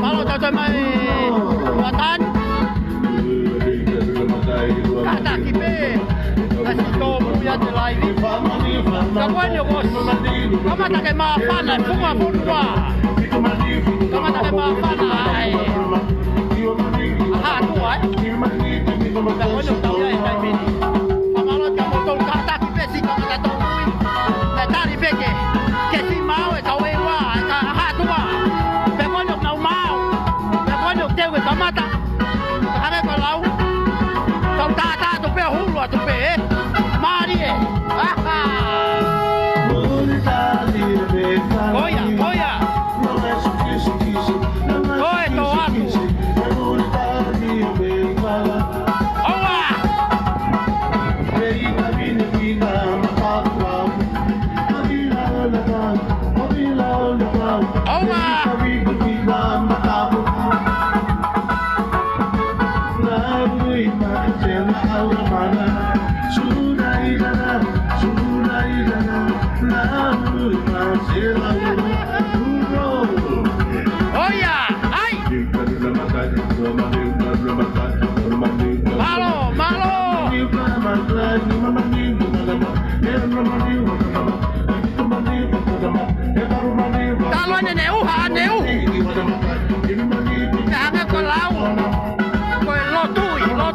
Malo cho mày hòa tan kata kipe nasito buya de live kakwani bos kama take mafana funga funwa kama take mafana ai aha tu ai kakwani tau ai kai mini kamalo kamu tol kata kipe si kama tato lui tari peke que si mau e tau e wa aha tu wa kakwani nau mau kakwani teu e kamata kare ko lau tau tata tu pe hulu tu pe mari e aha Oya, oya. Oye, toaku. Oa. Oya, ay. Malo, malo. Talo ne neu ha neu. Kanga ko lau. Ko lo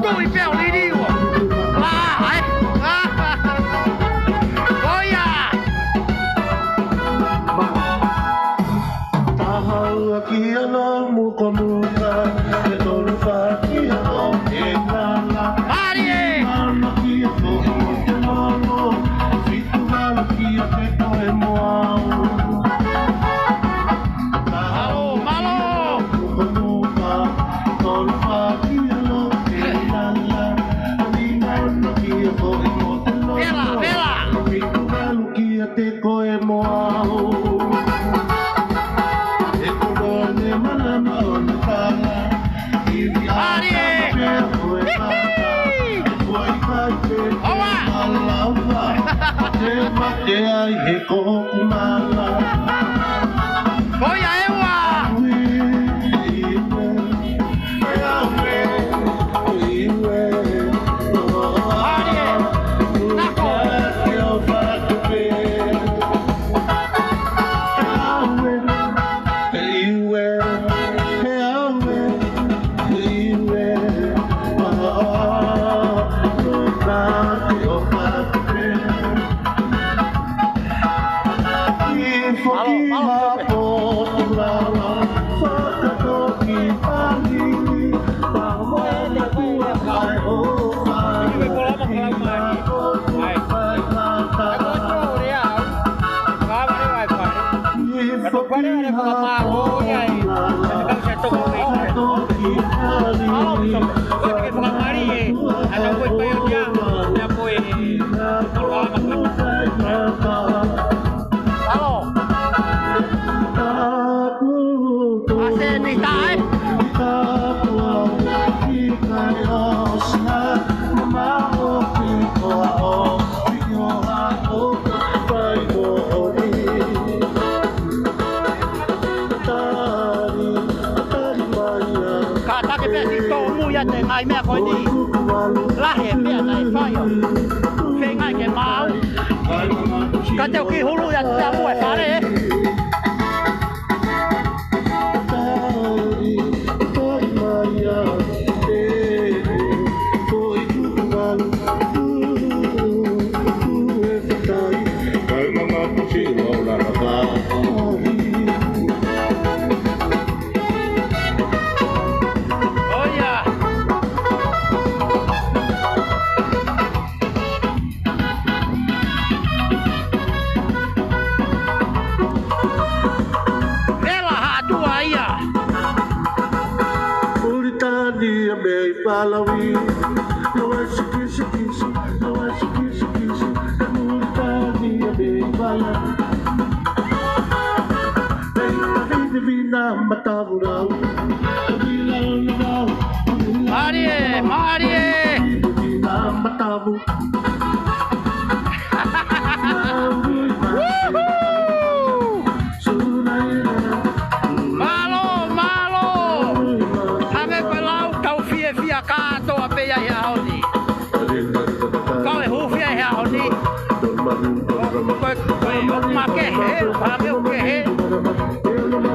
tui pe o lirio. La, ai. Oya. Aqui eu não me comunica, eu tô no aqui eu não tenho nada. Marie! Aqui eu tô muito malo, fico mal aqui eu tô emoal. Malo, malo! Comunica, tô no aqui eu não tenho nada. Aqui eu tô emoal. Vela, vela! Fico mal aqui eu tô emoal. Oya, ewa! Ai mẹ coi đi lá hẻm mẹ này phải không phê ngay cái máu cái theo kia hú lui ra mua phá đấy Malawi, não é chique, não é chique, é muita minha bem bala. Vem divina matar rural, Marie, Marie, divina matar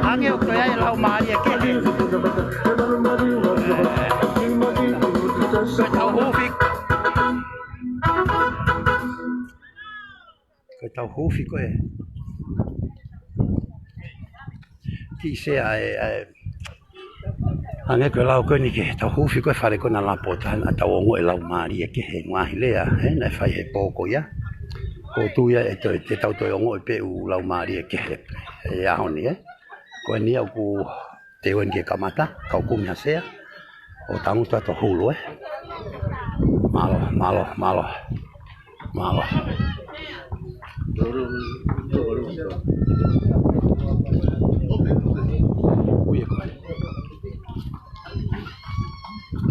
Ange o kaya lau mari ke he. Tau Huufi. Tau Huufi ko e. Ki se ange ko lau ko ni ke tau Huufi ko fare ko na lapo tan tau ngo e lau mari ke he ngahi lea he na fai he poko ya. Ko tu ya e tau to ngo pe u lau mari ke he. Ya honi ko ni au ku te wen ke kamata kau ku mia sea o tangu to hulu malo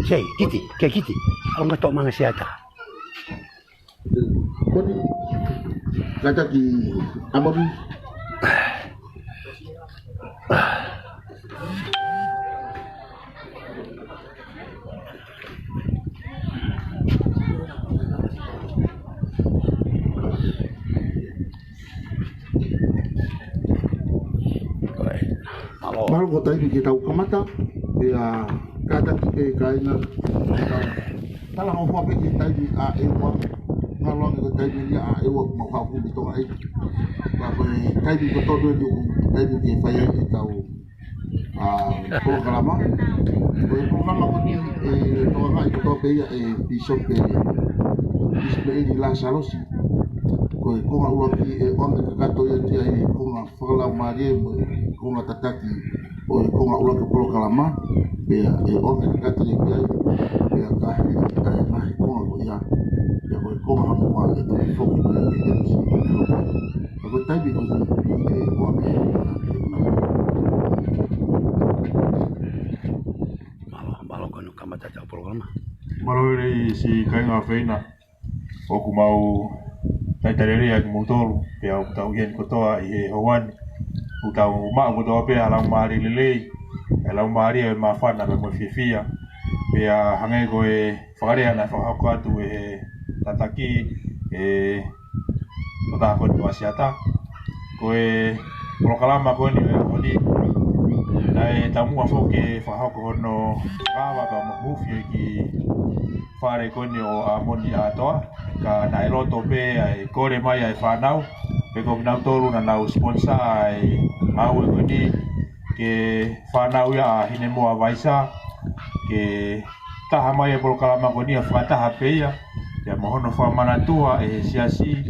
Sei, kiti. Ang gato mga siyata. Kodi, kata ki amori. Baru ko tayo kita kamata ya kata ki kaina kala mo fa ki tayo a ewa ngalo ko tayo ni a ewa mo fa ku bito ai ba ko tayo ko todo ni tayo ki fa ya tau programa ko ni to nga ito pe bishop ni la salosi ko nga ulo ki on ka to ya ti ai ko nga fala mari ko nga tataki o ko nga ulo ko programa be on ka to ya be ka mai ko nga ya ko nga mo wa to fo ko ko tai bi ko ko malo ko no kamata ta programa malo re si kai nga feina o ku mau tai tarere ya mo tolu pe au tau yen ko toa i hoan u tau ma ko toa pe ala mari lele ala mari e ma fana be mo fifia pe a hange ko e fare ana fa ko atu e tataki o ta ko to asiata ko e proklama ko ni dai tamu afo ke fa ko no rawa ba mo Huufi ki fare ko ni o amoni atoa ka na eloto pe ai kore mai ai whanau pe ko na toru na lau sponsor ai mau ko ni ke whanau ya hine mo avaisa ke taha mai e proklama ko ni a whataha pe ia ya mohono wha manatua e siasi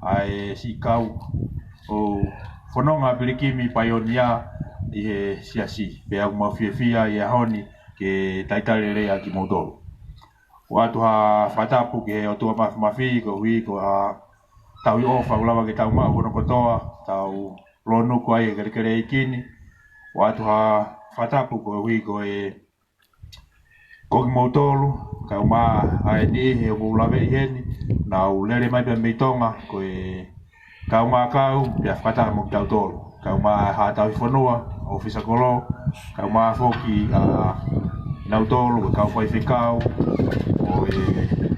ai si kau o whanonga pirikimi paionia i he siasi pe au mawhiawhia i a honi ke taitarere a ki motoru watu ha fatapu ke o tua mafi ko hui ko ha tau o fa ulawa ke tau ma ko toa tau lonu ko ai kere ikini watu ha fatapu ko hui ko e ko motolu ka ma ai ni he o ulawe heni na u lere mai be Tonga ko e ka ma ka ya fata mo tau tolu ka ma ha tau fonua ofisa kolo ka ma foki a na tolu ka foi ficau o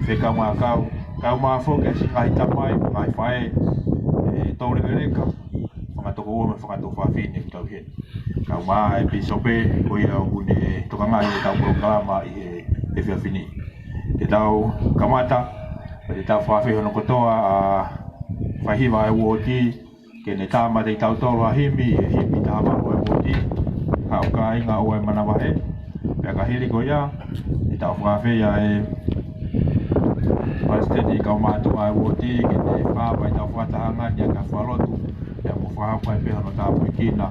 feka ma kau ma foka si kai tamai mai fai tore reka fanga to ko me fanga to fa fini to bien kau ma episope ko ia une to kanga i tau programa i e fia fini te tau kamata te tau fa fi no kotoa a fa hiva e woti ke ne tama te tau tolo himi tama o e woti kau ka inga o e mana wae ya ka hiri ko ia te tau fa fe ya e Pasti di kau matu ai woti ke te fa bai tau fa tahanga dia ka falotu ya mo fa pa pe no ta puikina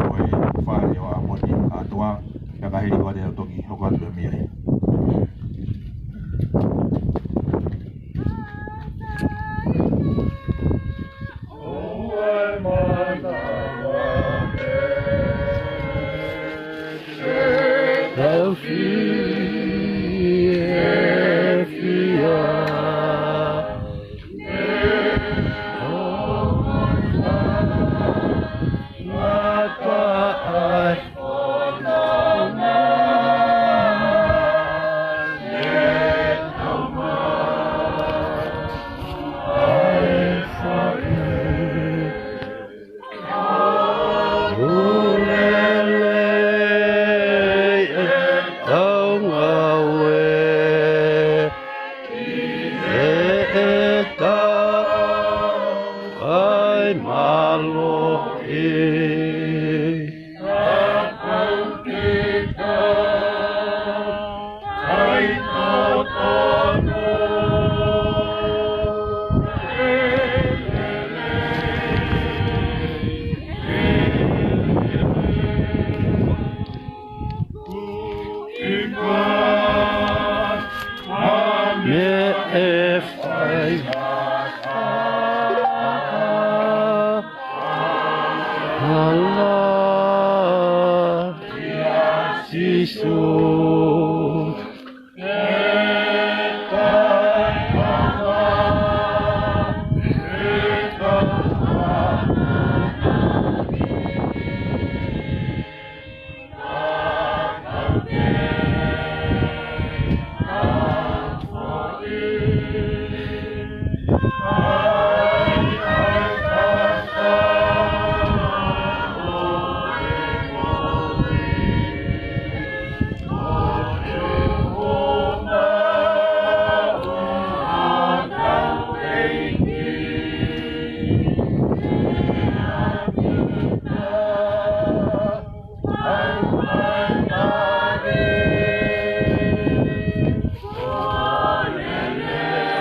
o e fa yo amoni atua ya ka hiri ko de toki o ka de mia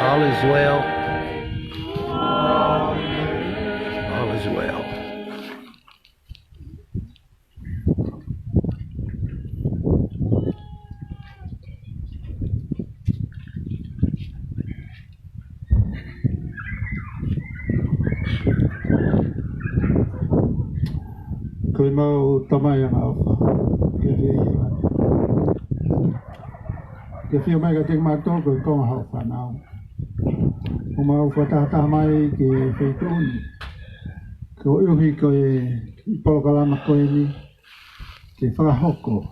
All is well. All is well. Koe mau tamai ang alfa. Ke fio mai ka ting mato ko kong hau whanau. O mau whatata mai ke whaituni. Ko uhi koe polokalama koe ni ke whakahoko.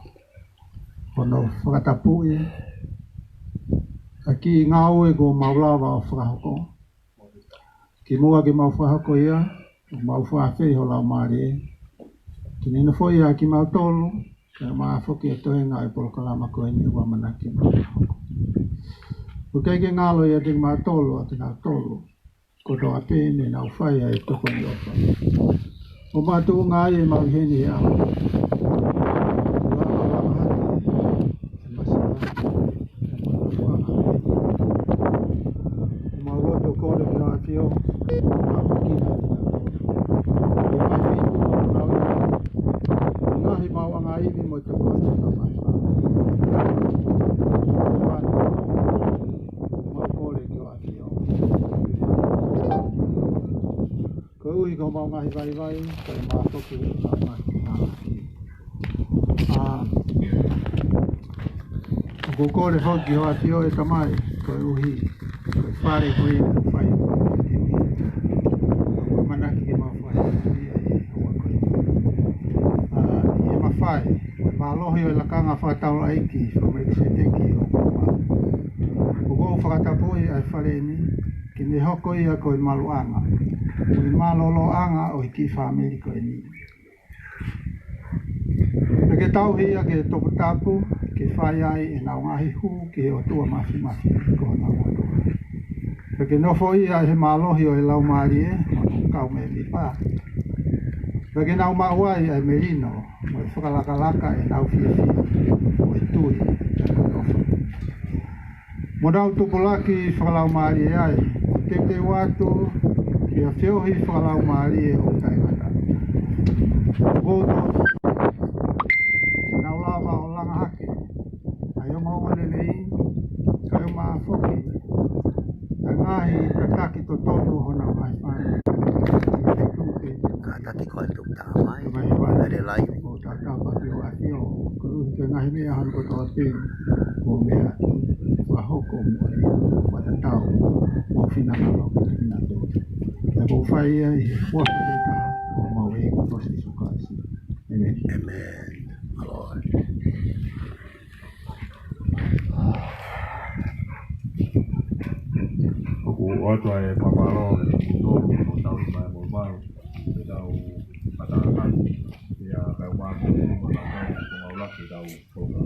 Hono whakatapui. Aki ngau e ko maulawa o whakahoko. Ki mua ke mau whakahoko ia. Mau whakawhi ho lau maari e. Ki nina foi a ki mau tolu. Kaya maa whoki e tohenga e polokalama koe ni ua manaki mau whakahoko. O kei ke ngalo ia ting maa tolu a te ngā tolu. Ko toa pēne nau whai ai tokoni opa. O maa tu ngā e mau heni e au. O maa roto kore ki ngā tio. Maa hokina ki ngā tolu. E mai whitu o nau i mai. Ngahi mau anga iwi mo te kone ka mai whai. Ko ui ko mau ngahi vai vai, koi maa toku i ka mai ki. Ko kore hoki hoa tio e tamai, koi uhi, koi whare koe i whai. Ko manaki ke mau whai, i hoa koe. I ma whai, ma lohi o i lakanga whakatau aiki, whamere se teki o kua. Ko kou whakatapui ai whare ni, ki ne hoko ia koe maluanga. Ui malolo anga o hiki whameri koe ni. Ke tauhi ia ke toku tapu, ke whai ai e nau ngahi hū, ke o tua mafi mafi ko nau atua. Ke nofo ia he malohi o e lau maari e, mo kau me mi pā. Ke nau mauai e merino, mo e whakalakalaka e nau fia fia, o e tui, e nofo. Mo nau tupulaki whakalau maari e ai, te watu, ki a whiohi whakalau maari e o taimata. Koto, nau lawa o langa hake, ai o maua lelei, kai o maa whoki, a ngahi tataki to tonu hona mai whane. Ka tati koe tuk tā mai, ere lai. O tātā pati o ahio, ko uhi ke ngahi mea han ko toa tēn, o mea ki wahoko mo e whatatau, mo whinanalo ki tina tō. E ko whai ia i he whaka te tā, o mau e ko tosi sukaisi. Amen. Amen. Lord. Oku otua e paparo e tōru o tau i mai mo maru. E tau patarakan. Ia kai wako o tau o maulaki tau toka.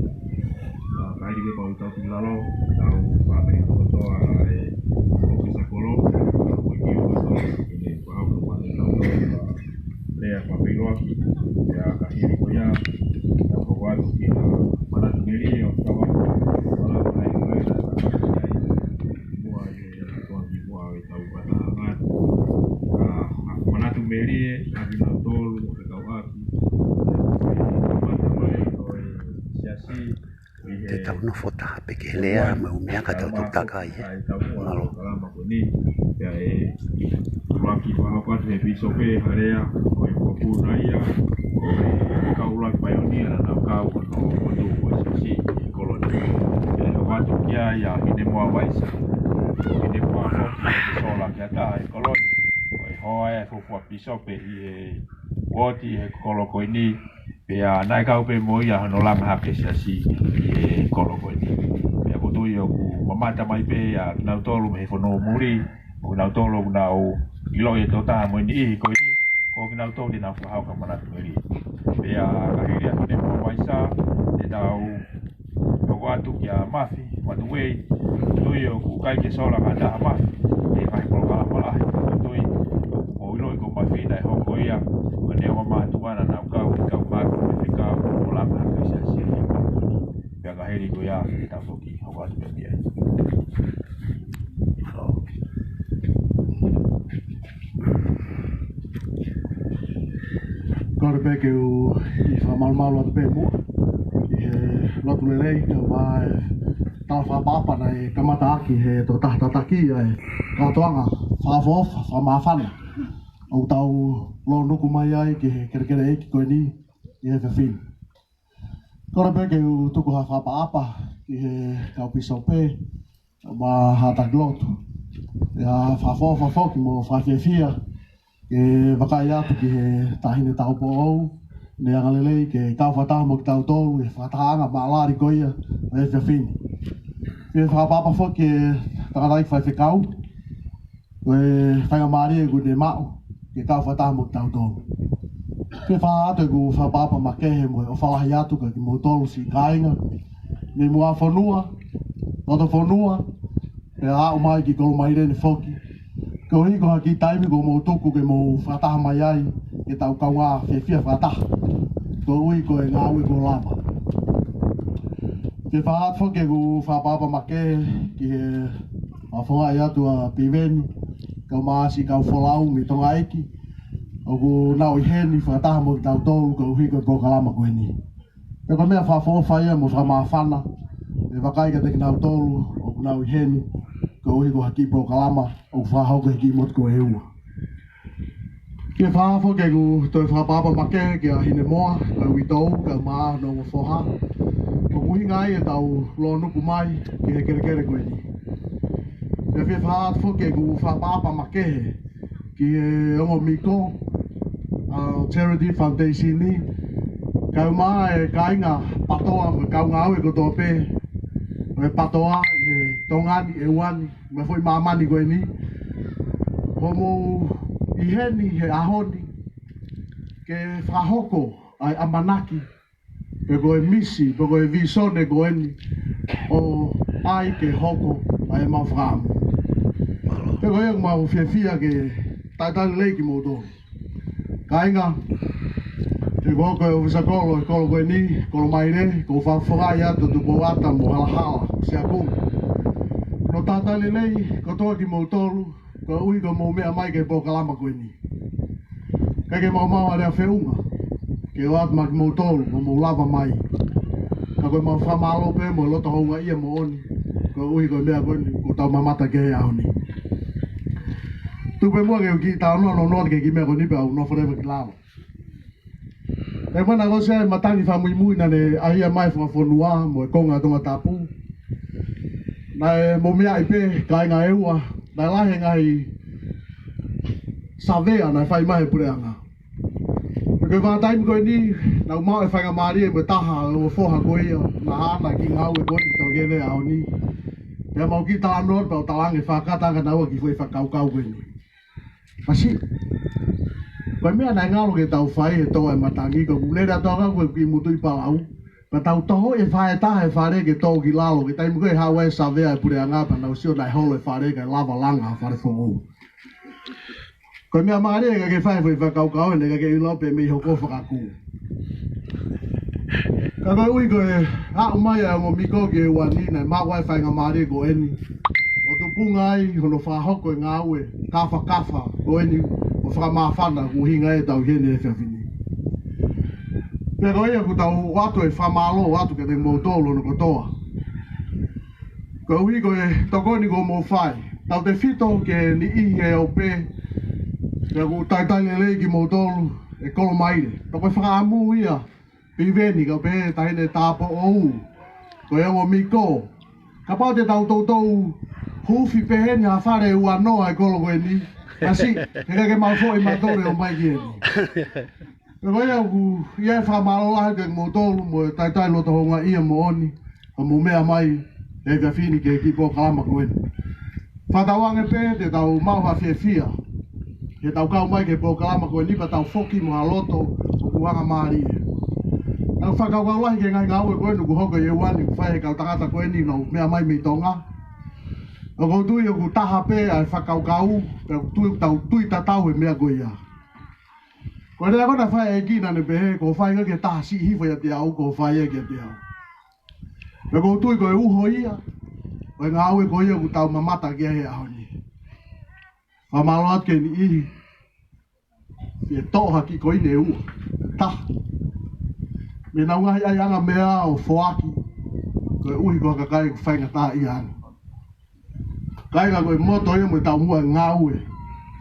Kai dike pau tau tingalo, tau wame o toa e ofisa kolo. Ko i o toa e pau o mani tau toa. kwa piloki ya kahiri koya na kwa watu kila mana tumelio kwa wala kuna ile mana tumelie abina tolu kwa watu te tau no fota peke lea ma umea ka tau takai malo ya laki wa kwa te piso pe harea ko ko naia ka ula pioneer na ka ko no ko si koloni ya watu kia ya ine mo waisa ine mo so la kata koloni ko hoa ko ko piso pe woti kolo ko ni pe na ka pe mo ya no la ha ke si kolo ko ni ya ko tu yo ku mamata mai pe ya na tolu me fo no muri o na tolu na o ilo e tota mo ni ko ni ko na tolu na fa ha ka mana tuli pe ya ka hiria ko ne mo waisa de dau ko watu ya mafi watu we tu yo ku kai ke sola ka da mafi e fa ko ka pala tu o ilo ko mafi na ho ko ya ko ne o ma tu ana na ka ma ka ko la ka se si ya ka heri ko ya ta ko ki ho ka tu ya Kore peke u I whamalmalu atu pe mua. I he lotu lelei wa tau whapapa na e kamata aki he tō tahataki e katoanga whawhofa, whamawhana. Au tau lo nuku mai ai ki he kerekere eki koe ni I he whiwhini. Kore peke u tuku ha whapapa ki he kaupiso pe wa hatak lotu. Ia whawhofa whoki mo whawhiawhia ke wakai atu ki he tahine tau po au ne angalelei ke tau whataha mo ki tau tolu e whataanga maalari koia o e whiwhini. Ke whapapa whoki e takarai whaiwhekau ko e whainga maari e ku ne mao ke tau whataha mo ki tau tolu. Ke whaatu e ku whapapa makehe mo o whalahi atu ka ki mo tolu si kainga ne mua whanua, noto whanua e a umai ki kolo mairene whoki. Ko hiko haki taimi ko mo tuku ke mo whataha mai ai ke tau kaunga whiawhia whataha. Ko ui ko e ngā ui ko lama. Ke whaat whoke ku whapapa make ki he whawhonga i atu a piweni kau maasi kau wholau mi tonga eki. O ku nau I heni whataha mo ki tau tolu ko hiko ko kalama koe ni. Te ko mea whawhawha ia mo whamawhana e wakai ka te ki nau tolu o ku nau I heni. Ko hiko haki pro kalama o whahauka hiki mot ko e ua. Ke whahafo ke ku toi whapapa make ke a hine moa, ka uitou, ka maa no mo whoha. Ko kuhinga ai e tau lo nuku mai ke he kerekere koe ni. Ke whahafo ke ku whapapa make ki e ongo miko, Charity Foundation ni. Kau maa e kainga patoa me kau ngau e ko tōpe. E patoa e tongani e wani me foi mamani koe ni homo I heni he ahoni ke whahoko ai amanaki pe koe misi pe koe visone koe ni o ai ke hoko ai mawhaamu pe koe e mau whiawhia ke taitani leiki mo tō kainga te koe koe o visakolo e kolo koe ni kolo maire ko whawhongai atu tu po ata mo halahala sia kunga no tātale nei, ko toa ki mau tolu, ko ui ko mau mea mai ke pō kalama koe ni. Kei ke mau mau area whiunga, ke o atu ma ki mau tolu, ko mau lava mai. Ka koe mau whamalo pe mo loto honga ia mo oni, ko ui ko mea koe ni, ko tau mamata ke hea honi. Tupe mua ke ki tau noa no noa ke ki mea koe nipe au no forever ki lava. E mana ko se matangi whamui mui na ne ahia mai whawhonua mo e konga tonga tapu. Nai mo mea I pe kai ngā eua, nai lahe ngai savea nai whai mahe pureanga. Peke whātaimi koe ni, nau mau e whainga maari e me taha o whoha koe ia, na hana ki ngau e koni tau kene au ni. Pea mau ki tā anor pao talange whakatanga naua ki whai whakaukau koe ni. Pasi, koe mea nai ngalo ke tau whai e toa e matangi, ko kulere atoa koe ki mutu I palau. Pa tau toho e whae taha e whare ke tō ki lalo, ke taimu koe hawa e savea e pure a ngāpa, nau sio nai holo e whare ke lava langa a whare whongu. Ko mea maare ke fai foi va kau ne ke ilo pe me hoko fa ku. Ka ko ui ko a mai a mo miko ke wani na ma wifi nga maare ko eni. O tu punga ai hono fa hoko nga ue kafa ko eni o fa ma fana ku hinga e tau hene e fafini. Pero ia ku tau watu e fa malo watu ke te mo tolo no kotoa. Ko ui ko tokoni ko mo fai. Tau te fito ke ni ihe o pe. Ke ku tai le ki mo tolo e kolo maire. Tau koe whakaamu ia. Piveni ka pe taine tapo ou. Ko e o miko. Ka pau te tau tau Huufi pe heni a fare ua noa e kolo koe ni. Kasi, he ke malfo i matore o mai ki heni. Ko ia ku ia fa malola ke mo tolu mo tai loto honga ia mo oni. Mo mea mai e ka fini ke ki po kalama koe. Fa tawange pe te tau mau ha fia. Ke tau kau mai ke po kalama koe ni pa tau foki mo loto o kuanga mari. Tau fa kau lahi ke ngai ngau koe no ku hoka ye wani ku fai kau tangata koe ni no mea mai me Tonga. O ko tui o ku taha pe ai fa kau tui tatau e mea koe ia. Ko rea kona whae e kina ne pehe, ko whae ngake taha si hifo ia te au, ko whae e kia te au. Me ko tui ko e uho ia, ko e ngā aue ko ia ku tau mamata kia he aho ni. Whamalo atke ni ihi, e toha ki ko ine e ua, taha. Me nau ngahi ai anga mea o whoaki, ko e uhi ko kakai ku whae ngata ia anga. Kai ka ko e moto ia mo e tau mua ngā aue,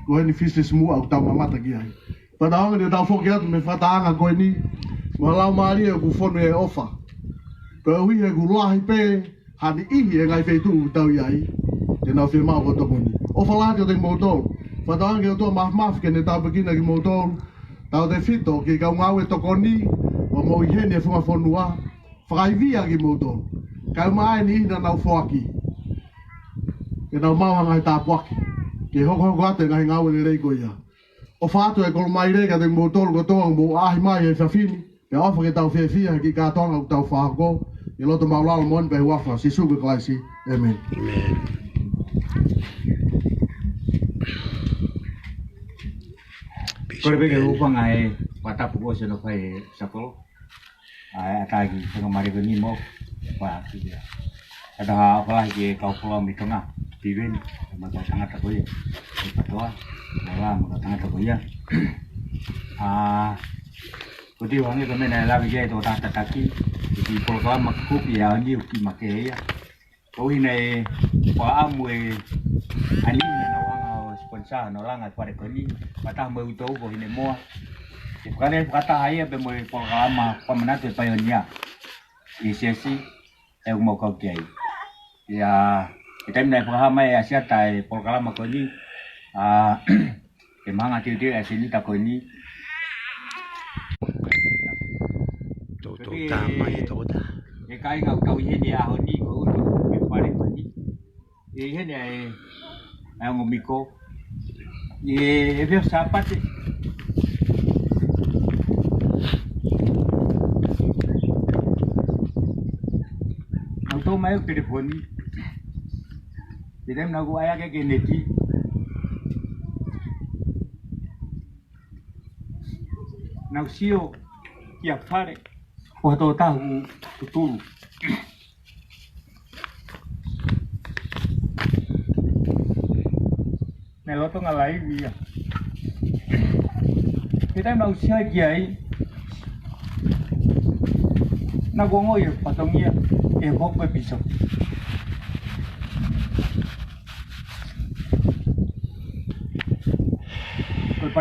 ko e ni fises mua au tau mamata kia he. Pataonga ni tau foki atu me whataanga koe ni. Ma lau maari e ku whonu e ofa. Ko e hui e ku lahi pe. Hani ihi e ngai wheitu tau iai. Te nau whi mau o tokoni. Ofa lati o te motolu. Pataonga ki o tua maf ke ne tau pekina ki motolu. Tau te fito ki kau ngau e tokoni. Wa mo i hene e whunga whonua. Whakaivia ki motolu. Kau mai ni ina nau whoaki. Ke nau mauhanga e tāpuaki. Ke hoko ate ngai ngau e rei ko ia. O whātua e kolo mai rega te mō tolu ko toa mō ahi mai e whawhini. Pe awha ke tau whiawhia ki kātonga ku tau whāko. I loto maulala mon pe huawha. Si suga klaisi. Amen. Amen. Kore peke upanga e watapu ko se no whai sapolo. A atagi tanga mariko ni mo. Wha kia. Ada hawalahi ke kaupola mi Tonga. Piveni. Maka tangata ko ia. E patoa. Wala mga tangata ko yan. Kuti wangi kami na labi jay to tataki. Kuti polka makkupi ya ni uki makeya. Kowi na paamu ani na wanga sponsor no lang at pare ko ni. Patah mo ito ko hine mo. Kaya kata haya be mo polka pamanato pa yon ya. Isesi e mo ko kay. Ya kita na pahama ya siya tay polka ko ni. Ke manga tiu asini ta ko ni to tama ito da e kai ngau kau ye ni a ni ko utu me pare ko ni e he ni ai ngo miko e ver sapate auto mai telefoni Tidak nak gua ayah kayak gini nak sio tiap hari waktu tahu betul nelo tu ngalai dia kita mau sia kiai nak gua ngoy patongnya bok bepiso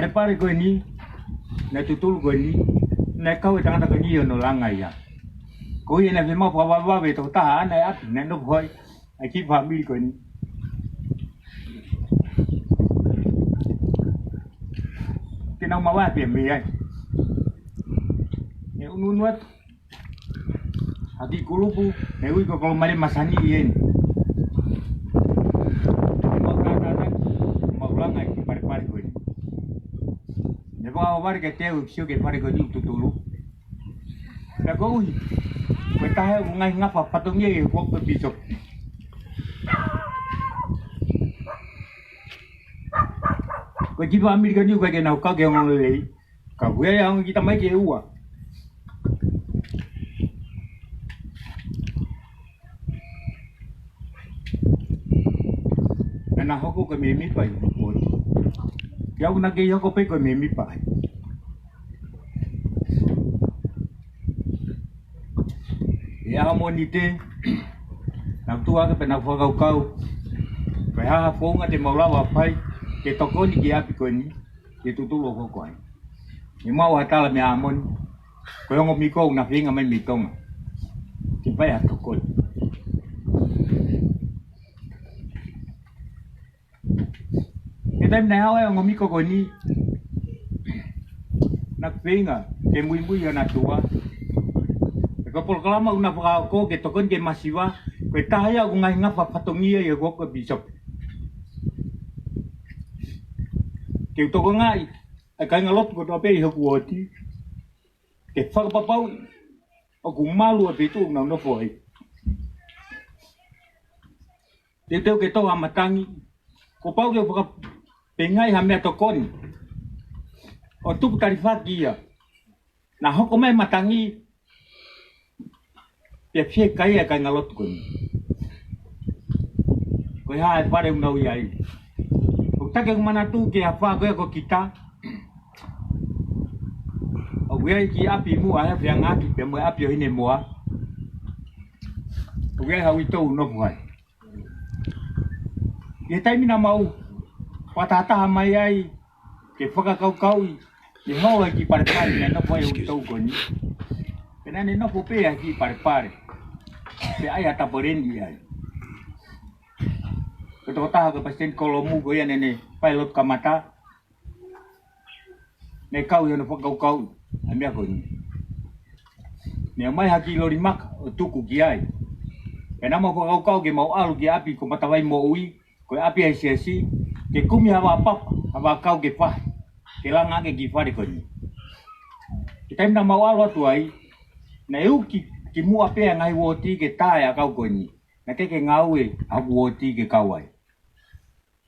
pare ko ni na tutul ko ni na kau tanga ko ni no langa ya ko ye na vema pa ba be to ta na at na no boy aki family ko ni kina mawa pe mi ai ne unuat hati kulupu ne ui ko mari masani yen mau langa ki pare ko ni Bawa warga teu sio ke pare ko ni tutulu. La ko ui. Ko ta ngai ngapa patungnya ko pisok. Ko kipa Amerika ni ko ke na ka ke ngong le. Ka gue yang kita mai ke ua. Na hoko ke me mi pai ko. Ya una ke hoko pe ko me mi pai. Ya monite. Nang tua ke pena fo kau. Pe ha fonga te maulawa pai. Ke tokoni ke api ko ni. Ke tutulo ko ko ai. Ni mau hatala me amon. Ko ngo mi ko na finga me mi Tonga. Ke pai a tokoni. Ke tem na hawa ngo mi ko ni. Na finga ke mui na tua. Ko por kalama una pa ko ke tokoni ke masiva. Ko tahaya ko ngai ngapa patongia ye ko bishop. Ke toko ngai ai ngalot ko to pe ho kuoti. Ke fa pa pau o ku malu a pitu na no foi. Te teu ke to amatangi ko pau ke pa pengai ha me tokoni. O tu tarifa kia. Na hoko mai matangi pe fie kai ka ngalot ko ni. Ko ha pare un no ai. O ta ke mana tu ke apa ko kita. O we ki api mu a fe ngaki pe mo api hine mo. O we ha wito no mai. Ye tai mina mau. Patata mai ai ke foka kau. Ye ho ki pare pare no foi wito ko ni. Kena ni no pope aquí pare. Pe ai ata porendi ai. Ko ta ko pasten kolomu ko ya nene pilot kamata. Ne kau yo no kau. Amia ko ni. Ne mai haki lori mak tuku ki ai. Kena mo kau ke mau alu ki api ko matawai mo ui. Ko api ai siasi ke kumi hawa apa kau ke pa. Ke langa ke ki fare ko ni. Kita na mau alu tu ai. Na eu ki mu ape ngai woti ke taia kau koni. Na ke ngau e a woti ke kau ai.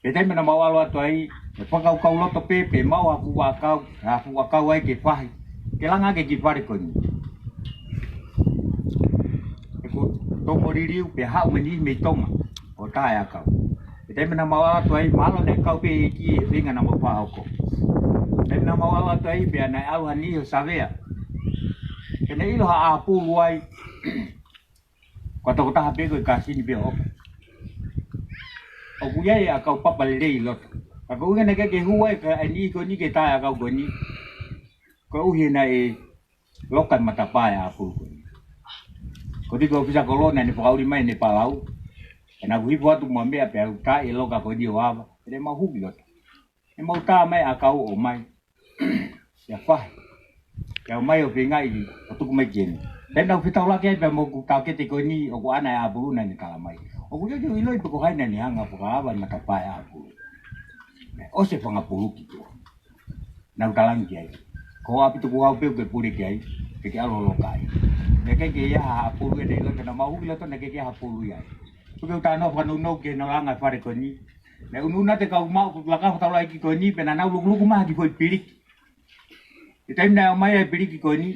Ke tai mena mau alo ai, e pa kau loto pepe mau aku wa kau ai ke pai. Ke langa ke ki pare koni. E ko to moririu pe ha meni me Tonga. O taia kau. Ke tai mena mau alo ai malo ne kau pe ki vinga na mo pa ko. Tai mena mau alo ai pe na au hani o savea. Kena ilo ha apu luai. Ko ta hape ko kasi ni be o. O ku ye akau papa le lo. Ako ngene ke huai ka ani ko ni ke ta akau ko ni. Ko uhi na e lokan mata pa ya apu ko. Ko di ko bisa kolona ni pa uri mai ni palau. Ena ku hipo atu mo me ape ka e loka ko di wa. Ele ma hu lo. E mo ta mai akau o mai. Ya fa. Ya mai o pingai o tu mai ken. Dan dah kita ulah ke be mo ku ka ke te ko ni o ku ana ya bulu na ni kala mai. O ku yo ilo ipo ko hai na ni hanga po ka ba mata pa ya apu. O se fanga pulu ki. Na kalang ki ai. Ko api tu ku au pe ke puri ki ai. Ke alo lo kai. Ne ke ya apu ke de lo na mau ki lo to ne ke ya apu ya. Tu ke ta no fa no ke no langa fa re ko ni. Ne ununa te ka mau ku la ka ta la ki ko ni pe na na lu ku ma ki foi pirik. Kita na mai ai pirik ko ni.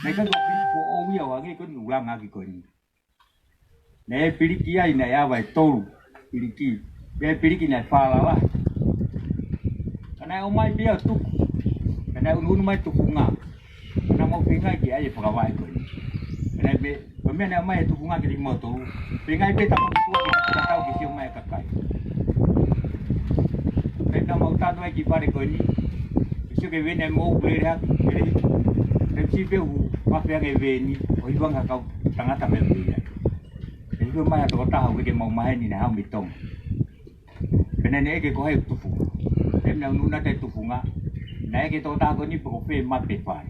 Ne ka ko o wi wa ke ko nu langa ki ko ni. Ne piriki ai na ya vai tolu piriki be piriki na fala la kana o mai bia tu kana unu mai tu kunga kana mo pinga ki ai pa vai ko kana be o me na mai tu kunga ki mo to pinga be ta mo tu ki ta tau ki si mai ka kai kana mo ta no ki pare ko ni si ke vene mo ble ha ke si be u pa pe ke veni o i banga ka tangata me bia. Itu mai to ta ke mau mai ni na mi tong. Penene ke ko hai tu fu. Em na nu na te tu fu nga. Na ke to ta ko ni po pe ma pe fa.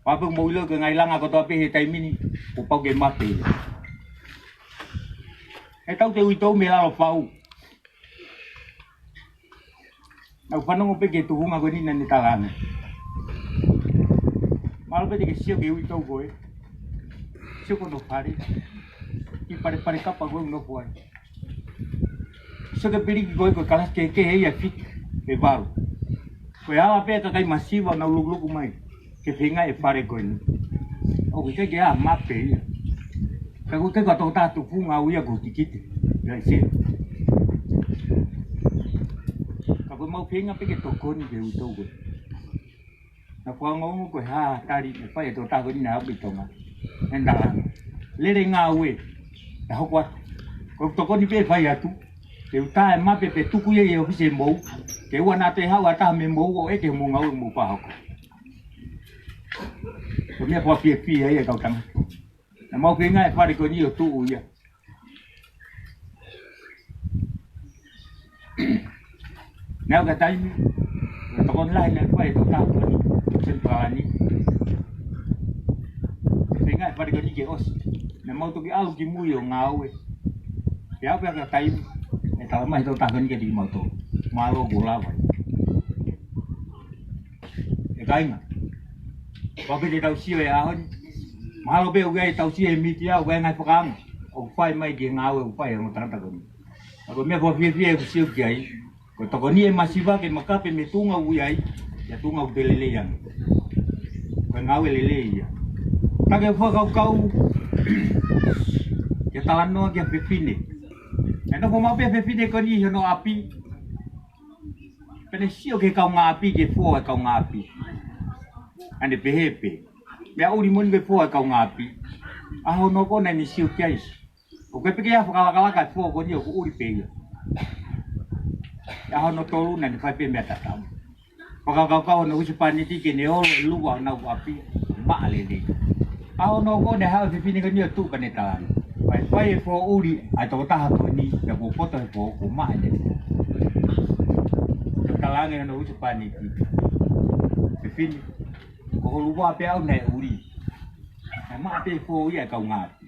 Pa pu mo lo ke ngai langa ko to pe he tai mini. Ko pa ke ma pe. E tau te uito me la lo pau. Na fa no pe ke tu fu nga ko ni na ni ta langa. Mal pe ke sio ke uito ko e. Sio ko no pare. I pare kapa go no foi. So que peri go kalas ke he ya fit pe baru. Koe awa pēa ka kai masiwa na uluku mai. Ke whenga e whare koe ni. O koe ke a mape ia. Ka koe ke kato tātu punga au ia ko tikite. Ia se. Ka koe mau whenga pe ke tokoni ke utau koe. Na whangongo koe haa tari me whai e tō tāko ni na hapi tonga. Endaranga. Lere ngā ue. E hoko atu. Koe tokoni pe whai atu. Te uta e mape pe tuku ye e ofise mou. Ke ua nā te hau ata me mou o eke mou ngau mou pahoko. Ko mea pua pia pia ia kau tanga. Na mau whenga e whare ko ni o tuu ia. Nau ka taimi. Ka tokon lai na whai tō tāko ni. Sentrani. Whenga e whare ko ni ke osi. Na mau toki alu ki mui o ngā ue. Ke au pia ka taimi. E tawa mai tō tāko ni ke di mau tō. Malo bola vai. E kainga. Wape te tau sio e ahon. Malo be ugai tau sio e miti au ugai ngai whakaanga. O whai mai ki ngāwe o whai o tangata koni. Ako mea kua fia fia e kusio ki ai. Ko toko ni e masiwa ke makape me tunga ui ai. Ya tunga u te lele yang. Ko ngāwe lele ia. Take whakau kau. Ke talanoa ki a pepine. E no ko mape pepine koni hio no api. Pene sio ke kau ngā api ke fua e kau ngā api. Ane pehepe. Mea uri moni ke fua e kau ngā api. Aho no kona ni sio kiais. O ke peke ia whakalakalaka e fua koni o ku uri pehia. Aho no tolu na ni whaipe mea tatamu. Whakakau no usi paniti ke ne oro e luwa na u api. Maa lele. Aho no kona hao te pini kani o tu kane talani. Whai e fua uri ai toko taha koni. Ya kukoto e fua ku maa lele. Kalange no usi paniti. Pepini. Ko holuwa pe au nei uri. E maa te fua ia kau ngāti.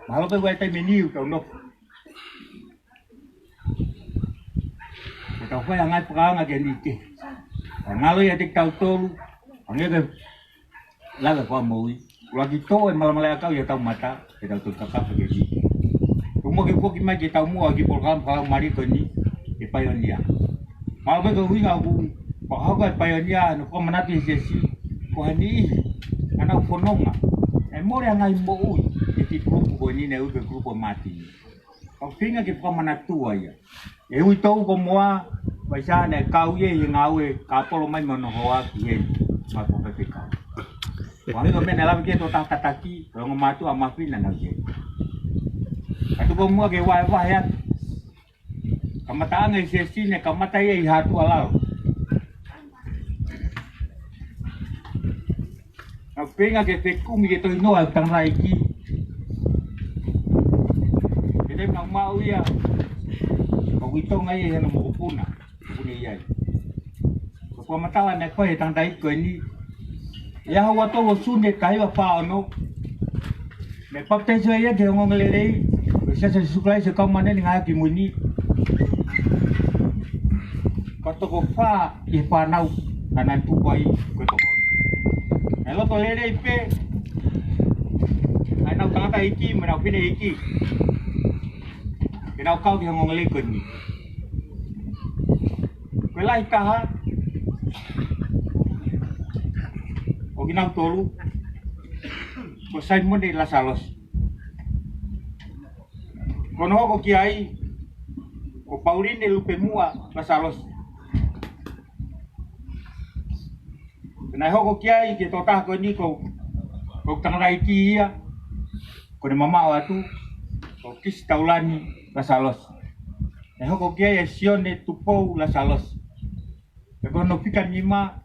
Mahalo pe wai tai meniu kau no. E tau whai angai pakaanga ke nike. Ngalo ia te tau tolu. Angeke lawe wha moui. Lagi tō e malamalea kau ia tau mata. E tau tukakapa ke nike. Tumo ke poki mai ke tau mua ki polkam whalau mariko ni. E paionia. Malo pe kau winga ku. Pakahauka e paionia no kua manati e sesi. Ko hani ihi. Ana ufononga. E more angai mo ui. E ti grupu ko ni ne upe grupu mati. Kau whinga ke whamanatua ia. E ui tau ko moa. Waisa ne kau ye i ngaue. Ka polo mai mono hoa ki hei. Mai po pepe kau. Wangi ko mene lawe ke to tataki. Ko ngomatu ama whina na ke. Katu ko mua ke wae wae atu. Kamataanga i sesi ne kamata ye i hatu alao. Kau whinga ke whekumi ke tohi noa utang rai ki. Ke te mga mau ia. Kau witonga ia hena mo kupuna. Kupuna iai. Ko kua matala ne koe tang tai koe ni. Ia hawa tolo sune kaiwa whao no. Me papteso ia ke ngongele rei. Ko sasa suklai se kau mane ni ngaya ki muni. Ko toko wha i whanau. Kanan tupai koe toko. E loto lere i pe. Ai nau tangata iki, me nau whine iki. Ke nau kau ki hangongele koe ni. Koe lai taha. O ki nau tolu. Ko sai monde la salos. Ko no hoko ki ai. Ko paurine lupe mua la salos. Nai hoko kia i ke tō tāko ni ko tangarai ki ia. Ko ne mamao atu. Ko kisi taulani la salos. Nai hoko kia i sione tupou la salos. E ko no pika nima.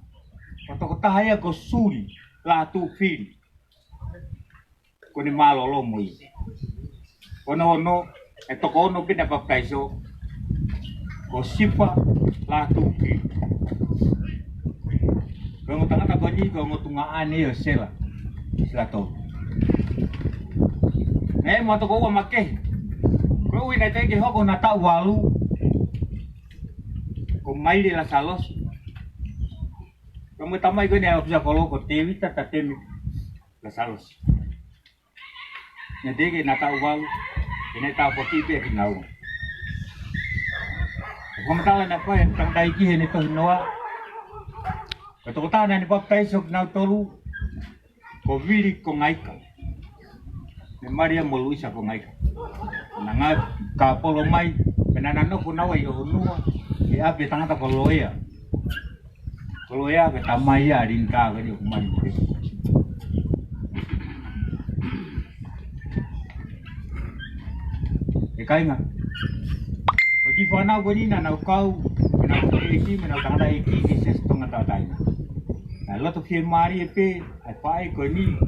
Ko toko taha ia ko suri la tu whiri. Ko ne malo lomo i. Ko no ono e toko ono pina papkaiso. Ko sipa la tu whiri. Kau tangata ko ni ko ngotunga ane o sela. Sela to. Ne mo to ko wa make. Ko wi na te ke hoko na tau walu. Ko mai de la salos. Ko mo tamai ko ni a pisa kolo ko te vita ta temi la salos. Ne de ke na tau walu. Ne tau po ti pe ki nau. Komentala na pa yang tang daiki ni to noa. Katota na ni pop tai sok na tolu. Ko viri ko ngaika. Ni Maria Moluisa ko ngaika. Nanga ka polo mai penana no kuna wa yo nua. E ape tangata ko loya. Ko loya ke tamaya rin ka ke yo man. E kai nga. Di fana goni na kau na iki na tangda iki ki ses tonga tatai na lo to fien mari pe ai pai goni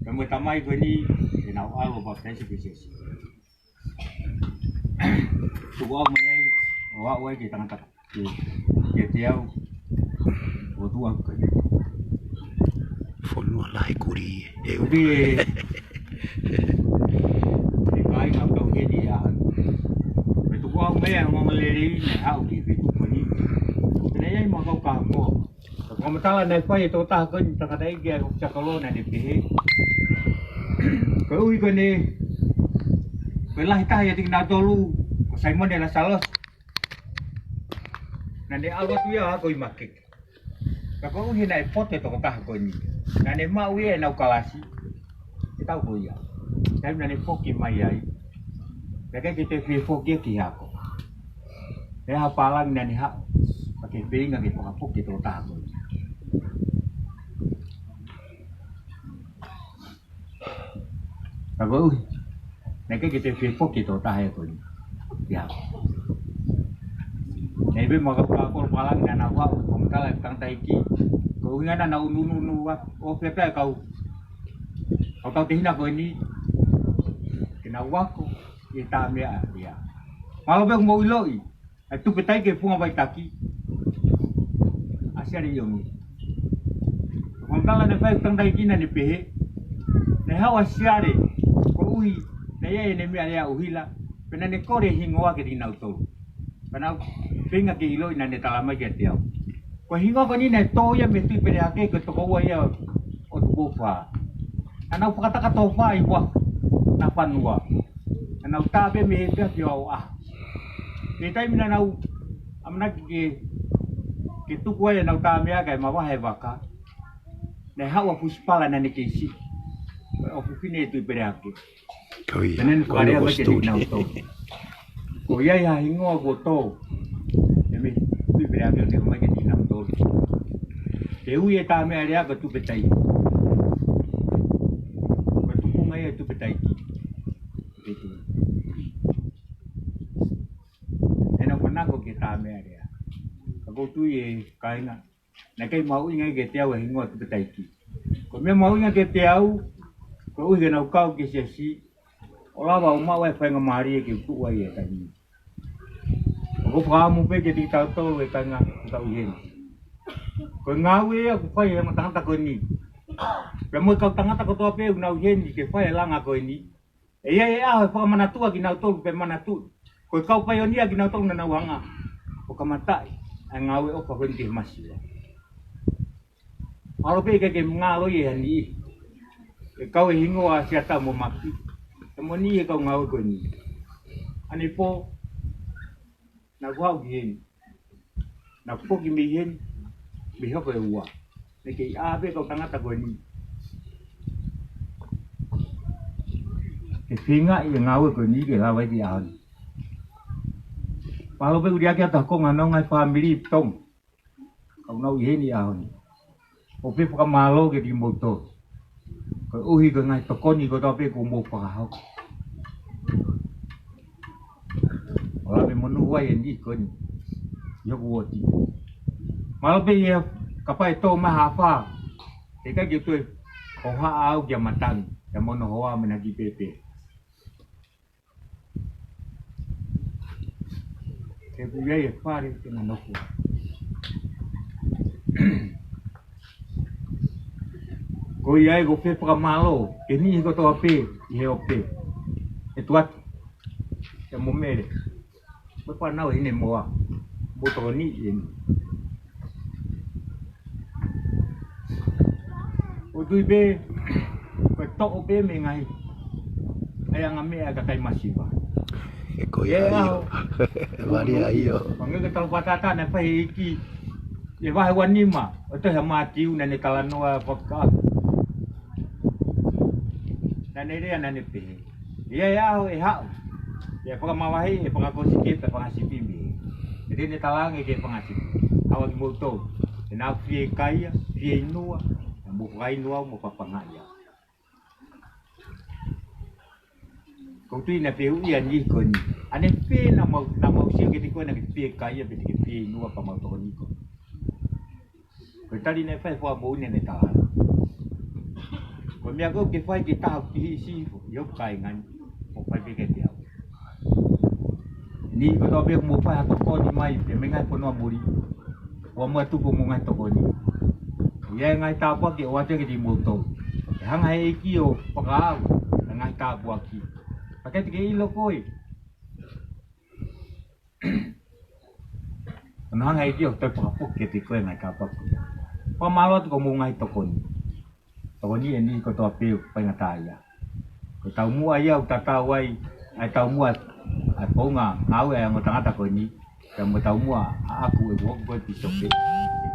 kamu tamai goni na alo ba pesi ses tu wa mai wa ki tangta ki tiau o tu ang ka Fonu lai kuri e di kai na to ki di ya Kau mea ngamaliri na hau di pitu pani. Naya ima kau kahko. Kau matala na pai to ta kan takadai ge ko chakalo na di pihe. Kau iko ni pelah ta ya ting na dolu. Ko sai mo la salos. Na de algo tu ya ko imakik. Kau hina pote to ta ko ni. Na ne mau ye na kalasi. Kita ko ya. Dai na ne foki mai ai. Kaya kita foki ki ako. Kaya hapalang na niha, pakibing ang ipangapok ito tago. Tago, nakikita fipok ito tayo ko. Ya. Naibe magapakol palang na nawa, kumakalag kang taiki. Kung nga na naunununu, o pepe kau. Kau kau tihina ko ini, kinawa ko, itami ya. Kalau bang mau iloi. Tu petai ke funga bai taki. Asia ni yomi. Kontala ne fai tang dai kina ni pehe. Ne hawa siare ko uhi ne ye ne mi ale uhila. Pena ne kore hingoa ke dinau to. Pena pinga ke iloi na ne talama ke tiao. Ko hingo ko ni ne to ya me tu pere ake ko to ko ya o tu fa. Ana kata kata fa iwa na panua. Ana tabe me pe yo ah. Kita mina nau amna ki tu ko ya nau ta mea kai ma wa he waka ne hawa puspala na ne kisi o fine tu bereake Koi tenen ko area ma ke nau to ko ya hingo go to ne me tu bereake ne ma ke nau to te u ye ta me area ko tu betai ko tu ko ngai tu betai ki betu ko kita meria. Ako tu ye kaina. Na kai mau inga ke tiau hingo tu taiki. Ko me mau inga ke tiau ko u na kau ke sesi. Ola ba uma wa fa ngamari ke tu wa ye tani. Ko fa mu pe ke ti tau to we kanga tau yen. Ko ngawe aku fa ye matang ta ko ni. Pe mo kau tanga ta ko to pe una yen ke fa langa ko ni. E ye a fa manatu ki na to pe manatu. Ko kau payonia gina tong na wanga o kamatai ang ngawe o pa hindi masila alo pe ke ngalo ye ni kau hingo a siata mo maki mo ni kau ngawe ko ni ani po na gwa gin na po gi mi yen bi ho ko wa ne ke a be kau tanga ta ko ni ke singa ye ngawe ko ni ke lawa di an Kalau pergi dia kata kau nganong ngai family tong, kau nau ini ahon. Opi pakai malo ke di motor, kau uhi ke ngai tokoni kau tapi kau mau pahau. Kalau be menua yang di kon, ya kuati. Malo pergi kapai to mahafa, jika gitu, kau hau jamatan, yang mana hawa menagi pepe. Kebuya ye fare tena noko. Ko ia go fe para malo, ke ni go to ape, ye ope. E tuat. E mo mere. Mo pa na ine moa. Bo to ni in. O tu be ko to ope me ngai. Ai anga me aga kai masiva. Ke koia io. Maria io. Pange ke tau patata na pai iki. E vai wanima, o te ha matiu na ne talanoa paka. Na ne rea na ne pe. Ia e hau. Ya paka mawahi e paka kosike pe paka sipimi. Jadi ne talange ke paka sipi. Awa ki moto. E na fie kaya, fie inua, mo kai inua mo papangaya. Kau tu na pe uia ni ko ni. Ane pe na mau sia ke ko na ke fie kaya pe ke fie inua pa mau to ni ko. Ko tadi ne fai fo mo ne ta. Ko mi ago ke fai ki ta ki si yo kai ngan mo fai pe ke dia. Ni ko to pe mo fai to ko ni mai pe me ngai ko no muri. Wa mo tu ko mo ngai to ko ni. Ia ngai ta po ke wa te ke di mo to. Hanga e ki o pa ka ngai ta po ki. Pakai tiga ilo koi. Nang hai dia tak apa ke tiga ngai kapak. Pamalat ko mo ngai tokoni. Tokoni ini ko to pe pengataya. Ko tau mu aya utatawai ai tau mu at ponga ngau e ngotanga ko ni. Ka mo tau mu aku e wo ko pisope.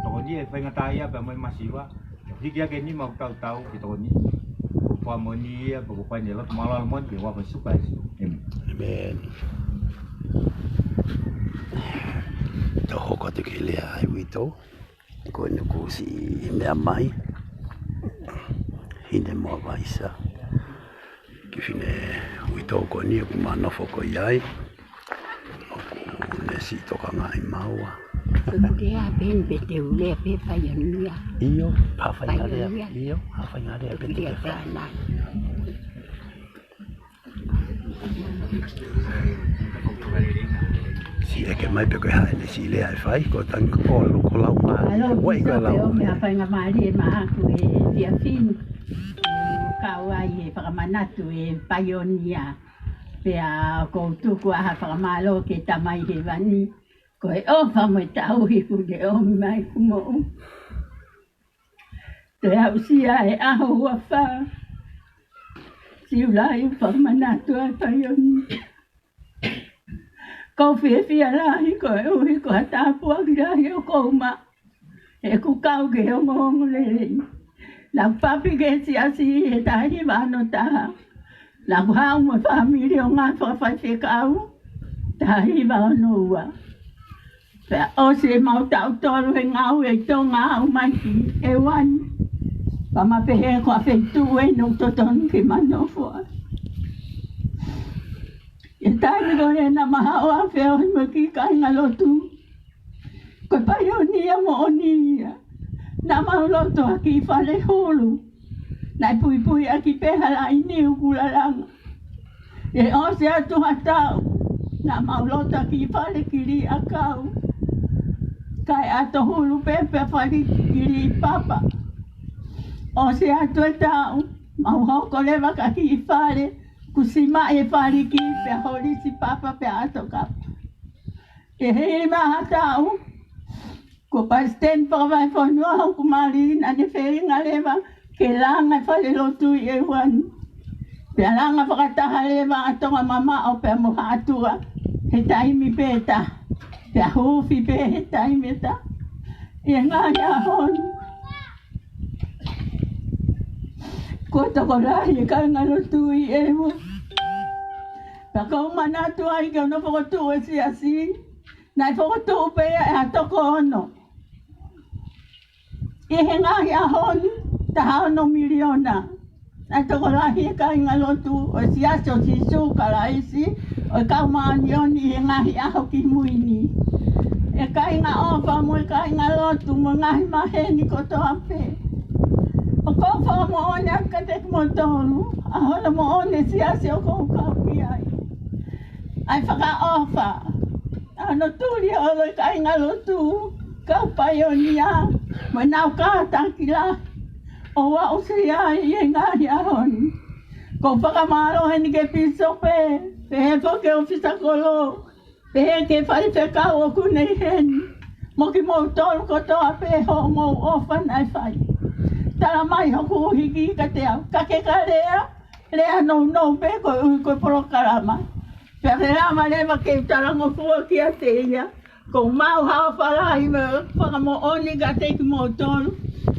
Tokoni e pengataya pa mo masiwa. Higia ke ni mau tau ki tokoni. Pamonia pagupanya lot malal mon ke wa suka. Amen. Toho ko te kile ai wito. Ko ne ko si me mai. Hine mo vaisa. Ki fine wito ko ni ku mana foko yai. Ku ne si to ka ngai maua. Dia ben bete ule pe payonia. Iyo, hafanyare. Iyo, hafanyare bete sana. Si ke mai pe ko ha ne si le ai fai ko tan ko lo ko la ma. Wai ko la. Me apa nga mari ma ku e dia fin. Ka wa ye pa manatu e payonia. Pe a ko tu ko ha pa malo ke tamai he vani. Ko e ofa mo tau hi ku de o mai ku mo. Te au sia e aho wa fa. Si ulai pa manatu e payonia. Ko fie la hi ko e uhi ko ta pu ki la hi ko ma. E ku kau ke o mo le. La papi ke si asi e ta hi ba no ta. La ha mo familia nga fa fa se kau. Ta hi ba no wa. Pe o se mau tau tolu he ngau e Tonga au mai ki e wan. Pa ma pe he ko fe tu e no toton ki mano fo. E tai me done na maha o a fe o me ki kai ngalotu. Ko pa yo ni mo oni. Na ma loto aki fale hulu. Na pui aki pe hala ini ukulalanga. E o se atu hatau. Na ma loto aki fale kiri akau. Kai ato hulu pepe fali kiri papa. O se ato e tau. Mau hoko lewa ka ki fale. Kusima e fali ki pe hori si papa pe ato kapa. E hei maha tau. Ko pa sten pa vai fonua ho kumari na ne feri nga lewa. Ke langa fale lotu e wan. Pe langa whakataha lewa atonga mama o pe moha atua. He taimi peta. Te Huufi pe he taime ta. E ngā rea honu. Ko toko rahi e kai ngaro tui e mo. Pa kau manatu ai ke ono whakotu e si asi. Nai whakotu pe e a toko ono. E he ngā rea honu. Ta hao miliona. Nai toko rahi e kai ngaro tu. O si asi o si suka raisi. O kau maani oni e ngā rea ho ki muini. E kai ngā ofa mo e kai ngā lotu mo ngahi maheni ko toa pe. O kofa mo one aka te mo tonu. A hola mo one si asi o kou kau ki ai. Ai whaka ofa. Ano turi olo e kai ngā lotu. Kau paionia. Mo nau kātaki la. O wa o si ai e ngā hiahoni. Ko whakamaro heni ke piso pe. Pe he poke o fisakolo. Pe he ke whare whekau o kunei heni. Mo ki mou tolu ko toa pe ho mou ofa nai whai. Tara mai hoku hiki ka te au. Ka ke ka rea. Rea nou nou pe ko ui ko poro karama. Pera malema ke talango fua ki a te ia. Ko mau hao whalai me whakamooni ka te ki mo tolu.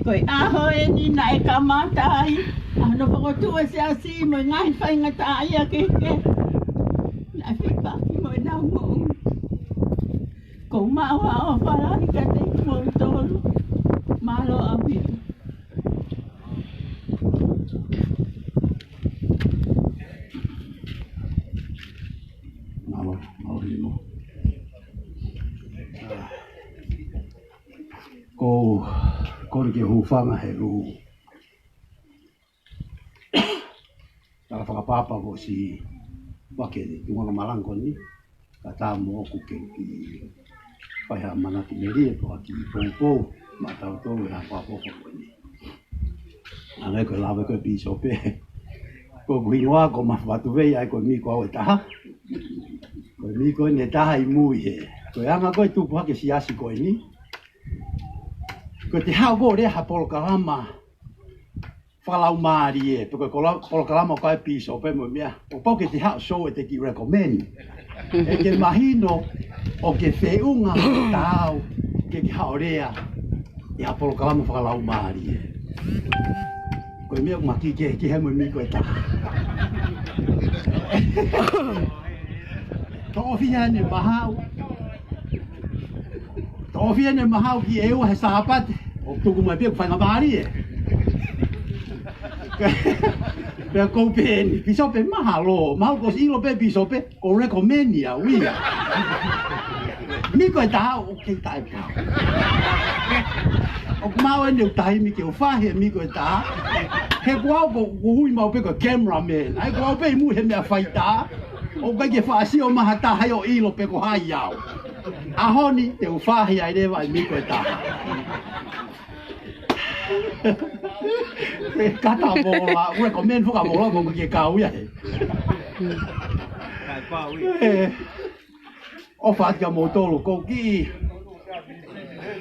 Koe aho e ni na e kamata ai. Ano whakotua se a si mo ngai whainga ta ia ke ke. Na whipaki mo e nau mo. Ko mau hao whalai ka te ki mo tolu. Malo api. Malo limo. Ko ke hufanga he ru. Tala whakapapa ko si wake ni tunga malango ni. Kata mo ku ke ki whaiha mana ki meri e toa ki pou ma tau tau e hapa poko ko ni. Angai ko lawe ko piso pe. Ko kuhinua ko mawhatu vei ai ko mi ko au e taha. Ko mi ko ne taha I mui he. Ko anga koe tupu hake siasi koe ni. Ko te hao ko reha polokalama. Whalau maari e. Peko polokalama o kai piso pe mo mea. O pau ke te hao show e te ki recommend. E ke mahino o ke whiunga tau. Ke ki hao rea. E ha polokalama whalau maari e. Koe mea kumaki ke he mo mi koe taha. To'ofia ne mahau. To'ofia ne mahau ki e ua he sahapat. O tuku mai pia kuwhainga maari e. Pea kou pe ni. Piso pe maha lo. Mahau kos ilo pe piso pe. Ko rekomendi a uia. Mi koe taha o kei tae pao. O kumau ene u tahi mi ke u whahe mi koe taha. He kuau ko hui mau pe ko cameraman. Ai kuau pe mu he mea whaita. O kai ke whaasi o maha taha o ilo pe ko hai au. Ahoni te u whahe ai rewa I mi koe taha. Kata mola, ue ko men fuka mola ko ke kau ia he. O whaati mo tolu ko ki.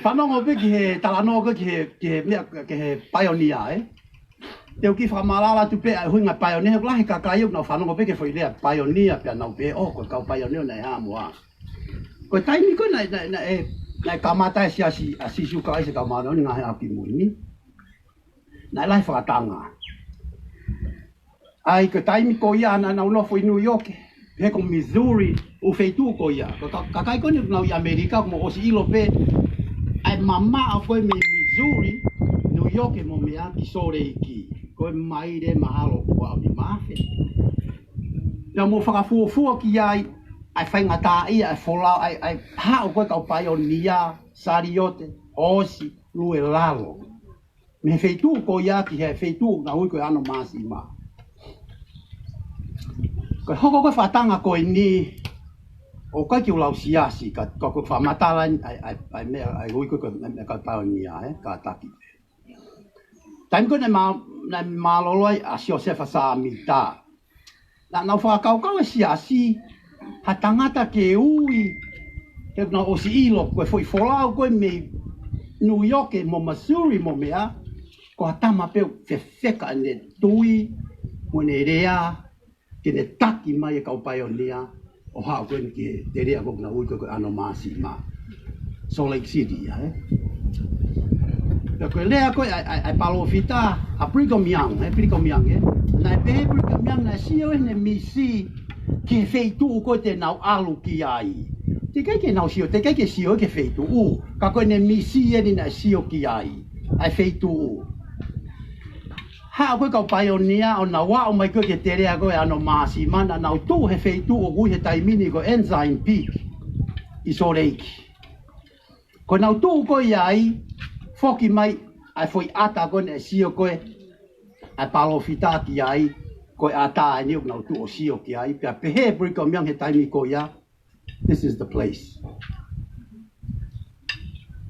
Whanongo pe ki he talanoga ki he pioneer e. Teu ki whamalala tu pe ai huinga pioneer, lahi kakaiuk na whanongo pe ke whailea pioneer pe nau pe o ko kau pioneer nei hamua. Ko taimi ko na kamata e siasi a sisu ka ese kamata ni ngahe api muni. Na lahi whakatanga. Ai ko taimi ko ia na unofo I New York. He ko Missouri o feitu ko ia. Kakai ko ni nau I Amerika mo o si ilo pe ai mama a koe me Missouri, New York mo mea ki sore iki. Koe mai re mahalo kua o ni mafe. Ia mo whakafuafua ki ai whainga tā ia, ai wholau, ai hao koe kau pai o nia, sariote, osi, lue lalo. Me feitu ko ia ki he feitu na hui koe ano maasi ma. Koe hoko koe whatanga koe ni, o kai ki ulau siasi, ka koe whamatala ai mea, ai hui koe kau pai o nia, ka taki. Taim koe nei maloloi a sio sefa sa mita. Na nau whakakau e siasi, ha tangata ke ui, he na o si ilo, koe foi wholau koe me New York mo Missouri mo mea, ko hatama peu whewheka ne tui, mo ne rea, ke ne taki mai e kau pai o nia, o hao koe ni ke te rea koe na ui koe ano maasi ma. Salt Lake City, Pea koe lea koe ai palo fita, a Brigham Young, Na pehe Brigham Young na sio ne misi, ke feitu koe te nau alu ki ai. Te kai ke nau sio, te kai ke sio ke feitu u. Ka koe ne misi e ni na sio ki ai. Ai feitu u. Ha koe kau pioneer o na wao mai koe ke te rea koe ano maasi mana. Nau tu he feitu o gui he taimini ko enzyme peak. I so reiki. Ko nau tu koe ai, foki mai, ai foi ata koe ne sio koe. Ai palo fita ki ai. Koe ata ni nau tu o sio ki ai. Pea pehe Brigham Young he taimi koe ia. This is the place.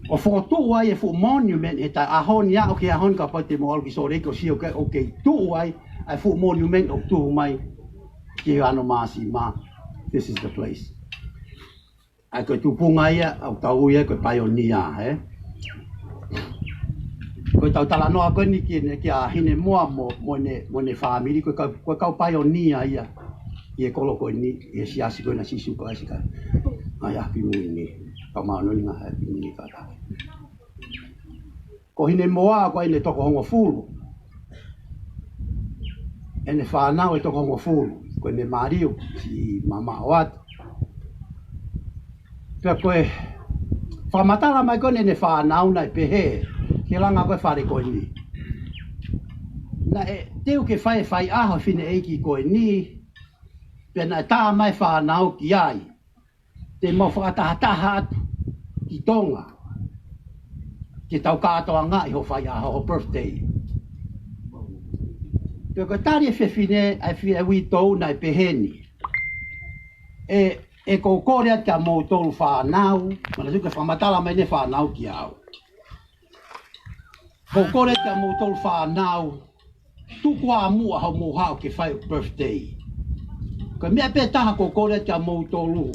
O fotu ai e fu monument he ta ahon ya o ke ahon ka pa te mo alki so reko sio ke o ke tu ai e fu monument o tu mai ki ano masi ma. This is the place. Ai ko tu punga ia au tau ia ko pioneer Ko tau tala noa koe ni ki a hine moa mo ne family ko ka pioneer ia. Ia kolo ko ni ia siasi ko na sisu ko asika. Ai api mu ni. Pa ma no nga api ni ka ta. Ko hine moa ko ine toko hongo fulu. Ene whanau e toko hongo fulu. Ko ine Mario si mama wat. Pea koe whamatara mai ko ine whanau na pehe. Ke langa koe whare ko ni. Na e teo ke whai aha whine eiki ko ni. Pea na tā mai whanau ki ai. Te mau whakatahataha atu ki Tonga. Ke tau kātoa ngā i ho whai aha ho birthday. Pea koe tari e whine ai whine wi tau na i peheni. E kou kore ati a mou tolu whanau. Mana tuke whamatala mai ne whanau ki au. Kou kore ati a mou tolu whanau. Tuku a mua hau mou hao ke whai birthday. Koe mea pe taha kou kore ati a mou tolu.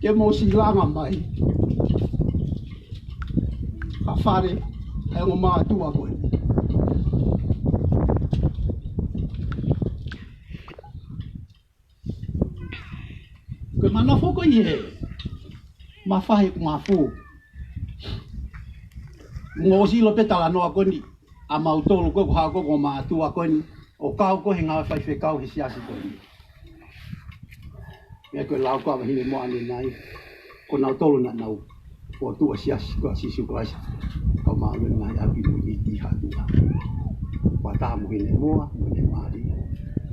Ke mou silanga mai. A whare, e ngo mātua koe. Koe mana whoko i he. Ma whahe ku ngā whū. Ngō silo pe tala noa koe ni. A mautolu koe ku hao koe ko mātua koe ni. O kau koe he ngā whai whe kau he siasi koe ni. Mea koe lau kua wahine mo ane nai. Ko nau tolu na nau. O tua siasi koe sisu koe aisa. Kau maunga ngai api mo i ti hatua. Wa tā mo hine moa, mo ne maari.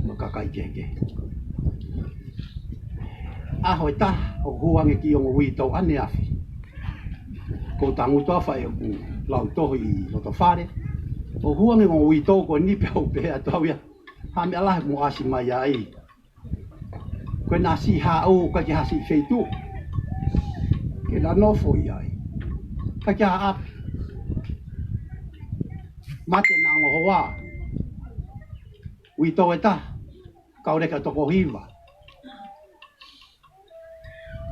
Mo kakai keke. Aho e ta, o huange ki ongo hui tau ane afi. Ko tangu toa whai o ku lau toho i loto whare. O huange ngongo hui tau ko nipe au pēa tau ia. Hame alahe mo asi mai ai. Koe nā si hao ka ki hasi wheitu. Ke la nofo i ai. Ka ki ha api. Mate nā ngoho wā. Hui tau e ta. Kaureka toko hiwa.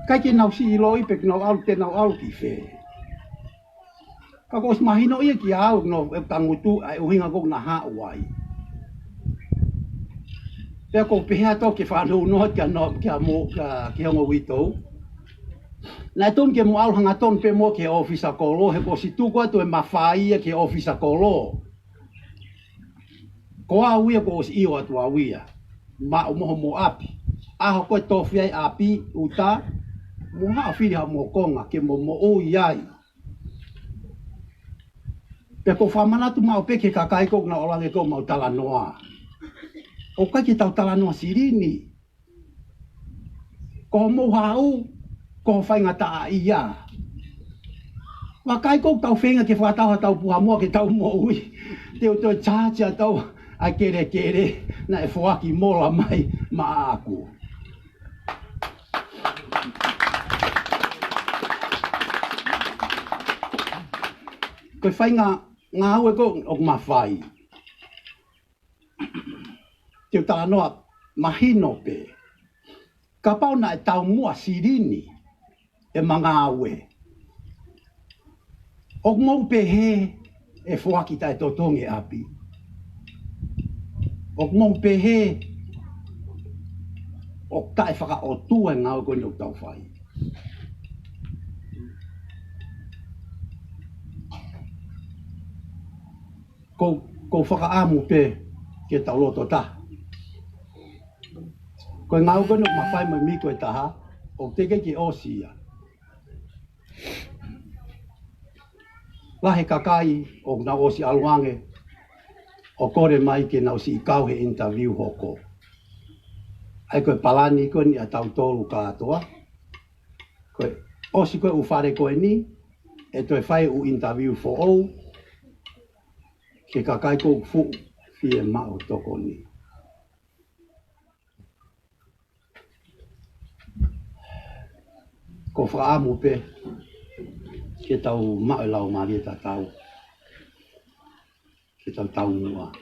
Kai ke nau si ilo ipe ki nau alu te nau alu ki whe. Ka kos mahino ia ki au no e tangutu ai uhinga kok na haa wai. Pea ko pehea to ke whanau noa kia no kia mo ki hongo witou. Nai ton ke mo alu hanga ton pe mo ke ofisa kolo he ko si tuku atu e mawhaia ke ofisa kolo. Ko a uia ko si iyo atu a uia. Ma umoho mo api. Aho koe tofi ai api uta. Mo haa whiri ha mo konga ke mo o iai. Pe ko whamanatu mau peke kakai kok na olange ko mau tala noa. O kai ki tau tala noa sirini. Ko mo hau, ko whainga taa ia. Wa kai kok tau whenga ke whatau tau puha mua ke tau mo ui. Teo teo chacha tau a kere kere na e whaki mola mai ma aku. Koe whainga ngā hau e ko o mawhai. Teo tala noa mahino pe. Ka pau na e tau mua sirini e mga aue. O mau pe he e whaki tai totonge api. O mau pe he o tai whaka o tua ngā o koni o tau whai. Ko whakaamu pe ke tau loto ta. Ko ngau kono mawhai mai miko e taha, o teke ki osia. Lahe kakai o na osi aluange, o kore mai ke nau si kau he interview hoko. Ai koe palani koni a tau tolu katoa. Koe osi koe ufare koe ni, e toi whai u interview for all. Ke kakai ko fu fie mao tokoni. Ko whaamu pe ke tau mao lau maria ta tau. Ke tau mua.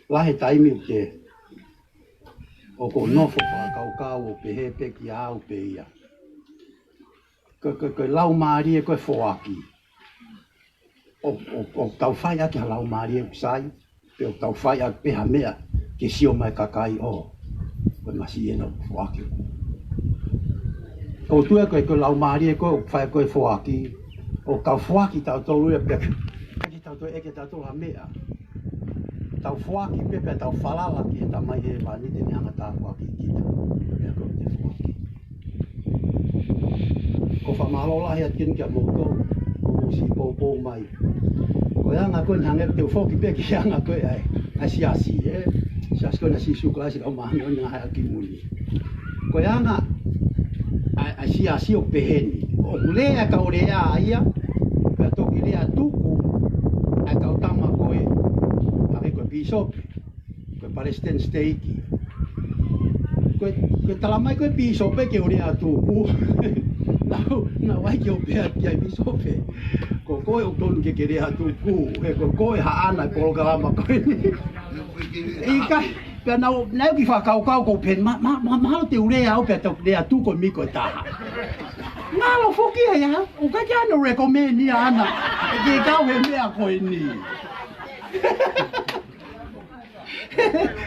Lahe taimi u te o ko nofo whakau o pe he pe ki au pe ia. Ko lau maria koe whoaki. O tau whai ake ha lau maria usai, pe o tau whai ake peha mea ke sio mai kakai o ko masi eno fuaki o tu e ko lau mari ko fai ko fuaki o ka fuaki tau tolu e pe ki tau to e ke tau to mea tau fuaki pe tau falala ki ta mai e vani te ni anga ta fuaki ki ko te fuaki ko fa malola ya kin ke mo to ko si po mai ko anga ko nhange te fuaki pe ki anga ko ai asi e sia sko na si su klasi o ma no nga ki muli ko anga asi o peheni o lea ka orea ia ka to ilea tuku a ka tama koe ave ko bishop ko palestine state ko talamai ko bishop ke orea tuku na wai ke o pea ki bishop ko koe o tonu ke rea tuku e ko koe ha ana ko kalama koe ika pe na ki fa kau ko pen ma te urea o pe to lea tuku mi ko ta Malo foki ya, o ka ja no recommend ni ana. Ke ka we me a ko ni.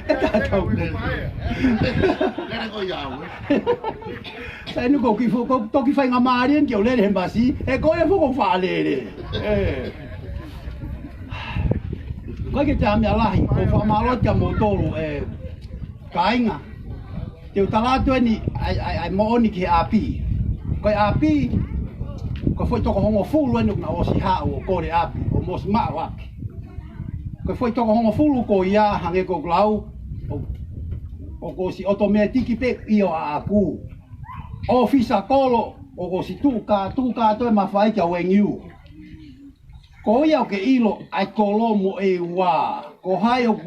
Ta ta o. Kare ko ya we. Sai no ko ki fo ko to ki fa nga mari en ke o le he basi. E ko e fo ko fa le le. Ko ke ta me ala hi ko fa malo ka mo tolu kainga. Te utala to ni ai mo ni ke api. Ko api ko foi toko hongo fulu eno na osi ha o ko re api o mos ma wa ko foi toko hongo fulu ko ia hange ko glau o ko si automatic pe io a aku ofisa kolo o ko si tu ka to ma fai ka wengiu ko ia ke ilo ai kolomo e wa ko hayo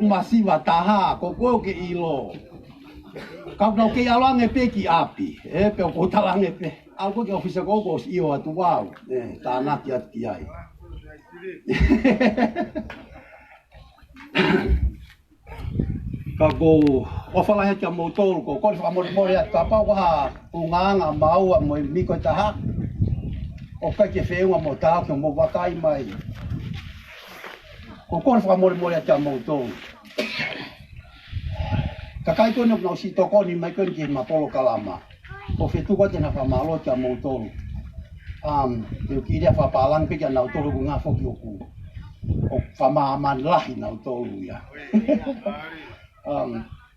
masiva taha ko ke ilo kau no ke alange pe ki api pe ko talange pe algo ke ofisa ko ko io atu wow ta na ki at ki ai ka go o fala he ka motor ko fa mo ya ka pa wa unganga mau mo mi ko ta ha o ka ke fe mo ta ko mo wa kai mai ko fa mo ya ka motor Kakai ko no si tokoni mai ko ki ma polo kalama. O fe tu ko te na fa malo ka mo tolu. Te ki dia fa palang pe ka na tolu ko nga fo ki ku. O fa ma man lahi na tolu ya.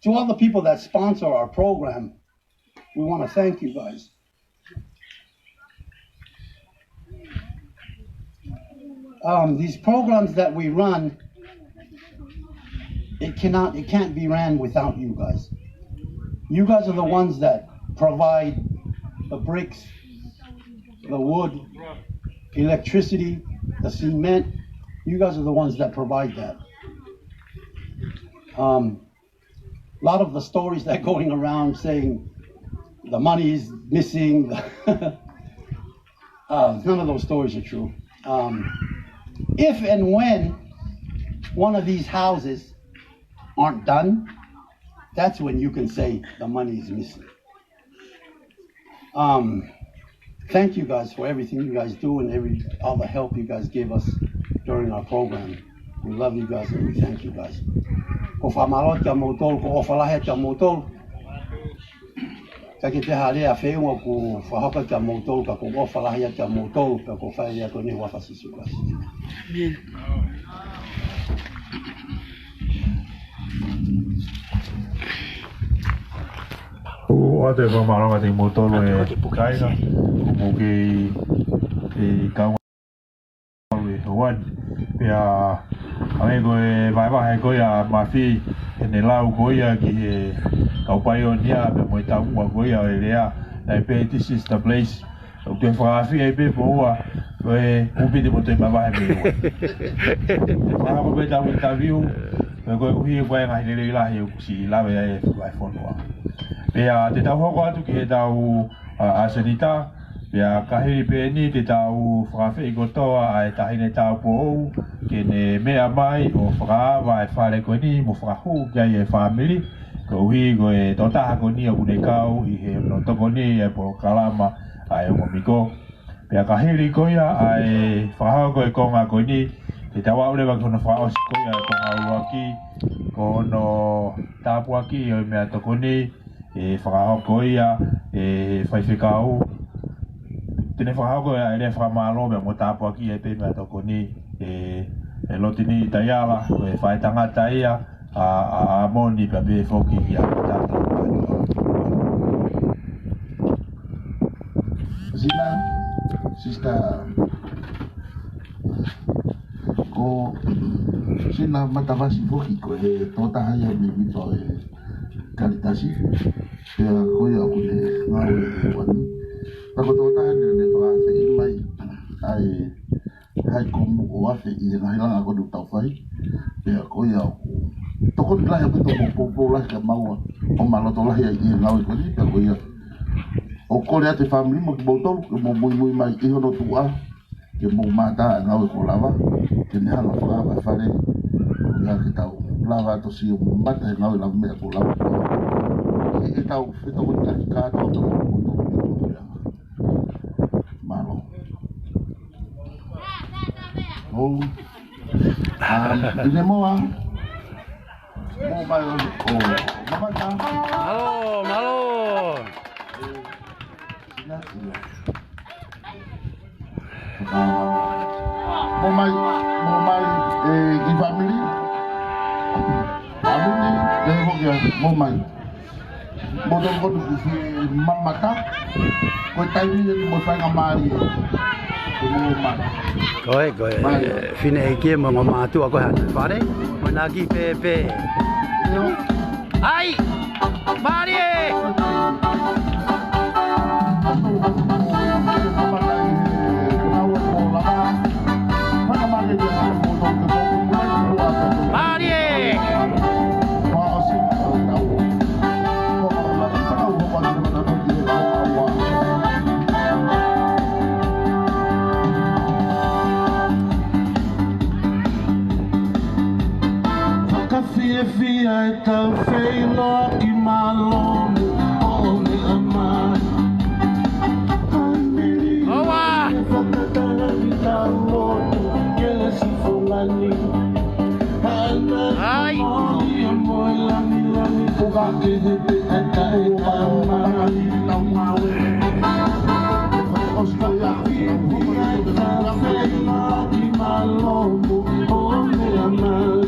To all the people that sponsor our program, we want to thank you guys. These programs that we run, it can't be ran without you guys. You guys are the ones that provide the bricks, the wood, electricity, the cement. You guys are the ones that provide that. A lot of the stories that are going around saying the money is missing, none of those stories are true. If and when one of these houses aren't done, that's when you can say the money is missing. Thank you guys for everything you guys do and all the help you guys give us during our program. We love you guys and we thank you guys. Ko whamarot ka motol, ko ofalahe ka motol. Ka ki te hare a whenua ko whahoka ka motol, ka ko ofalahe ka motol, ka ko whaere ako ni whawhasisu guys. Amen. O te whamaranga te motolo e kainga, ko mo ke kaunga e Hawani. Pea ame koe vai koe a mawhi e ne lau koe ki e kaupai o nia pe mo i taua koe a e rea e pe this is the place o te whaafi e pe po ua e upi te mo te mawahe me ua whako pe tau i taviu pe koe uhi e koe ngai nere ilahi o kusi lawe e whai whonua pea te tau hoko atu ki e tau asenita pea kahiri pe ni te tau whakawhi i kotoa a e tahine tau po ou ke ne mea mai o whakaawa e whare koe ni mo whakahu kai e whamiri ko uhi ko e totaha ko ni o une kau i he no tokoni e po kalama a e o miko pea kahiri koia a e whakahawa koe konga koe ni Ke tawa ole wa kono fa os ko ya ko ngau aki kono tapu aki o me tokoni e fa ko ia e fa fikau tene fa ko ya ele fa malo me mo tapu aki e pe me tokoni e lotini tayala e fa tangata ia a moni pa be foki ya tapu Sina sista ko sina matavasi foki ko e tota haya me vito e kalitasi e ko ya ko le ngau e wani ta ko tota ne to a se mai ai hai ko o afe i na ila ko du tau fai e ko ya to ko la ya to po la ka maua o malo to la ya i ngau ko ni ko ya o ko le te family mo bo to mo muy mai i no tua ke mo mata ngau ko lava ke ne ala fa fale ya que tau lava to si un mata ngau la me ko lava e tau fito ko ta ka to malo oh ine mo mai o mama ta Malo. Mo mai i family de ho ya mo mai mo do ko du si mamata ko tai ni mo fa ngamari mo mai Koe, fine e kia mo mātua koe hana whare, mo naki pepe. Ai! Mari! Mari! Fia e tau wheilo I malonu o me amai Oa! E whakatala I tau lotu ke le sifongani Ai! I a moe lami lami Puka ke hete e tae amai Tau mawe Osta ya fia e tau wheilo I malonu o me amai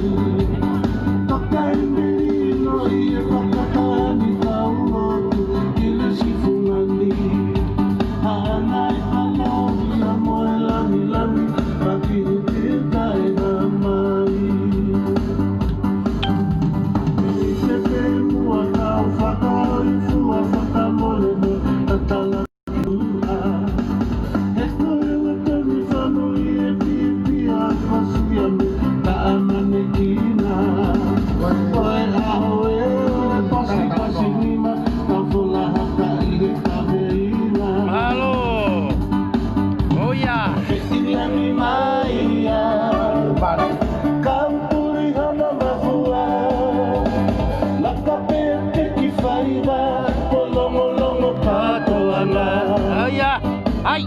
Ai!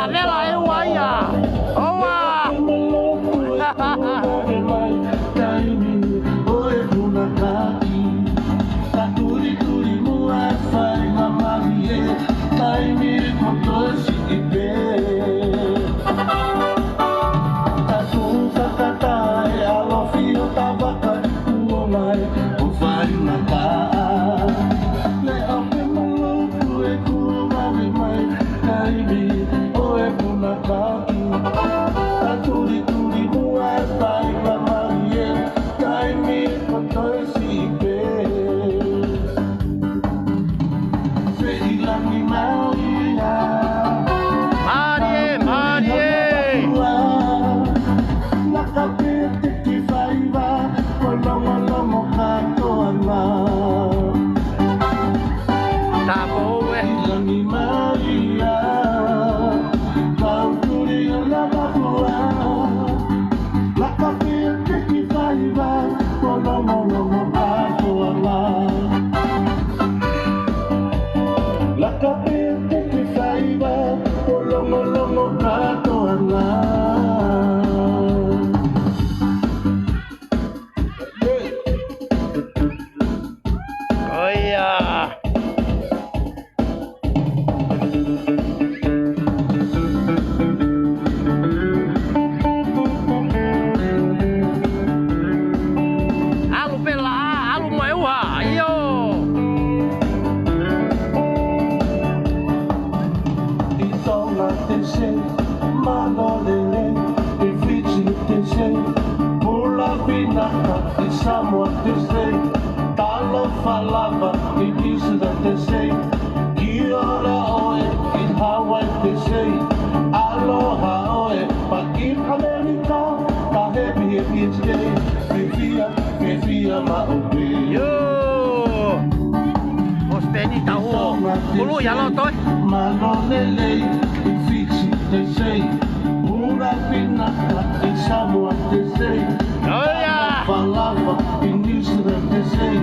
Vela, eu aia! Oa! someone to say, talo falava, it is that they say, kia ora oe, in Hawaii they say, aloha oe, but in America, ka happy it's day, fia maupe. Yo, Benita ho, ulu ya lo toi. Malolele, fixi they say, pura pinaka, in someone they say, Oh yeah. falava, in New Zealand they say,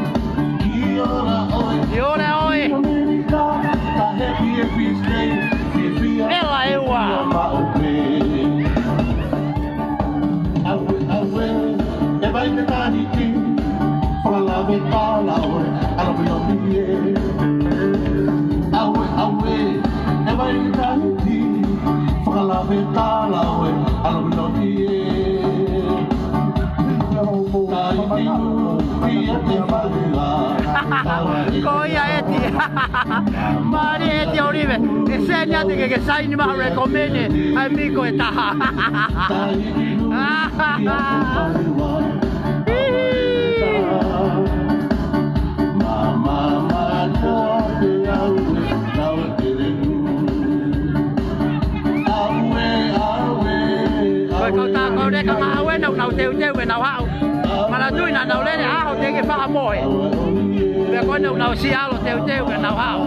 kia ora oe, Ora oi. America, ka happy it's day, fia Ela ewa. maupe. Awe, e vai te taniti, falava e palawe, alabionie. Awe, e vai te taniti, falava e palawe, alabionie. Koia eti. Mari eti orive. E segnate che sai ni ma recomene amico e taha. Kau tak kau dek kau awe nau teu nau hau. Mana tui na nau lele hau te ke fa moi. Be ko nau si alo teu nau hau.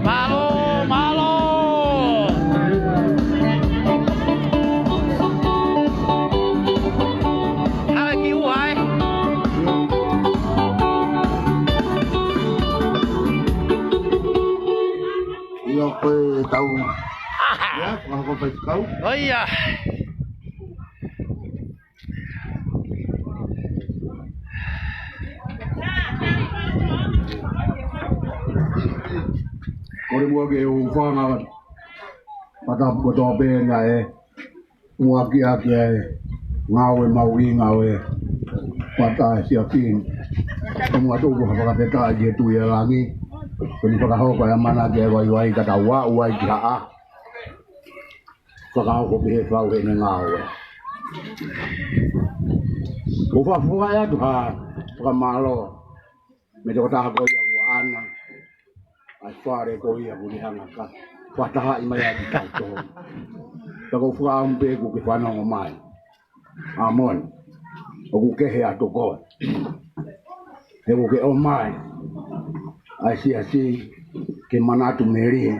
Malo. Ai ki uai. Iyo koe tau. Ya, ko pa kau. Oh iya. Kore mua ke o whanga pata koto pēnga mua ki ake ngawe maui ngawe pata sia kin mua tuku hapakapeta je tu ya langi kuni pakahoko ya mana ke wai kata wai ki haa pakahoko pihe whau hene ngawe uwha ya tu ha pakamalo me te kotaha koia ana ai whare ko ia kuri hanga ka whataha i mai ati tauto tako whaampe ku ke whanongo mai amon o ku kehe ato koe he ku ke o mai ai si ke manatu meri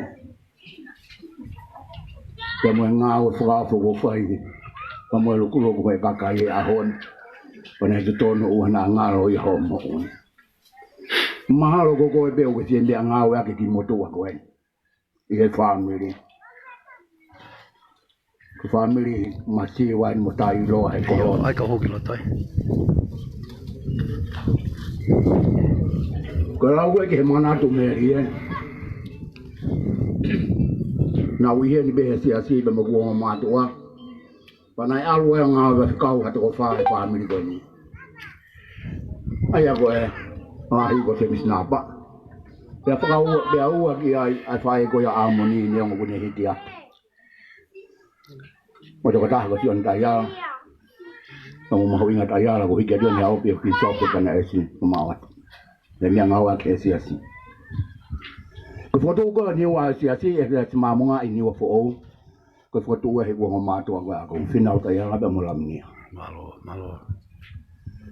ke moe ngā o whakafo ko whaidi ka moe lukuro ko e kakai e ahon pane te tono uhana ngaro i homo mahalo ko ko be o ke tiende ngawe ake ki moto wa ko i he family ko family masi wa mo tai lo ai ko Ai ka hoki lo toi. ko la we ke mana to me rie na wi he ni be si be mo ko ma to wa pana alu ngawe ka ka to fa family ko ni aya ko ai ko te misnapa ya pakau dia ua ki ai fai ko ya amoni ni ngo ne hitia mo ko ta ko tion ta ya mo mo winga ta ya la ko hikia dia ni au pe pi so ko kana esi ma wa le mi ngawa ke esi ko foto ko ni wa esi e le ma mo nga ni wa fo ko foto he ko ma to wa ko final ta ya ba mo la mi Malo.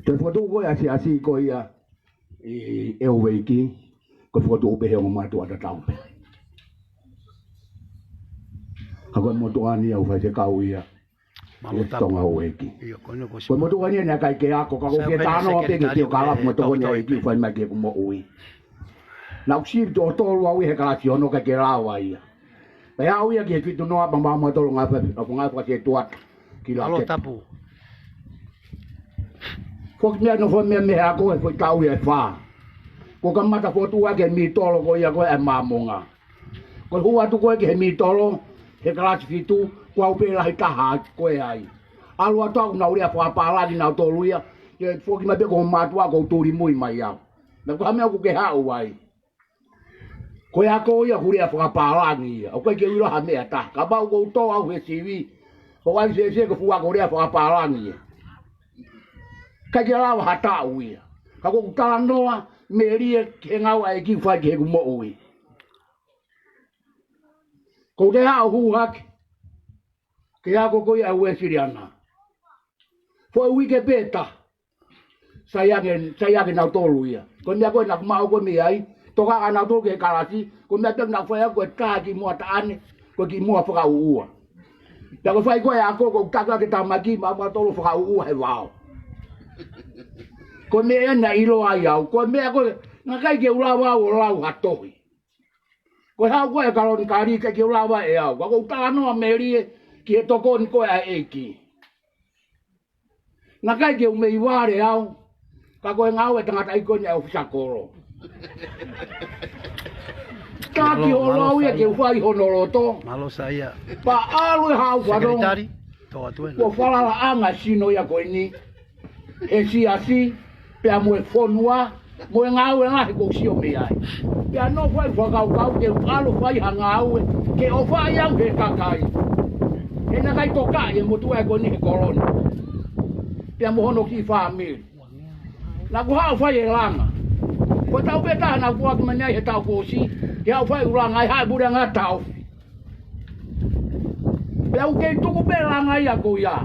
te foto ko ya esi ko ya e o weiki ko foto be he o mato ata taupe ako mo to ani au fa se kauia Malo Tonga o weiki Iyo kono ko si. ko mo to ani na kai ke ako ka ko ke tano pe ke ka la mo to ni ki fa ma ke mo ui na usi to lo au he ka ti ono ka ke la wa ia pe au ia ke tu no ba ma mo to nga fa nga fa ke tuat ki la Malo ke tapu. Fok me no fo me ako e fo tau e fa. Ko kamata fo tu ake mi tolo ko ia ko e mamonga. Ko hua tu ko ke mi tolo he klasi fitu ko au pe la taha ko e ai. Alu atu na uri fo apala di na tolu ia. Ke fo ki ma be ko matu ko turi mui mai ia. Na ko ame ko ke ha o ai. Ko ia ko ia uri fo apala ni ia. O ko ke uro ha me ata. Ka ba ko to au he sivi. Ko ai se ko fu ko uri fo apala ni ia. Ka ke lawa hata uia. Ka ko tala noa me rie ke ngau ai ki fai ke mo ui. Ko te ha hu hak. Ke ha ko koi au e siriana. Fo ui ke peta. Saya nau tolu ia. Ko mea koe nak mau ko mi ai. Toka ana tolu ke karasi. Ko mea pek nak fai koe ka ki mua taane. Ko ki mua whaka uua. Ta ko fai koe ako ko taka ke tamaki ma tolu whaka uua he wao. Ko mea na ilo ai au. Ko mea koe nga kai ke ula wao o lau hatohi. Ko hau koe kaloni kari ke ula wao e au. Ko utala noa me rie ki he tokoni koe a eiki. Nga kai ke umei ware au. Ka koe ngau e tangata ikoni au fisakoro. Taki o lau ia ke ufai honoroto. Malo saya. Pa alu e hau wano. Sekretari. Toa tuen. Ko whalala anga sino ia koe ni. E si asi. Pea moe whonua. Moe ngau e ngahe kou sio me ai. Pea no whai whakaukau ke alu whai hanga au e. Ke o whai au he kakai. He na kai tokai e motua e koe ni he koloni. Pea mohono ki whamiri. Na ku hau whai e langa. Ko tau peta na ku aki mania he tau kōsi. Ke hau whai uranga i hae bure ngā tau. Pea u kei tuku pe langa ia ko ia.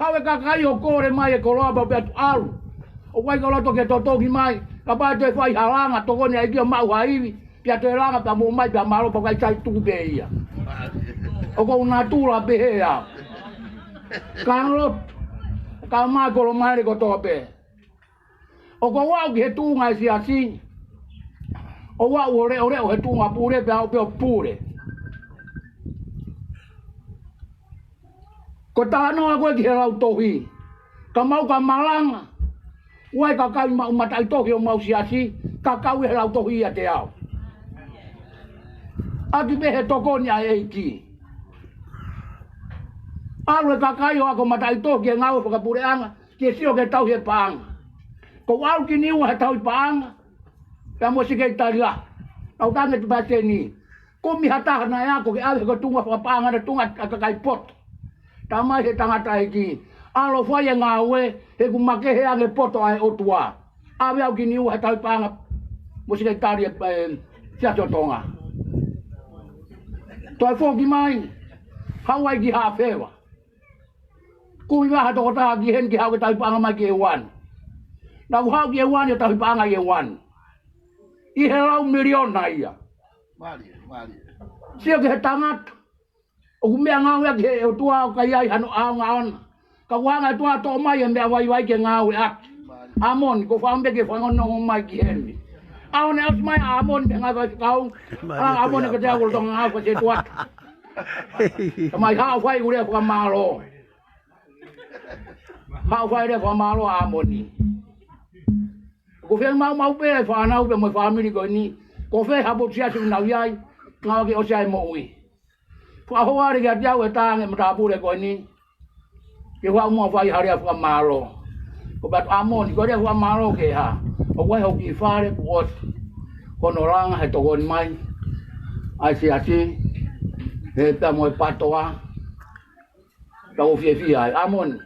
Hau e kakai o kore mai e koloaba pea tu alu. O wai ka loto ke totoki mai. Ka pai te whai halanga tokoni ai kia mau haiwi. Pea te langa pea mo mai pea malo pa kai tai tuku pe ia. O ko una tula pe hea. Ka lot. Ka mai kolo mai ko toa pe. O ko wau ki he tunga si asi. O wau o reo he tunga pure pe au pe o pure. Ko tānoa koe ki he lau tohi. Ka mau ka malanga. Wai ka kai ma umatai tohi o mau si asi. Ka kau he lau tohi a te au. Aki pe he tokoni a eiki. Alu e ka kai o ako matai tohi e ngau ka pure anga. Ki sio ke tau he paanga. Ko wau ki niua he tau i paanga. Pea mo si kei tari la. Au tange tu pate ni. Ko mi hataha na e ako ke ale ko tunga whakapaanga na tunga kakai poto. Tamai he tangata e ki. Alo whai e ngā ue. He ku make he ange poto ai otua. Awe au ki niua he tau i paanga. Mo si kei tari e siato Tonga. Toi whoki mai. Hawai ki haa whewa. Kumi waha toko taha ki hen ki hau ke tau i paanga mai ki e wan. Na hau ki e wan e tau i paanga i e wan. I he lau miliona ia. Mali. Sio ke he tangata. O ku mea ngau ki he o tua o kai ai hanu au ngā ona. Ka wanga e tua tō mai e mea wai ke ngau e aki. Amon, ko whaambe ke whangono mai ki heni. Aone aus mai amon te ngai vai kau. Amon e ka te akolo tonga ngau ka te tuata. Ka mai hao whai ure whakamalo. Hao whai re whamalo amoni. Ko wheng mau pe e whanau pe moi whamiri ko ni. Ko wheng hapo tiasi unau iai. Ngau ki o siai mo ui. Whahoari ki a tiau e tānge matapure ko ni. Ke wha umua whai haria whamalo. Ko batu amoni ko rea whamalo ke ha. O wai ho ki whare po os. Kono ranga he tokoni mai. Ai si asi. He pia moi patoa. Ka o fie ai. Amoni.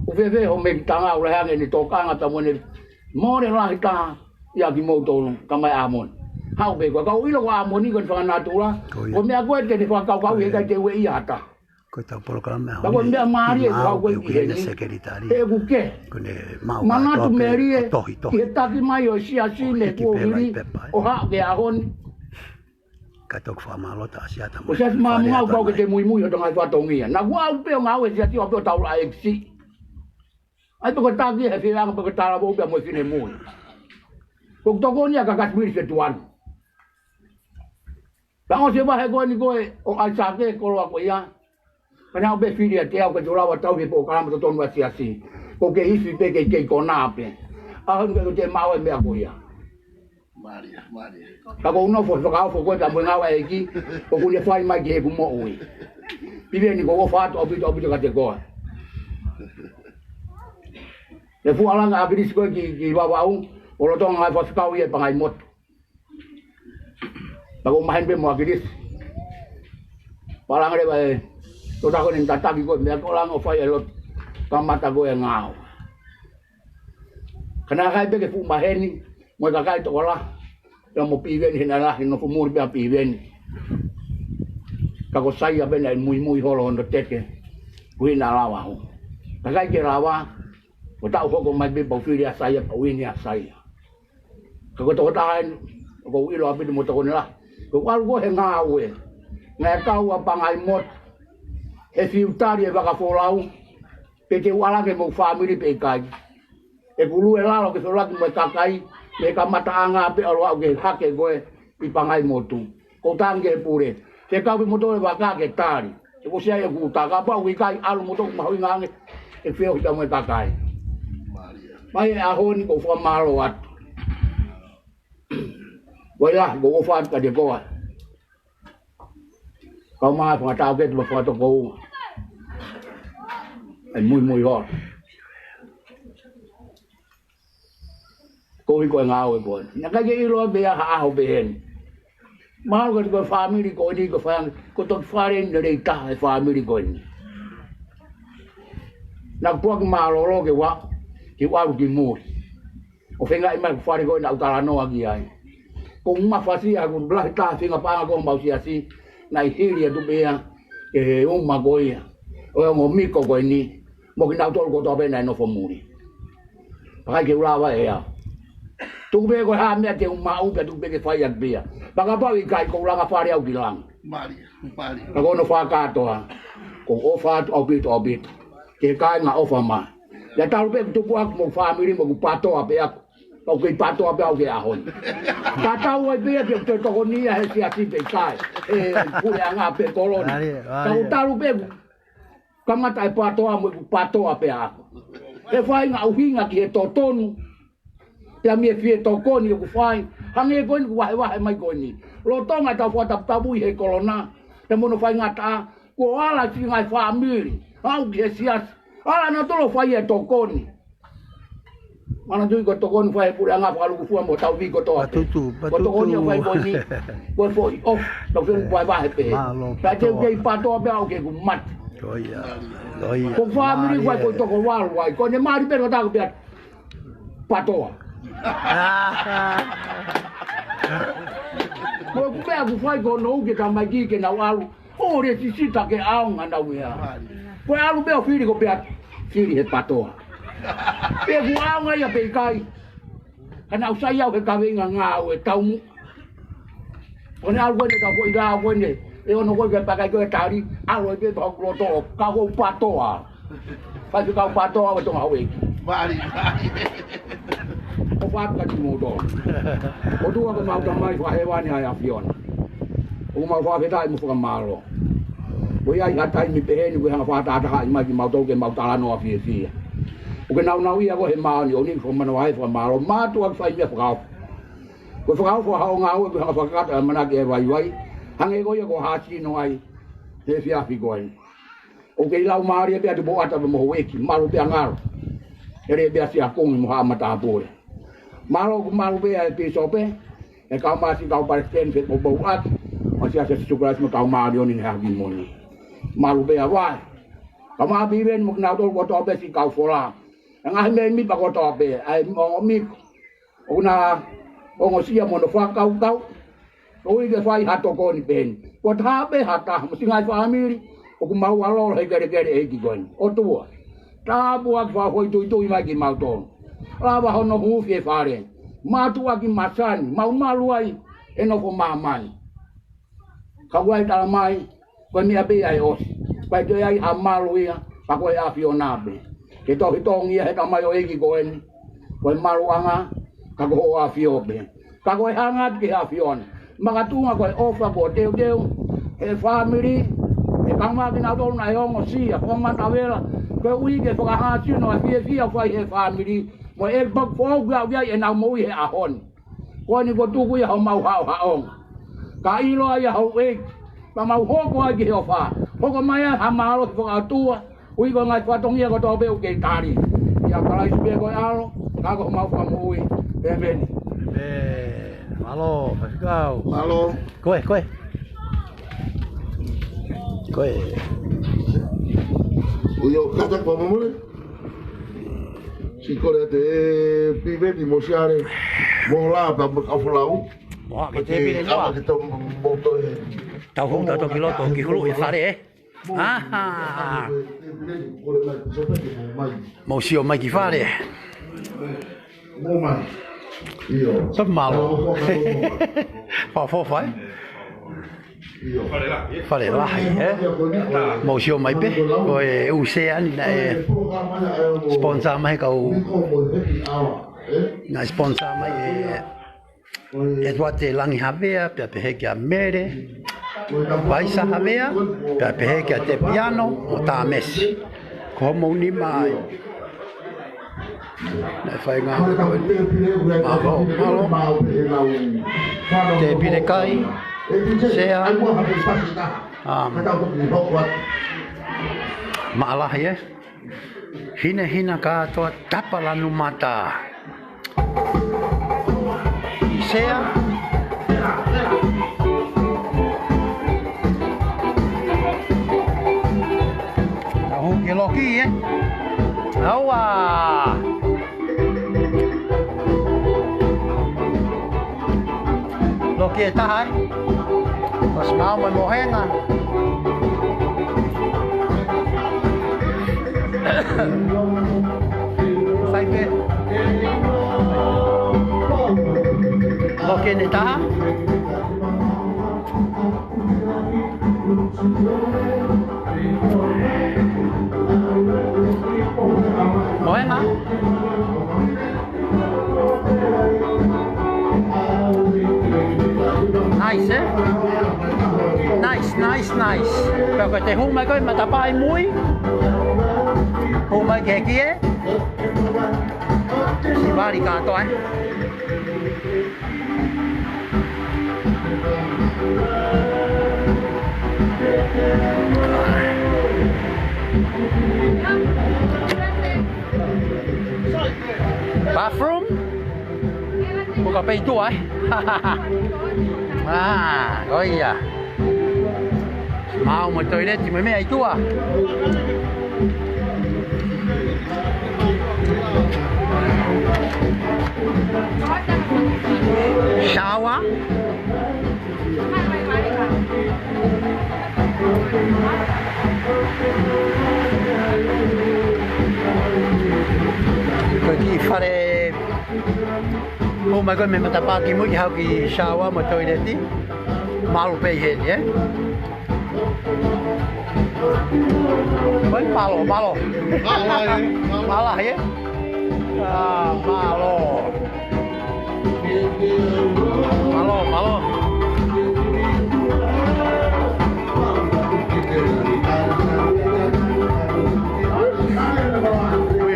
Uwewhe ho me ki tanga ura hange ni tokanga ta mone more rahi ta ia ki moutonu ka mai amon. Hau pe koe kau ilo wa amoni kon whakanatura. Ko mea koe te te whakau he kai te ue i ata. Ko tau polokalame hau. Ko mea maari e kau koe ki he ni. He kuke. Manatu meri e ki he taki mai o si asine kua hiri o hao ke ahoni. Ka tok whamalota asiata. Ko sias mamungau kau ke te mui mui o tongai whatongia. Na kua au peo ngau e siasi o peo taura a eksi. Ai poko taki he whianga poko tala mo pia mo fine mui. Ko tokoni a ka kasmiri se tuan. Tango se wahe koe ni koe o ai sake koloa ko ia. Kana o be fili a te au ka turawa tau he po kalama to tonu a siasi. Ko ke hifi pe ke kei kona pe. Ahon ke te mau e mea ko ia. Maria. Ka ko uno fo whakao fo koe ka mwe ngawa e ki. Ko kune whai mai ki he kumo ui. Piwe ni ko o whātu opito ka te koe. Le fu alanga abirisi koe ki wawau. O lo tonga ngai whasikau i e pangai motu. Tako mahen pe mo abirisi. Palanga rewa e. Totako ni tataki koe mea ko langa o whai e lot. Kamata koe ngāo. Kana kai peke fu maheni, mo ka kai tokola. Ya mo piven hina la no fu muri pia piven. Ka ko saia bena mui holo no teke. Wina lawa ho. Ka kai ke lawa. Ko tau hoko mai be po filia saia pa wini saia. Ka ko to tahan ko ilo api mo to la. Ko walu ko he ngāo e. Ngai kau pangai mot. E fiutari e waka folau. Pe te wala ke mo family pe kai. E kulu e lalo ke sola ki mo kakai. Me ka mata anga pe alo au ke hake goe i pangai motu. Ko tange pure. Se kau pe moto e waka ke tari. E ko sia e ku taka pa ui kai alu moto ma hui ngange. E feo hita mo kakai. Mai e ahoni ko fa malo at. Wala go fa ka de goa. Kau mai fa tau ke mo fa to go. Ai muy hot. Ko ko ngao ko. Na ka ge ilo be ha ho be hen. Ma ko family ko ni ko fa ko to fare ne ta family ko ni. Na po ki ma lo ke wa ki mu. O fenga i ma fare ko na utala no agi ai. Ko ma fasi a ko bla ta finga pa ko ma si asi na hiria tu be e ma goia. O mo mi ko ni. Mo ki na tol ko to be na no fo muri. Pa ke ulawa e ya. Tu be ko ha me te ma u pe tu be ke fai at be. Pa ka pa i kai ko la ka fare au bilang. Mari. Ka ko no fa ka to ha. Ko o fa au bit o bit. Ke kai nga o fa ma. Ya ta be tu po mo family mo ku pato a be a. Ko ke pato a be au ke a hon. Ta ta o be ke to tokoni a he si ati be kai. E ku ya nga pe kolon. Ka u ta lu be kamata e patoa mo patoa pe a. E fai nga uhinga ki e totonu. Te mi e fie tokoni ku fai. Hange ko ni wa mai ko ni. Lo tonga ta fo ta tabu he kolona. Te mo no fai nga ta ko ala ki nga family. Au ki sias. Ala na to lo fai e tokoni. Mana tu ko tokoni fai pura nga fa lu ku fu mo tau vi ko to. Ko tokoni fai ko ni. Ko fo off. To fen fai ba he pe. Ta te ke patoa pe au ke ku mat. Ko family vai ko to ko wal vai ko ne mari pe ta ko pe patoa. Ko pe ku vai ko no ke ta mai ki ke na walu. O re si sita ke au ngana wea. Ko alu pe fili ko pe fili he patoa. Pe ku au ngai pe kai. Kana usai au ke ka venga nga we tau mu. Ko ne alu ne ta ko ira ko ne. E ono ko ke pakai ko tari alo ke to ko to ka ko patoa pa ka patoa to ha we mari o fa ka ti mo do o tu ko ma ta mai fa hewani ya fiona o ma fa ke tai mo fa malo o ya ya tai mi pe ni ko ha fa ta ta ma ki ma to ke ma ta la no fi fi o ke na ia ko he ma ni o ni ko ma no ai fa malo ma tu fa ia fa ko fa fa ha nga o ha fa ka ta ma ke vai hange ko ko hasi no ai he fia fi ko ai o ke lau mari be atu bo ata mo weki malu be ngal ere be sia ko mo ha mata pole malu be ai pi sope e ka ma si ka pa sten fe bo at o sia se su gras mo ka ma dio ni ha gi mo ni malu be wa ka ma bi ben mo na to ko to be si ka fola nga me mi ba ko to be ai mo mi o na o ngo sia mo no fa ka Oi ke fai hato ko ni ben. Ko tabe hata mesti ngai family. O ku mau alo he gere e ki gon. O tua. Ta bua fa hoi tu mai ki mau ton. La ba hono Huufi fare. Ma tua ki masani, mau malu ai e no ko mamani. Ka wai ta mai ko mi abe ai os. Pai to ai amalu ia, pa ko ia fiona be. Ke to hitongi he ta mai o e ki gon. Ko malu anga ka ko a fio be. Ka ko hanga ki a fiona. Mga tunga ko ofa ko deu e family e kama ki na do na yo sia ko ma tavela ko ui ke fa ha chi no fia fa e family mo e bak fo ga e na mo e a hon ko ni ko tu ku ya mau ha on ka ilo ya ho e pa mau ho ko ki ho fa ho ko mai ha ma lo fa tua ui ko ngai fa tong ia ko to be o ke tari ya para isu be ko alo ka ko mau fa mo ui ben Malo, Pascal. Malo. Koe. Uyo kata pa mo mule. Si kore te piveti mo siare mo la pa ka flau. Wah, ke te pile loa. Ke to mo to e. Tau hu tau ki loto ki hulu e fare e. Ah. Mo sio mai ki fare. Mo mai. Io. Sop malo. Fa fo fai. Fare là, mo sio mai pe. Ko e usean na e sponsor mai ka u. Na sponsor mai e tuate langi havea, pe pe heke mere. Vai sa havea, pe pe heke te piano o ta mesi. Ko mo ni mai. Na fai nga malo. Te pile kai. Sea maalah ya hina ka to tapa lanu mata sea tahu geloki ya awa loki tahai mas mau memohengan Sai lo que ni taha mohengan nice eh nice pero que te huma ko matapai mui huma ke kie si bari ka to bathroom buka pintu ah oh iya mau một toilet thì mới mẹ chú à shower pergi fare oh my god me mata pagi mu ki hau ki shower một toilet đi malu pe hen ya Vẫn malo. Malah ya. Malo.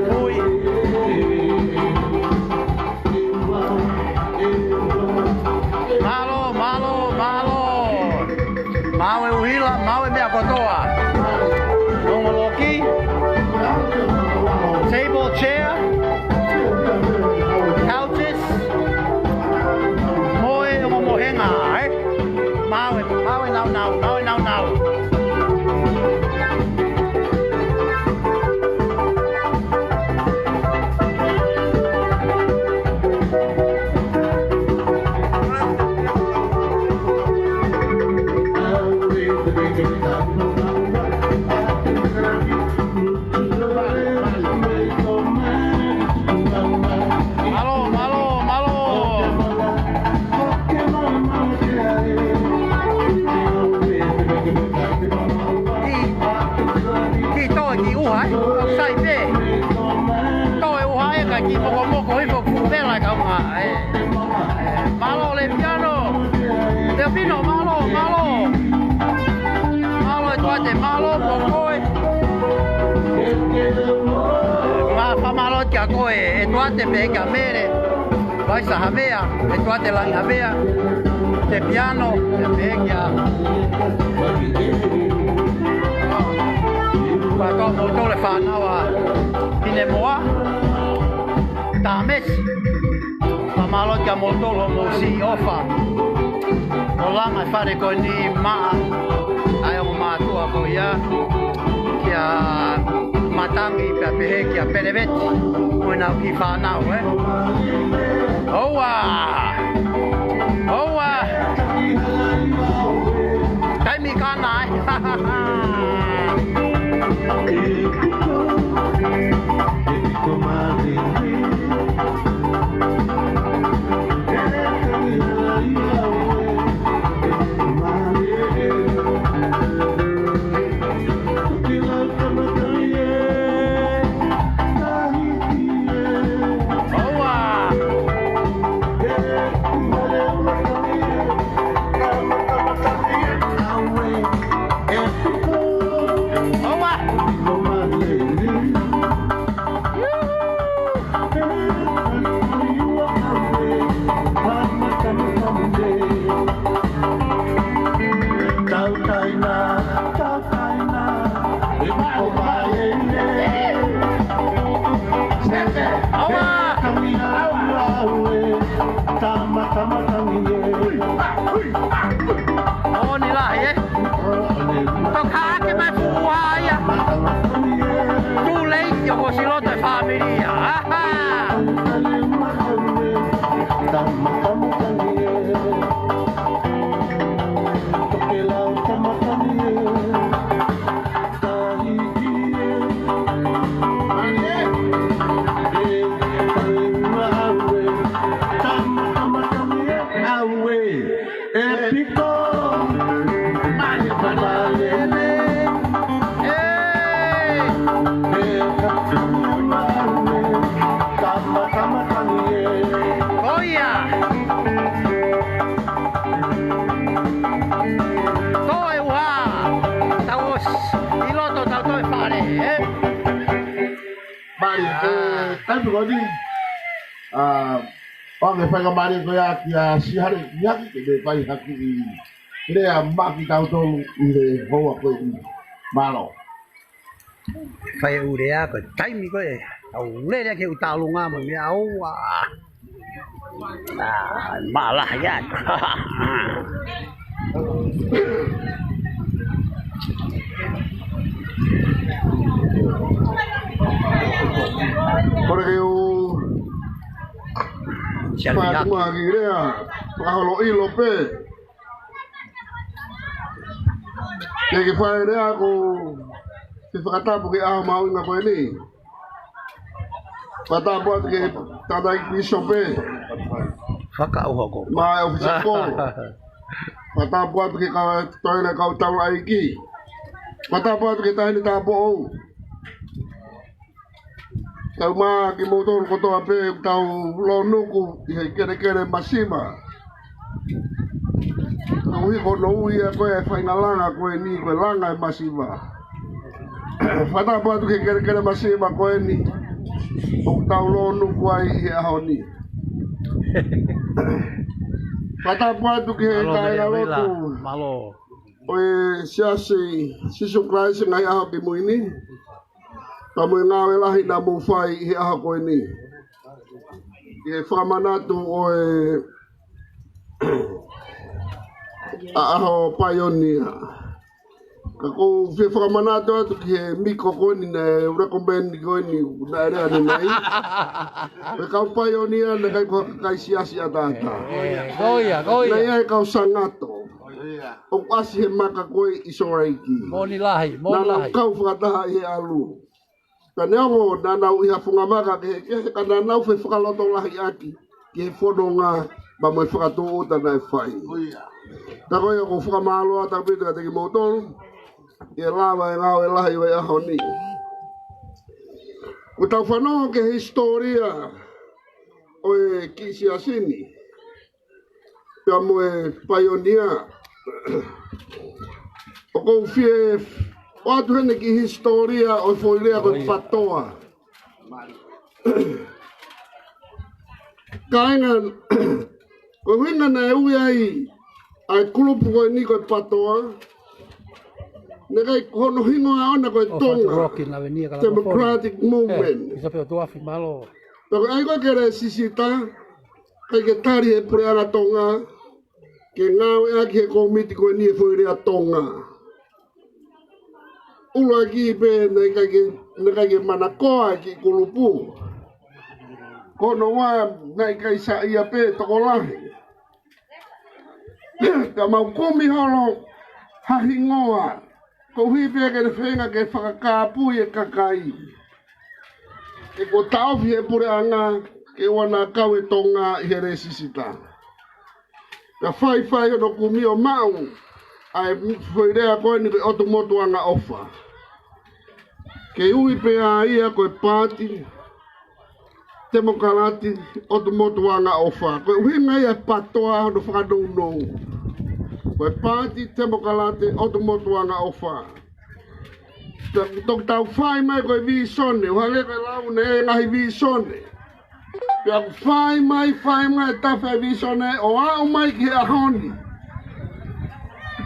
Bui. Malo. Mau e uhila, mau e mea kotoa. Nongoloki. Table, chair. Couches. Moe mohenga, eh? Mau now. Malo le piano. Delfino, malo. Malo e tuate, malo pokoi. Ma fa malo kia koe, e tuate peka mere. Vai sa havea, e tuate lang havea. Te piano, e peka. Qua to molto le whanawa. Pine moa. Ta mesi. Malo kia motolo mo si ofa. O langa fare ko ni maa. Ai o matua ko ia. Kia matangi pe pehe kia pereveti mo na ki whanau Oa Oa Taimi kana Ang pagkamali ko ya si hari yak de pai haki ile maki tau to ile ho ko malo Fai urea ko taimi ko au le ke utalunga mo mi au malah ya Porque Pak lagi dia, kalau ilo pe, jadi pada dia aku kata pergi mau ngapa ini, kata buat ke kata pisau pe, mai ofisi ko, kata buat pergi kau toilet kau tahu lagi, kata buat kita ini tapo. Tau mā ki motor koto ape tau lonuku i kere masima. Nui ko nui a koe whaingalanga koe ni koe langa e masima. Whata patu ki kere masima koe ni. O tau lonuku ai i aho ni. Whata patu ki he kaina lotu. Oe siasi sisu kraisi ngai aho ki muini. Kamu ngawe lahi na mo fai i aha koe ni. E whamanatu o aho paionia. Kako whamanatu atu ki he miko koe ni na recommend koe ni na ere ane nei. E kau paionia na kai siasi atata. Goia. Na ia e kau sangato. O asi he maka koe isoreiki. Moni lahi. Na kau whakataha i he alu. Taneo na nau iha fungamaka ke kana nau fe whakaloto lahi aki ke whodonga ma mai whakatoo tana e whai. Ta koe ko whakamaloa ta pita ka teki motor e lawa e ngau e lahi wai aho ni. Ko tau whanau ke historia o e kisi asini pia mo e paionia o kou fie o atu hene ki historia o whoirea koe patoa. Kainga, koe winga na e ui ai ai kulupu koe ni koe patoa. Ne kai hono hingo a ona koe Tonga. Democratic Movement. Tako ai koe kere sisita, kai ke tari e pure ana Tonga, ke ngau e aki he komiti koe ni e whoirea Tonga. ulo ki pe na ke mana koa ki kulupu. Kono wa na kai sa ia pe tokolahi. Ka mau kumi holo hahingoa. Ko hui pe ke whenga ke whakakapu e kakai. E ko tauhi e pure anga ke wana kau e Tonga i here sisita. Ka whai ono kumi o mau ai whoirea koe ni ke otu motu anga ofa. Ke ui pe a ia koe pāti te mokalati otu motu anga ofa. Koe uhi ngai e patoa hono whakadou nou. Koe pāti te mokalati otu motu anga ofa. Tok tau whai mai koe vi sone, uhale koe lau ne e ngahi vi sone. Pia whai mai tawhai vi sone, o au mai ki a honi.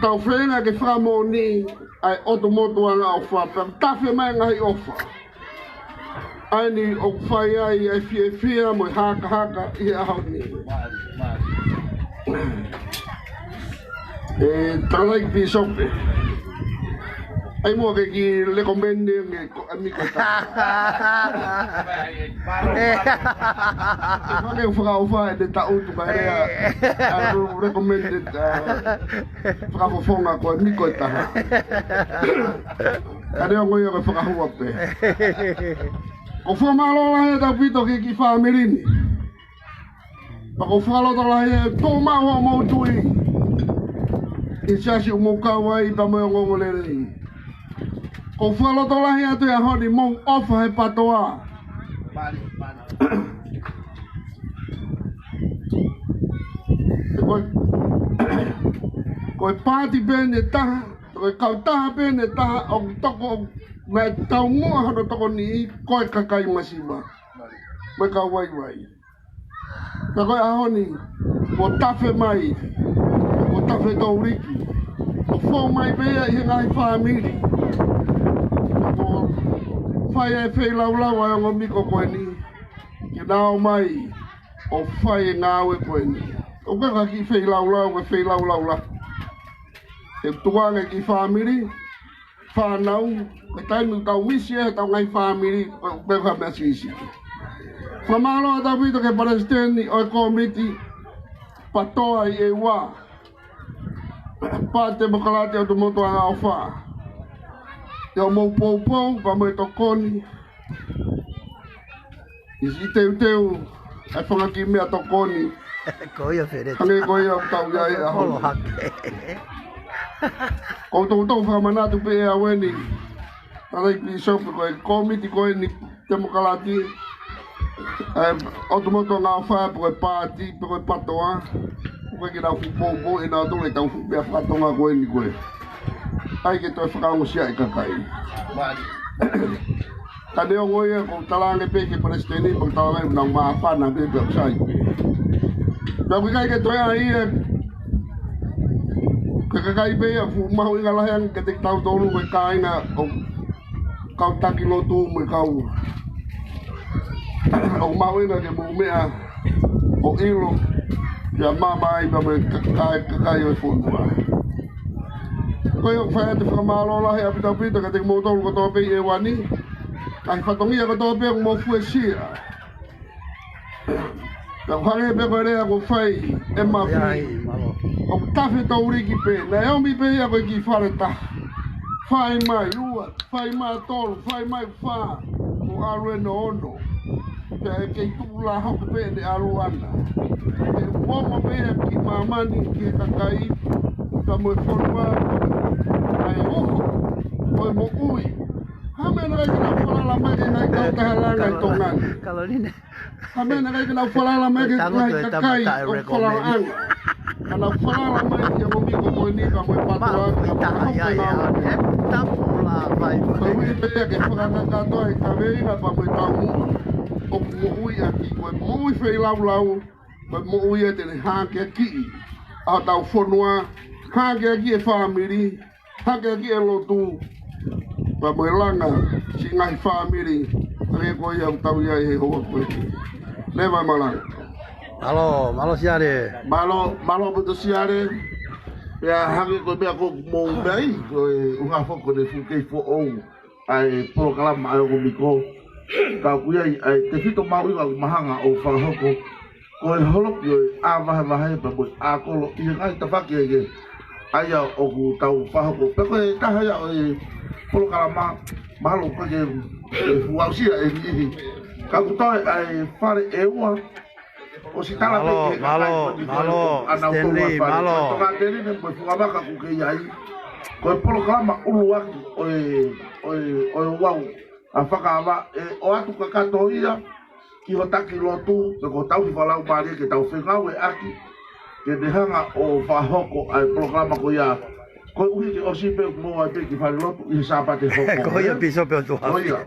Tau whenga ke whamoni, ai otu motu anga ofa, pia tawhai mai ngahi ofa. Ai ni o whai ai fia mo haka i a honi. E talai ki sope. Ai mo ke ki le komende nge amiko ta. Mane ufa de ta utu ka rea. Aru recommended fra fonga ko amiko ta. Ade ngo yo ka hua pe. O fo malo la ta pito ki family ni. Pa ko falo ta la to ma ho mo tui. Isasi umukawa i pa mo ngo le. Ko whalo to lahi atu e honi mou ofa he patoa. Koe pāti pēne taha, koe kautaha pēne taha, o toko, mai tau mua hana toko ni koe kakai masiba. Mai ka wai. Na koe ahoni, ko tafe mai, ko tafe tauriki, ko fō mai pēa i ngai whamiri. Whai e whai laulau ai o ngomiko koe ni. Ke nao mai o whai e ngāwe koe ni. O kaka ki whai laulau e whai laulau la. E tuanga ki whamiri, whanau, e taimu tau wisi e tau ngai whamiri, o kaka mea sisi. Whamalo a tau pito ke Palestini o e komiti patoa i e wā. Pāte mokalate o tu motu anga o whaa. Yo mo pou pa mo tokoni. Isi teu ai whanga ki mea tokoni. Koia where. Hane koia tau iai a holo. Ko tau whamanatu pe e aweni. Tarai pi sope koe komiti koe ni te mokalati. Otomoto ngā whae po koe pāti, po koe patoa. Koe ki nau pou e nau tole tau mea whatonga koe ni koe. Ai ke toi whakaungo sia i kakai. Ka neo ngoia ko talange pe ke Palestini, pag talange nang maafana pe pe sai pe. Pia kai ke toi ai e kakai pe e mahu inga lahang ke te tau tolu me kaina o kau taki lotu me kau. O mahu inga ke mumea o ilo pia mama ai pa me kakai o funua. Koe o whae te whakamalo lahi a pita ka te motolu ko tō pei e wani. Kai whatongia ko tō pei o mo fue sia. Ka whange pe koe rea ko whai e mawhi. O tawhi tauriki pe. Na eo mi pe ia koe ki whare taha. Whai mai ua, whai mai tolu, whai mai wha. Ko aru e no ono. Pea e kei tūla hoko pe ne aru ana. E uomo pe e ki mamani ki kakai. Ka mo e whanua. Ai oho, oi mo ui. Hamena kai kina whalala mai ke ngai kau tahalanga i tongani. Hamena kai kina whalala mai ke ngai kakai o whalala anga. Kana whalala mai ke momiko koe ni ka moe patua ka whakahope ngā. Tapula vai. Ka ui pea ke whakakatoa i ka reina pa moe tau mua. O mo ui aki koe mo ui whai laulau. Koe mo ui e tene hake aki. A tau whanua. Hake aki e whamiri. Hake aki e lotu, pa moe langa, si ngai whamiri, kare koe iau tau iai he hoa koe. Ne vai malanga. Malo siare. Malo puto siare. Pea hange ko mea ko mo mai ko unga foko de fuke fo o ai programa ai ko miko ka kuia ai te fito mau inga mahanga o whahoko ko e holok yo a wahe pa mo a kolo i ngai ta whake e ai o ku tau whahoko pe ko e taha ia o e programa mahalo ko ke fuausia e ihi ka ku tau ai fare e ua o si tala malo Stanley malo toka tele ne mo fuga ka ku ke ai ko programa ulu aki o wau a whakawa o atu ka katoia ki ho taki lotu ko tau ki falau mari ke tau whengau e aki ke dehanga o whahoko ai programa ko ia ko uhi ke o sipe mo ai pe ki fai lotu i sapate hoko ko ia piso pe tu ko ia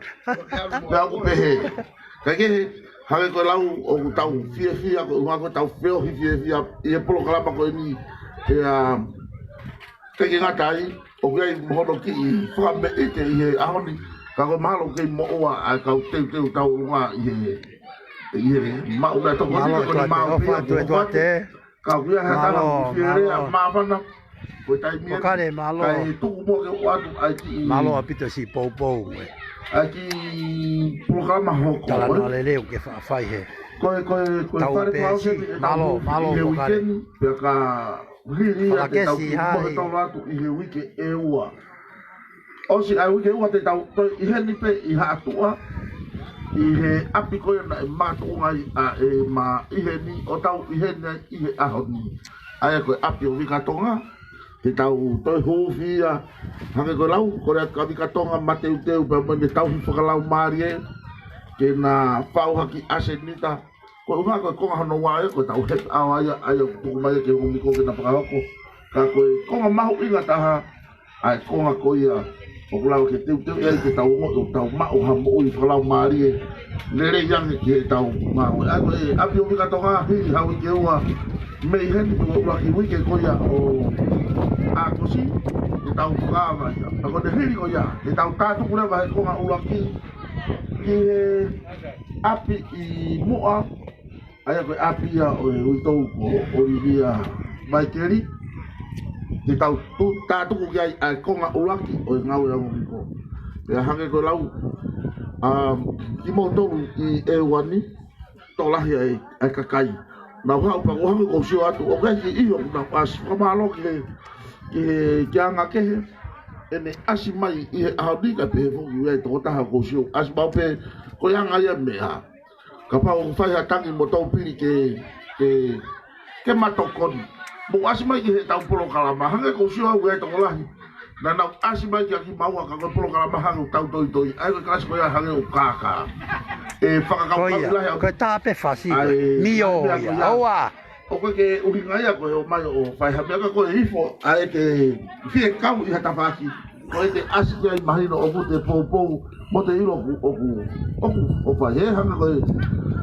pe aku pehe kage hage ko lau o tau fia ko ko tau feo fia i programa ko ni e a kage ngatai o gai mohono ki fa me ite i ahoni ka ko malo ke mo oa a ka te tau lunga i ma o to ko ni ma o fa tu te ka kuia ha ta fiere a ma fana ko tai mi ka ne malo kai tu mo ke o atu ai ki malo apito si pou aki programa hoko tala no lele o ke fa he ko fare pause malo ko pe ka ri te tau mo to atu i he wiki e ua o si ai wiki ua te tau i he ni pe i ha atua i he api ko na matu ngai a e ma i he ni o tau i he ni i he ahoni ai ko api o wika tonga te tau toi Huufi a hange ko lau ko rea ka wika tonga mateu teu pe mo te tau hi whakalau maari e ke na whau haki asenita ko unga ko konga hono wae ko tau het awa ai o tuku mai ke o miko ke na whakahoko ka koe konga mahu inga taha ai konga ko ia o kulau ke teu ia ke tau mo tau mau ha mo i whakalau maari e lere iange ke tau mau ai koe api o wika tonga hi hau i ke ua mei heni ko laki wike ko ia o a kosi ke tau whakawa ia a ko te hiri ko ia ke tau tātu kurewa he konga ulaki ki he api i mua ai koe api ia o e uitou ko Olivia Maikeri te tau tātu ko kia ai konga ulaki o e ngau e ango miko e hange ko lau ki mo tolu i e wani tolahi ai kakai na hau pa ko hange ko sio atu o kai ki iyo na pas kamalo ki anga ke ene asi mai i haudi ka pe fu i to ta ha ko sio as ba pe ko yanga ya me ha ka pa o fai atangi mo to pili ke matokoni mo asi mai ki ta polo kala ma hange ko sio u to lahi na na asi mai ki mau ka ko polo kala ma hange tau toi ai ko kasi ko ya hange o kaka e whakakau ko tape fasi mio oa o ko ke uringa ia ko o mai o fai ha mea ko ifo a te fie kau i hata faki ko te asi ai mahino o te pou mo te iro o fai he hanga ko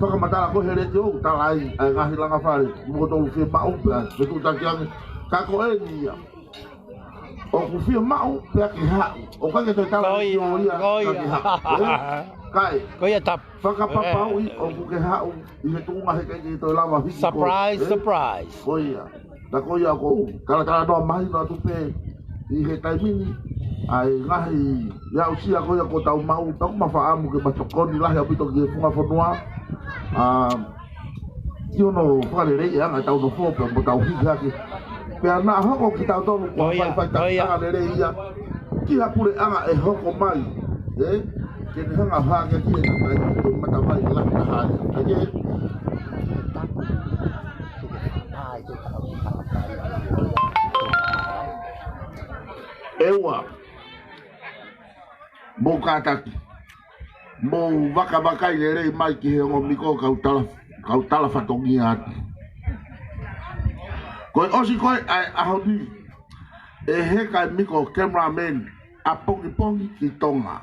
whakamatara ko here te o tala ai ngahi langa whare mo tolu fie mau pia se tu taki ange ka ko e ni ia o ku fie mau pia ki hau o ka ke te tala i o ia ka ki hau kai ko ia tap whakapapau i o ku ke hau i he tunga he kei to lava hiki surprise ko ia ta ko ia ko kala no mai no tu pe i he taimini ai ngahi ia usia ko ia ko tau mau tau ma faamu ke matokoni lahi apito ki funga fonua io no fale rei anga tau no fo pe mo tau hiki haki pe ana hoko ki tau tonu ko fai ta rei ia ki hakure anga e hoko mai ke te hanga hanga ki e kai ko mata mai la ta ha aje ewa mo kataki mo waka i rei mai ki he ngo miko kautala fatongia ati ko osi ko ai ahoni e he kai miko cameraman a pongi ki Tonga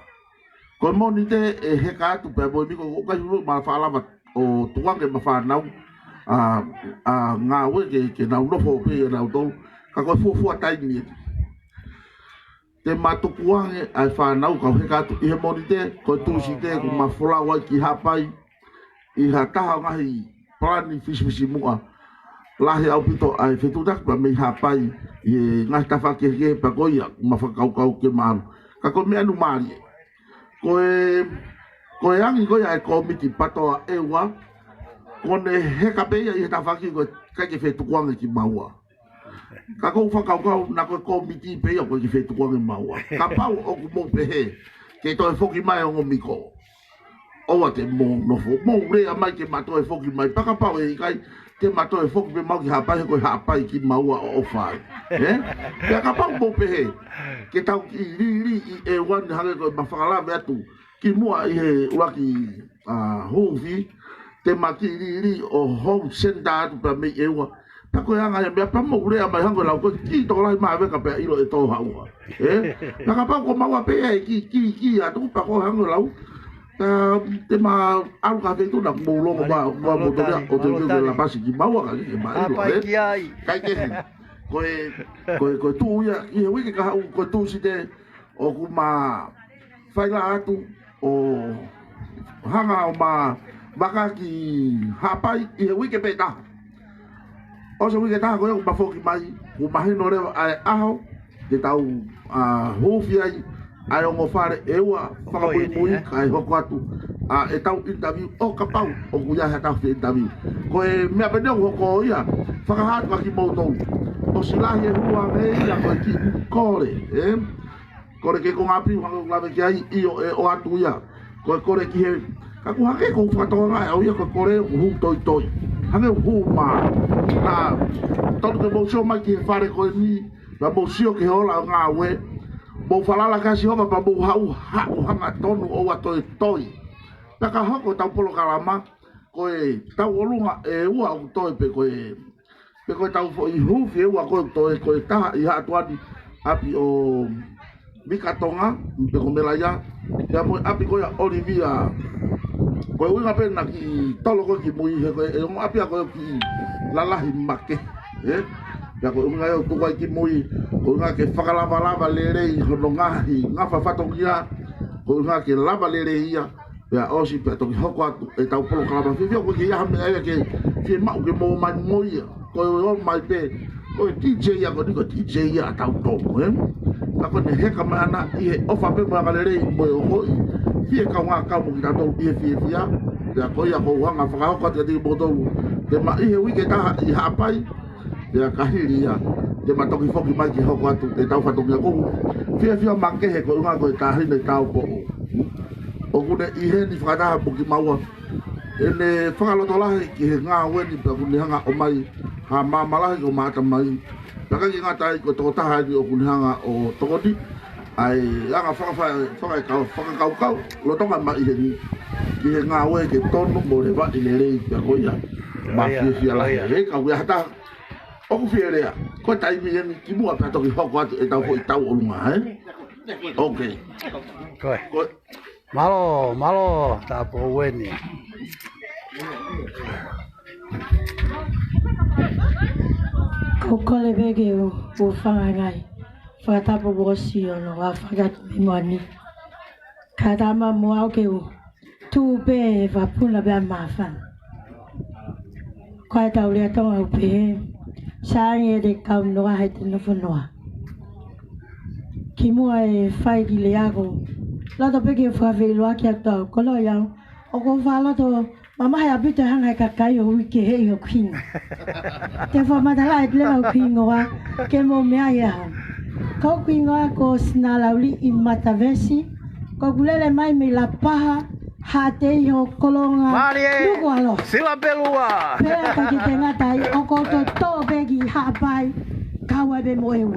ko moni te e he ka tu pe mo miko ko kai ma fala o tuange ma fa nau nga we ke na no fo pe na do ka ko fu atai ni te matukuange ai fa nau ka he ka tu e moni te ko tu si te ko ma fola wa ki hapai i hata ngahi plani fisi mua lahi au pito ai fetudak pa me hapai e ngai tafa ke pa koia ma kau ke malu ka ko me anu mari ko angi ko ya komiti pato ewa kone he ka beia i tafa ki ko ka ke fetu kwang ki maua ka ko fa kau na ko komiti pe ko ke fetu kwang maua ka pau o ko mo pe he ke to foki mai o miko o wa te mo no fo mo re mai ke mato e foki mai pa ka pau e kai te mato e foki pe mau ki hapai ko hapai ki maua o fai ya ka pau mo pe he ke tau ki ri e wan hanga ko mafala be atu ki mua i he waki Huufi te maki ri o home center atu pa me ewa ta ko hanga e me pa mo re mai hanga la ko ki to lai ma ve ka pe ilo e to haua na ka pau ko maua pe e ki atu pa ko hanga lau te ma au ka fe tu na mo lo ba mo to ya o te la pasi ki maua ka ki ma ilo kai ke ko tu ya i wi ke ka ko tu si te o ku ma fai la atu o hanga o ma baka ki hapai i wi ke peta o se wi ke ta ko o ba foki mai o ma he no re ai aho te tau Huufi ai ai o ngofare ewa whakapui mui kai hoko atu e tau interview o kapau o kuia hata whi interview ko e mea peneo hoko ia whakahatu aki moutou o silahi e hua ia ko e ki kore kore ke ko ngapi whakaklave ki ai i o atu ia ko e kore ki he kaku hake ko whakatoa ngai au ia ko kore hu toi hake hu ma na tonu ke mousio mai ki he whare ko e ni na mousio ke hola o ngā we mo falala kasi homa pa mo hau hanga tonu o wa toi ta ka hoko tau polo kalama ko e tau olunga e ua o toi pe ko tau fo i Huufi e ua ko toi ko ta i ha tuani api o mika Tonga pe ko melaya ya mo api ko ya Olivia ko e unga pena ki tolo ko ki mui he ko e mo api ko ki lalahi make ya ko unga yo tu ki mui ko nga ke whakalava lere i hono ngahi ngafa whatongia ko nga ke lava lere ia ya osi pe toki hoko atu e tau polo kalama whiwhia ko ki ia hame aia ke whie mau ke mō mai moia ko e o mai pe ko e DJ ia ko niko DJ ia tau tōku ka ko ne heka mai ana i he ofa pe mga lere i moe o hoi whie kau ngā kau mo ki tatou i he whia ya ko ia ko wanga whakahoko atu ki motoru te ma i he wike taha i hapai ya kahiri ia te matoki foki mai ki hoko atu e tau whatongia kuhu whia makehe ko unga ko e tahine tau po o kune i he ni whakataha po ki maua e ne whakaloto lahi ki he ngā weni pa kune hanga o mai ha mamalahi ko maata mai Paka ki ngā tai ko toko taha ni o kune hanga o tokoni ai anga whakakau lo tonga mai he ni ki he ngā we ke tonu mo le wai le rei pia koia ma whia lahi he ka wea hata oku whierea, koe taimi eni ki mua pia toki hoko atu e tau hoi tau olunga, Ok. Koe. Malo, tapo weni. Ko kole bege o whangangai, whakatapo wosi o no a whakatu me moani. Ka tama mua o ke o, tū pe e wapuna bea mawhan. Koe tau lea tonga upe he. Saangi e de kau noa he te nofo noa. Ki mua e whai ki le ako. Lato peke e whawhiloa ki atau. Kolo iau. O ko whalato. Mama hea pita hanga e kakai o wike hei o kuinga. Te whamatala e lewa o kuinga wa. Ke mo mea i aho. Kau kuinga ko sinalauli i matavesi. Ko kulele mai me la paha. Ha te iho kolonga nuku alo. Sila pelua. Pea ka ki te ngatai o ko to tō begi hapai kaua be mo ewa.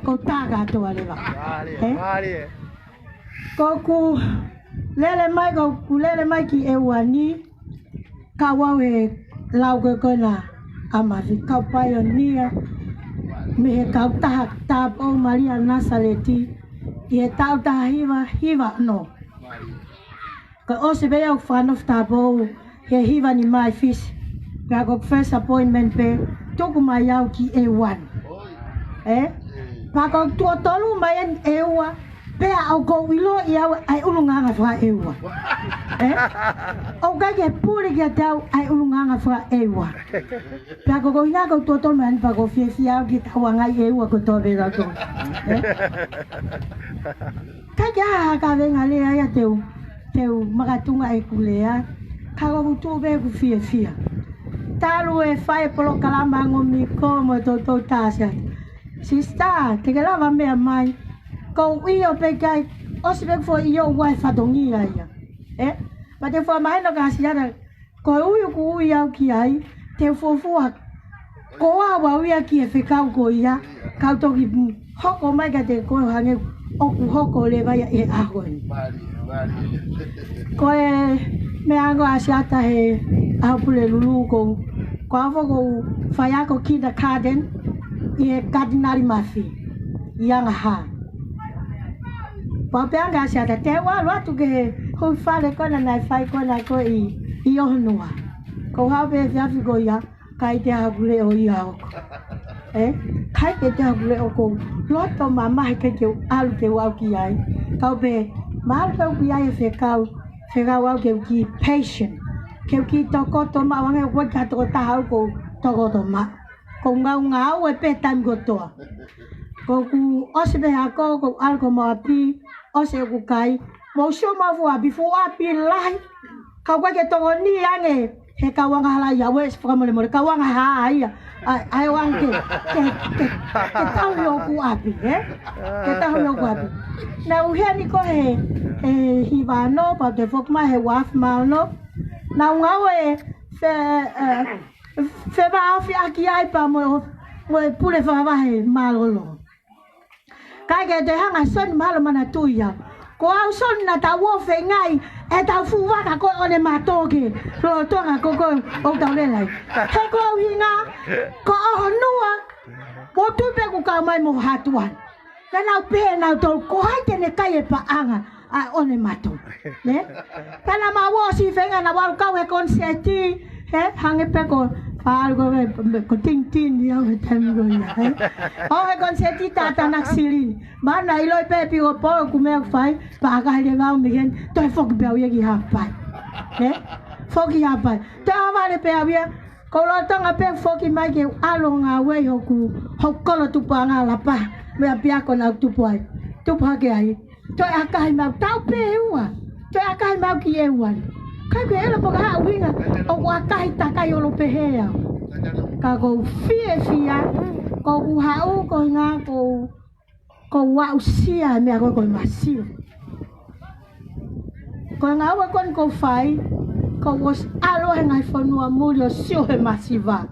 Ko tāka toa lewa. Ko ku lele mai ki ewa ni kaua e lau ke kona amari kau pai o nia me he kau taha tāpo Maria Nasaleti i he tau taha hiva no. Ka o se bea o whanof tāpou he hiva ni mai fish. Ka ko first appointment pe tuku mai au ki E1. Pa ko tua tolu mai en ewa. Pea au ko wilo i au ai ulunganga wha ewa. O kai ke puli ke tau ai ulunganga fra ewa. Pea ko ina ko toto man pa ko fia ki tawanga ewa ko to vera ko. Ka ja ka venga le ai teu magatunga e kulea. Ka ko tu be ku fia. Talu e fai polo kalama ngomi ko mo to tasia. Sista, te que lava me mai. Ko io pe kai osbe fo io wai fa dongi ai. Ma te fo mai no ka sia ko uyu ku ia ki ai te fo fo ko wa ia ki e fe ka ko ia ka to ki hoko mai ka te ko hange o ku hoko le vai e ago. Ko e me ango asiata he a pule lulu ko avo ko faya ko kindergarten e cardinali mafi yang ha pa peanga sia te wa lo tu ke ho fale ko na fai ko na ko i onua ko ha be ya fi ko ya kai te ha bule o ia ko kai ke te ha bule o ko lo to mama ke ke al ke wa ki ai ka be mal ko ki ai fe ka wa ke ki patient ke ki toko to ma wange ko ka to ta ko toko to ma ko ngau e pe tam go to ko ku osbe ha ko algo ma pi ose ku kai mo sho ma fu abi fu api lai ka kwa ke to ni ange he ka wanga hala ya we fra mo le ka wanga ha ai wange ke ta lo ku api ke ta lo ku api na u he ni ko he hi va no pa de fok ma he waf ma no na ngau e fe va afi aki ai pa mo pule fa va he malolo kai ke te hanga son malo mana tuia ko au son na ta wo fe ngai e ta fu va ka ko one matoke lo to ka ko o ta le lai he ko hinga ko honua ko tu pe ku ka mai mo hatuan na na pe na to ko hai te ne kai e pa anga a one mato ne kana ma wo si fenga na wa ka we konseti hange pe ko algo ko ting ya he tango ya o he konseti ta na silin mana ilo pe pi o po ku me fai pa ka le va me gen to fok be o ye ki ha pai fok ya pai ta va le pe avia ko lo tanga pe fok mai ke alo nga we ho ku ho ko lo tu pa nga la pa me apia ko na tu pai tu pa ke ai to akai ma tau pe ua to akai ma ki e ua ka ke ela po ka winga o wa kai ta kai o lo pe he ka ko fia ko u ha u ko nga ko wa usia me ko masio ko nga wa ko fai ko was alo nga fonua mulio sio he masiva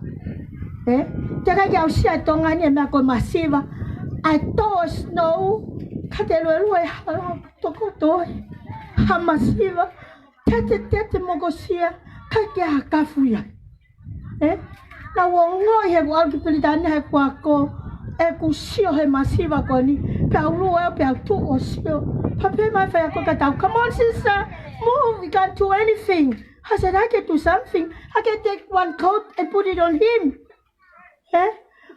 te ka ya usia tonga ni me ko masiva I don't know Kate lo e hala toko toi ha masiva tete mogosia kake ha kafuya na wongo he wa ki pelitane he kwa ko e ku sio he masiva ko ni pa ulu e pa tu o sio pape mai fa ko ka come on sister move we can't do anything I said I can do something I can take one coat and put it on him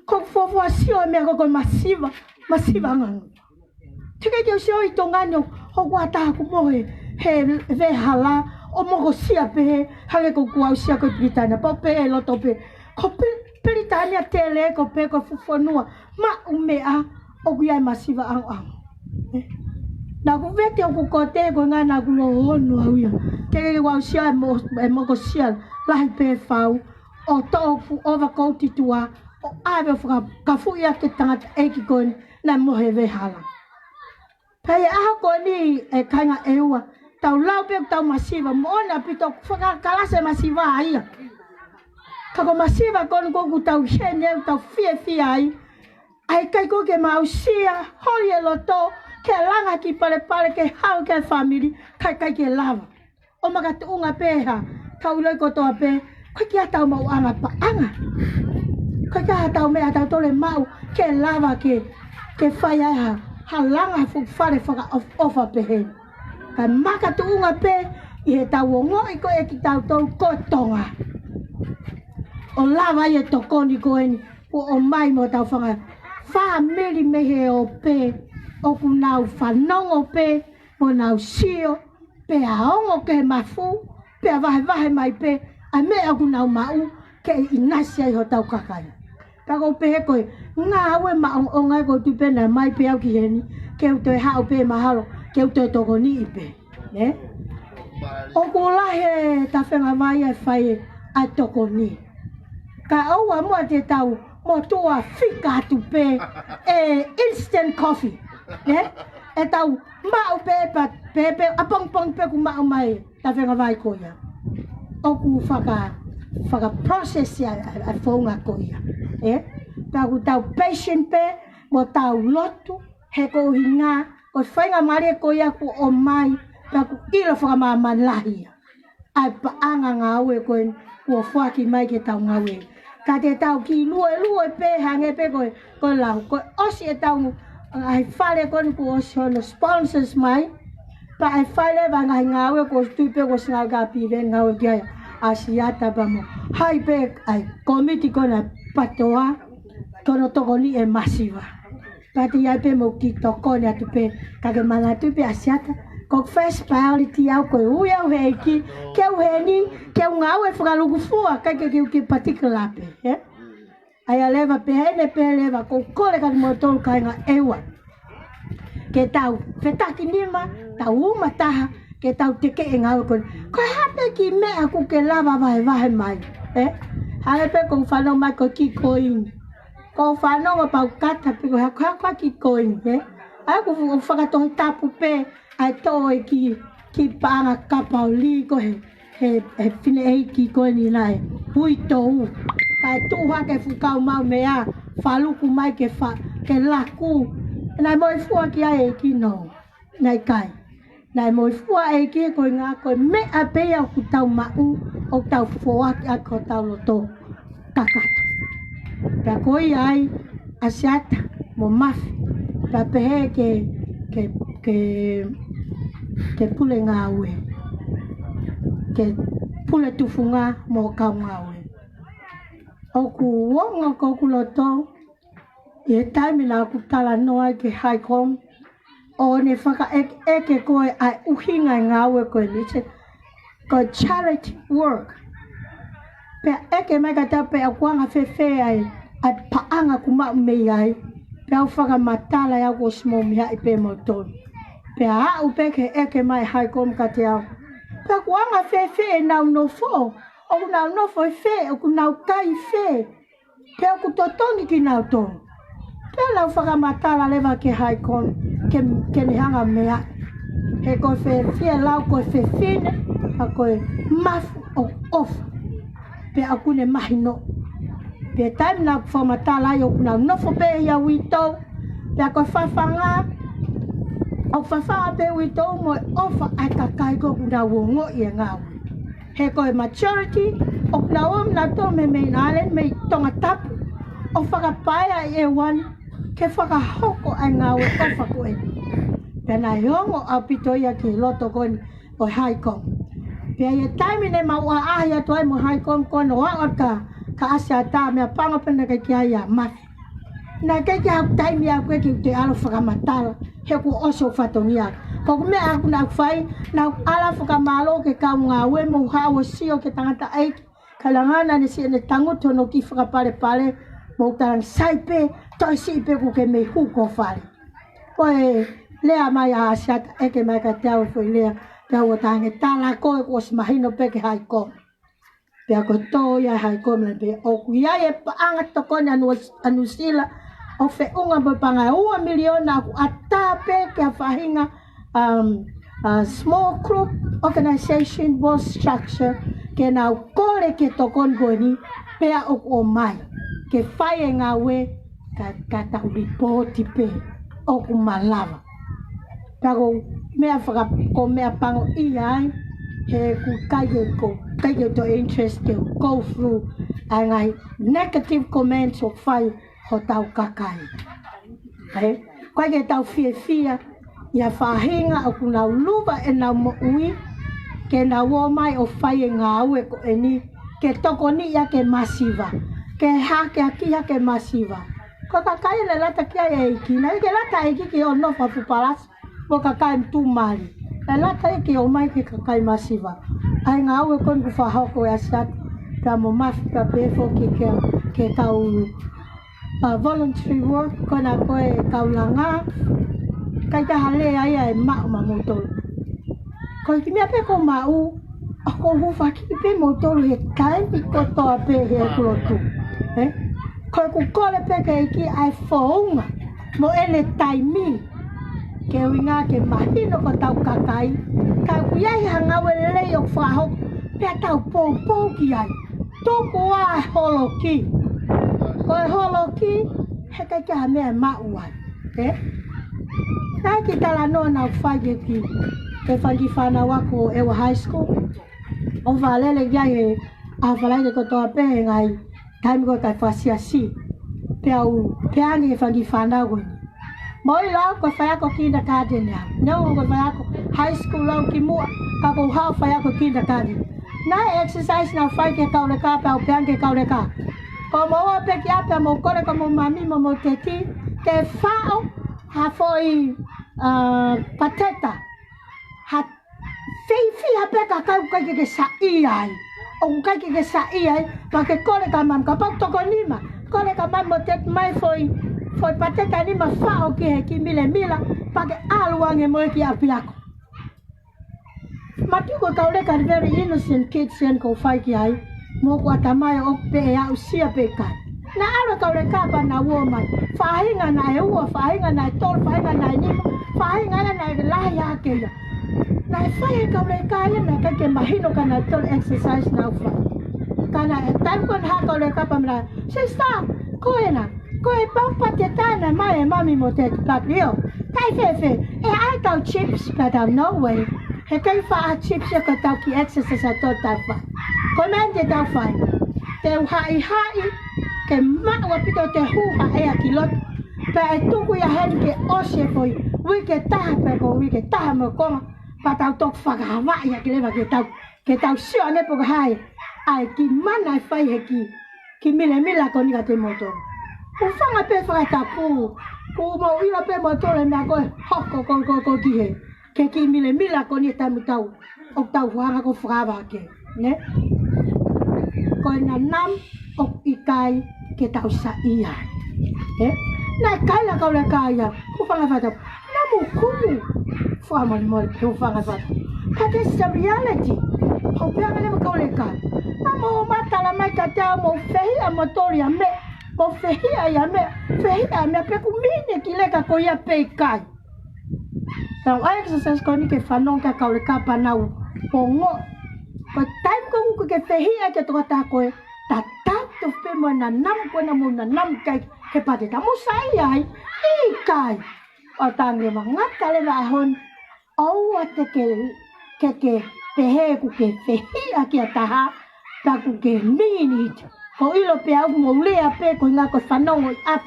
ko fo sio me ko masiva ngang Tika ke sio I Tonga no ho wa ta ku mo he ve hala o mo ko sia pe hale ko ku sia ko Britania po pe lo to pe ko Britania tele ko pe ko fonua ma umea o ku ai masiva ang na ku vete o ku kote ko nga na ku lo no auia ke wa sia mo ko sia la pe fau o to fu over coat tua o ave fra ka fu ia ke tanga e ki kon na mo he ve hala Pai aha ko ni e kanga ewa tau lau pe tau masiva mona pito faka kalase masiva ai ka ko masiva kon ko ku tau hene tau fie ai kai ko ke mausia holi lo to ke langa ki pale ke hau ke family kai ke lava o maga tu unga peha kau lo ko to pe ko ki atau mau anga pa anga ko ka tau me atau to le mau ke lava ke faya ha halanga fu fare faka ofa pe he ka maka tu unga pe I he tau ngo I ko e ki tau tau ko Tonga o lava I tokoni ko eni o mai mo tau whanga family me he o pe o ku nau whanongo pe mo nau sio pe aongo ke mafu, pe vahe mai pe, a me aku nau mau, ke inasi ai ho tau kakai. Kako pe koe, ngā aue o ngai ko tupena mai pe au ki heni, ke u toi hao pe mahalo, ke u toi tokoni i pe. O ko lahe ta whenga mai ai whai a tokoni. Ka aua mua te tau, mo tua whika atu pe, instant coffee. E tau mau pe, apong pe ku mau mai, ta whenga mai koia. O ku whaka process ya a whaunga koia. Taku tau patient pe, mo tau lotu, he ko hinga, ko whainga mare koia ku o mai, taku ilo whakamamalahi. Ai paanga ngā ue koe, kua whaki mai ke tau ngā ue. Ka te tau ki lue pe, hange pe koe lau. Koe osi e tau, ai whale koe ku osi hono sponsors mai, pa ai whale wa ngā ue ko stupe ko singa ka pive ngā ue kia asiata pa mo. Hai pe, ai komiti koe na PTOA, kono tokoni e masiva. Pati ai pe mo ki tokoni atu pe, kake mana atu pe asiata, ko first priority au koe ui au hei ki, ke au hei ni, ke au ngau e whakaluku fua, kake ki particular pe. Ai a lewa pe hene pe lewa, ko kore kati mo tolu kai ngā ewa. Ke tau whetaki nima, tau umataha, ke tau teke e ngau koe. Koe hape ki mea ku ke lava vahe mai. Hane pe ko whanau mai ko ki koini. Ko whanau pau kata pe ko haka ki koini. Ai ko whakatohi tapu pe, ai tō e ki pānga kapau li ko he whine ei ki koini nai. Hui tōu. Kai tūha ke whukau mau mea, whaluku mai ke laku. Nai moi fua ki ai e ki no. Nai kai. Nai moi fua e ki koe ngā koe mea pea ku tau mau, o tau whoaki a ko tau loto kakato. Pea koi ai asiata mo mafi. Pea pehe ke pule ngā ue. Ke pule tufunga mo kau ngā ue. O ku wonga ko ku loto, e taimina ku tala noa ke haikong, o ne whaka eke koe ai uhinga ngā ue koe ni. Ko charity work. Pea eke mai ka tau pea kuanga whewhe ai paanga ku mau mei ai. Pea au whakamatala au ko smomi hai pe mo tonu. Pea au peke eke mai hai kom ka te au. Pea kuanga whewhe nau no fo. O ku nau no fo whe, o ku nau kai whe. Pea ku totoni ki nau tonu. Pea lau whakamatala lewa ke hai kom, ke ni hanga mea. He koe whewhe lau koe whewhine, a koe mafu o ofu. Pea aku ne mahi no. Pea taim na ku whamatala ai o ku nau nofo pe ia wito. Pea koe whawhanga. O whawhanga pe wito mo ofa ai kakai ko ku nau wongo i e ngau. He koe maturity. O ku nau na to me mei nale mei tonga tapu. O whakapaia i e wani. Ke whakahoko ai ngau e ofa koe. Pea nai hongo au pito ia ki loto koe o haikong. Pea ia taimine maua ahi atu ai mo haikong koe no aot ka asia tā mea panga pena kai kia ia mafi. Nā kai kia hau taimi au koe ki te alo whakamatala, he ku oso whatongi aku. Ko mea aku nā whai, nā ala whakamalo ke kau ngā ue mo hao sio ke tangata eiki. Ka langana ne si ene tanguto no ki whakapare mo tarang saipe, toi si pe ku ke mei huko whare. Koe lea mai a asiata eke mai ka te au e whoi lea. Pea ua tānge tāla koe ko si mahino peke hai kom. Pea ko tō ia hai kom le pe. O ku iai e paanga tokoni anu sila. O whe unga mo panga ua miliona aku ata peke a whahinga small group organization board structure. Ke nau kore ke tokoni koe ni. Pea o ku o mai. Ke whai e ngā ue ka tau ripoti pe. O ku malawa. Kako mea ko mea pango i ai, he ku kaige to interest ke go through a ngai negative comments o whai ho tau kakai. Kaige tau fia, ia whahinga o ku nau luwa e nau mo ui, ke nau o mai o whai e ngā ue ko e ni, ke tokoni ia ke masiva, ke hake aki ia ke masiva. Ko kakai le lata kia e iki, na ke lata e iki ki o no whapupalasi. Mo kakai mtu mali. E lata e ke o mai ke kakai masiva. Ai ngā ue kon ku whahoko e asat. Ka mo mafi ka pefo ke kau voluntary work. Kona koe kau langa. Kai ta hale ai ai mao ma motolo. Koe ki mea pe ko mau. Ako hufa ki pe motolo he taimi kotoa pe he kulotu. Koe ku kore pe ke iki ai whaunga. Mo ele taimi. Ke winga ke mahino ko tau kakai. Ka kuiai hangawe lei o whahok. Pea tau pou ki ai. Toko a holoki. Koe holoki. He kai ke ha mea mau ai. Nā ki tala noa nau whai ke ki. Ke whangi whanau ako ewa high school. O whalele kia he a whalaide ko toa pehe ngai. Taimi koe kai whasia si. Pea angi ke whangi whanau koe. Moi lau ko whai ako kindergarten ya. Nau ko whai ako high school lau ki mua. Ka ko hao whai ako kindergarten. Nā exercise nau whai ke kaule ka pea o peang ke kaule ka. Ko moa pe ki apea mo kore ko mo mami mo te ti. Ke whao ha foi pateta. Ha fifi ha pe ka kau kai ke sa ai. O kai ke sa ai pa ke kore ka mam ka pa tokoni ma. Kore ka mam mo te mai foi pateta ni ma whao ki he ki mila pa ke aluange mo ki api ako. Mati ko kaule ka very innocent kids sen ko whai ki ai. Mo ko atamai o pe e au sia pe kai. Na alo kaule ka pa na wo mai. Whahinga na e ua, whahinga na e tol, whahinga na e nima, whahinga na e lahi ake ia. Na e whahe kaule kaya na kai ke mahino ka na tol exercise na uwha. Kana e time kon ha kaule ka pa mra, sister, koe na, koe pampa te tāna mai e mami mo te papio. Kai fefe, e ai tau chips ka tau no way. He kai wha chips e ka tau ki exercise a tō tau wha. Koe man te tau whai. Te uhai ke maua pito te huha ea ki lotu. Pea e tuku ia hen ke ose foi. Ui ke taha pe ko ui ke taha mo konga. Pa tau tok whakahawa ia ke lewa ke tau sio ane poka hai. Ai ki mana e whai he ki mila ko nika te motor. U whanga pe whakatapu. Ku mo ila pe motor e mea koe hoko ko ki he. Ke ki mila ko ni tamu tau. O tau whanga ko whakawa ke. Ne? Koe na nam o ikai ke tau sa ia. Nai kai la kaule kaya. Ku whanga whatau. Namu kumu. Whamani mori pe whanga whatau. But this is the reality. Hau peanga lema kaule kaya. Namu o matala mai ka tau mo whehia motori a me. Mo whehia ia me. Whehia a me peku mine ki leka ko ia pe kai. Tau a exercise ko ni ke whanong ka kaule kapa nau. Pongo. Ko time ko ku ke whehia ke toka tā koe. Ta tato pe mo na nam ko na mo na nam kai ke pate ta mo sai ai I kai o tange ma ngata le va hon o ate ke pehe ku ke pehi aki ataha ta ku ke minute ko ilo pe au mo le pe ko nga ko fanong ap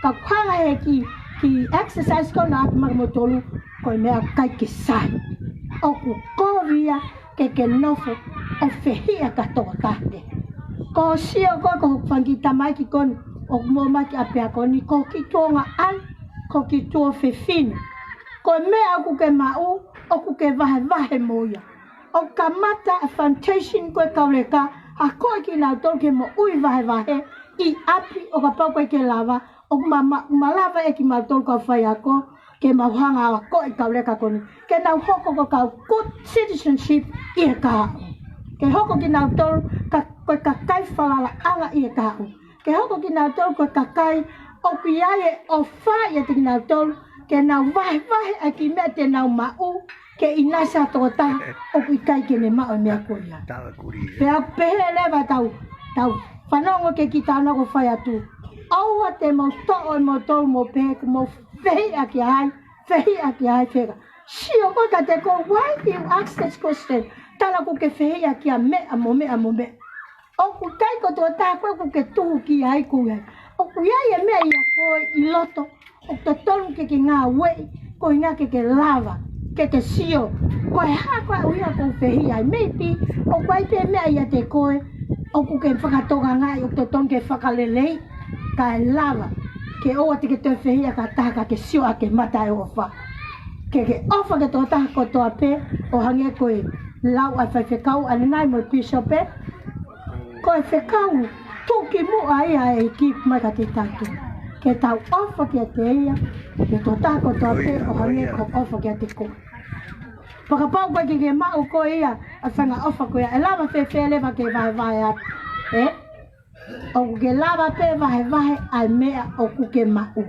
ka kwanga he ki exercise ko na ma mo tolu ko me kai ke sai o ku kovia ke nofo o pehi ka to tate ko sio ko whangi tamai ki kon o mo mai ki apea koni ko ki tonga an ko ki tō whewhine ko mea ku ke mau o ku ke vahe moia o ka mata a fantation koe kaule ka a koe ki nau tol ke mo ui vahe I api o ka pau koe ke lava o ma lava e ki mau tol ka whai ako ke mauhanga a koe kaule ka koni ke nau hoko ko kau good citizenship I ka ke hoko ki nau tol koe kakai whalala anga I ka ke hoko ki nau tol koe kakai o piae o whaia te ki nau tol ke nau vahe a ki mea te nau mau ke inasa tō ta o kui kai ke ne mao mea koia. Pea pehe lewa tau whanongo ke ki tāna ko whai atu. Aua te mo to'o mo tau mo pehe mo whehi a ki hai whega. Sio ko ka te ko, why do you ask this question? Tala ko ke whehi a ki a mea mo mea. O ku kai ko tō tā koe ku ke tuhu ki hai kuhei. O ku iai e mea ia koe I loto. O te tonu ke ngā wei, ko ngā ke lava. Ke sio, koe ha koe uia ko whehi ai. Maybe, o koe te mea ia te koe, o ku ke whakatoga ngai, o te tonu ke whakalelei, ka lava. Ke oa te ke te whehi a ka taka ke sio a ke mata e o wha. ke ofa ke to ta ko to pe o hange ko lau a fa fe kau an nai mo piso pe ko fe kau tu ki mu ai ai ki ma ka te tatu ke tau ofa ke te ia ke to ta ko to pe o hange ko ofa ke te ko pakapau ko ke mau ko ia a fanga ofa ko ia lava fe leva ke vai o ke lava pe vai ai mea o ku ke mau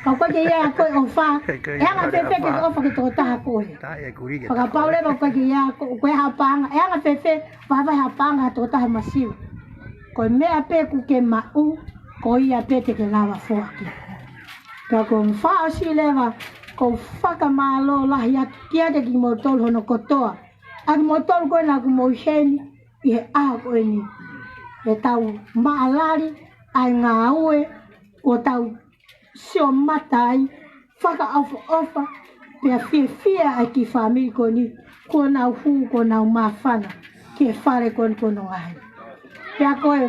ka ko ke ia ko o fa nga fe ke ofa ke to ta ko pakapau leva ko ke ia ko ha panga nga fe vai ha panga to ta masiu ko mea pe ku ke mau ko ia pe te ke lava fo ki ka ko fa si leva ko whakamalo lahi atu kia te ki motol hono kotoa. Aki motol koe na ku moisheni i he aha koe ni. E tau maalari ai ngā ue o tau sio matai whaka ofa pia fia ai ki whamiri koe ni kua nau hu kua nau mawhana ki e whare koe kono ngahi. Pia koe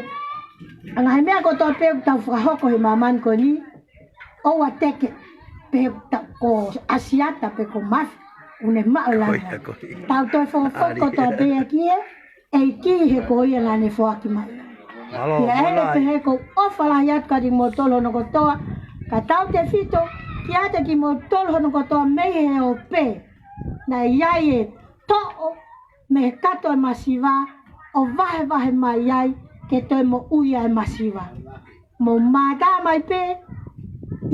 ngahi mea ko toa pēku tau whakahoko he mamani koe ni o a teke pe ko asiata pe ko mas une maulana tau to fo ko to pe aquí e ki he ko ia la ne fo aki mai ya ele pe ko ofala yat ka di motolo no ko to ka tau te fito ki ate ki motolo no ko to me he o pe na yai to me kato masiva o vahe mai yai ke to mo uia masiva mo mada mai pe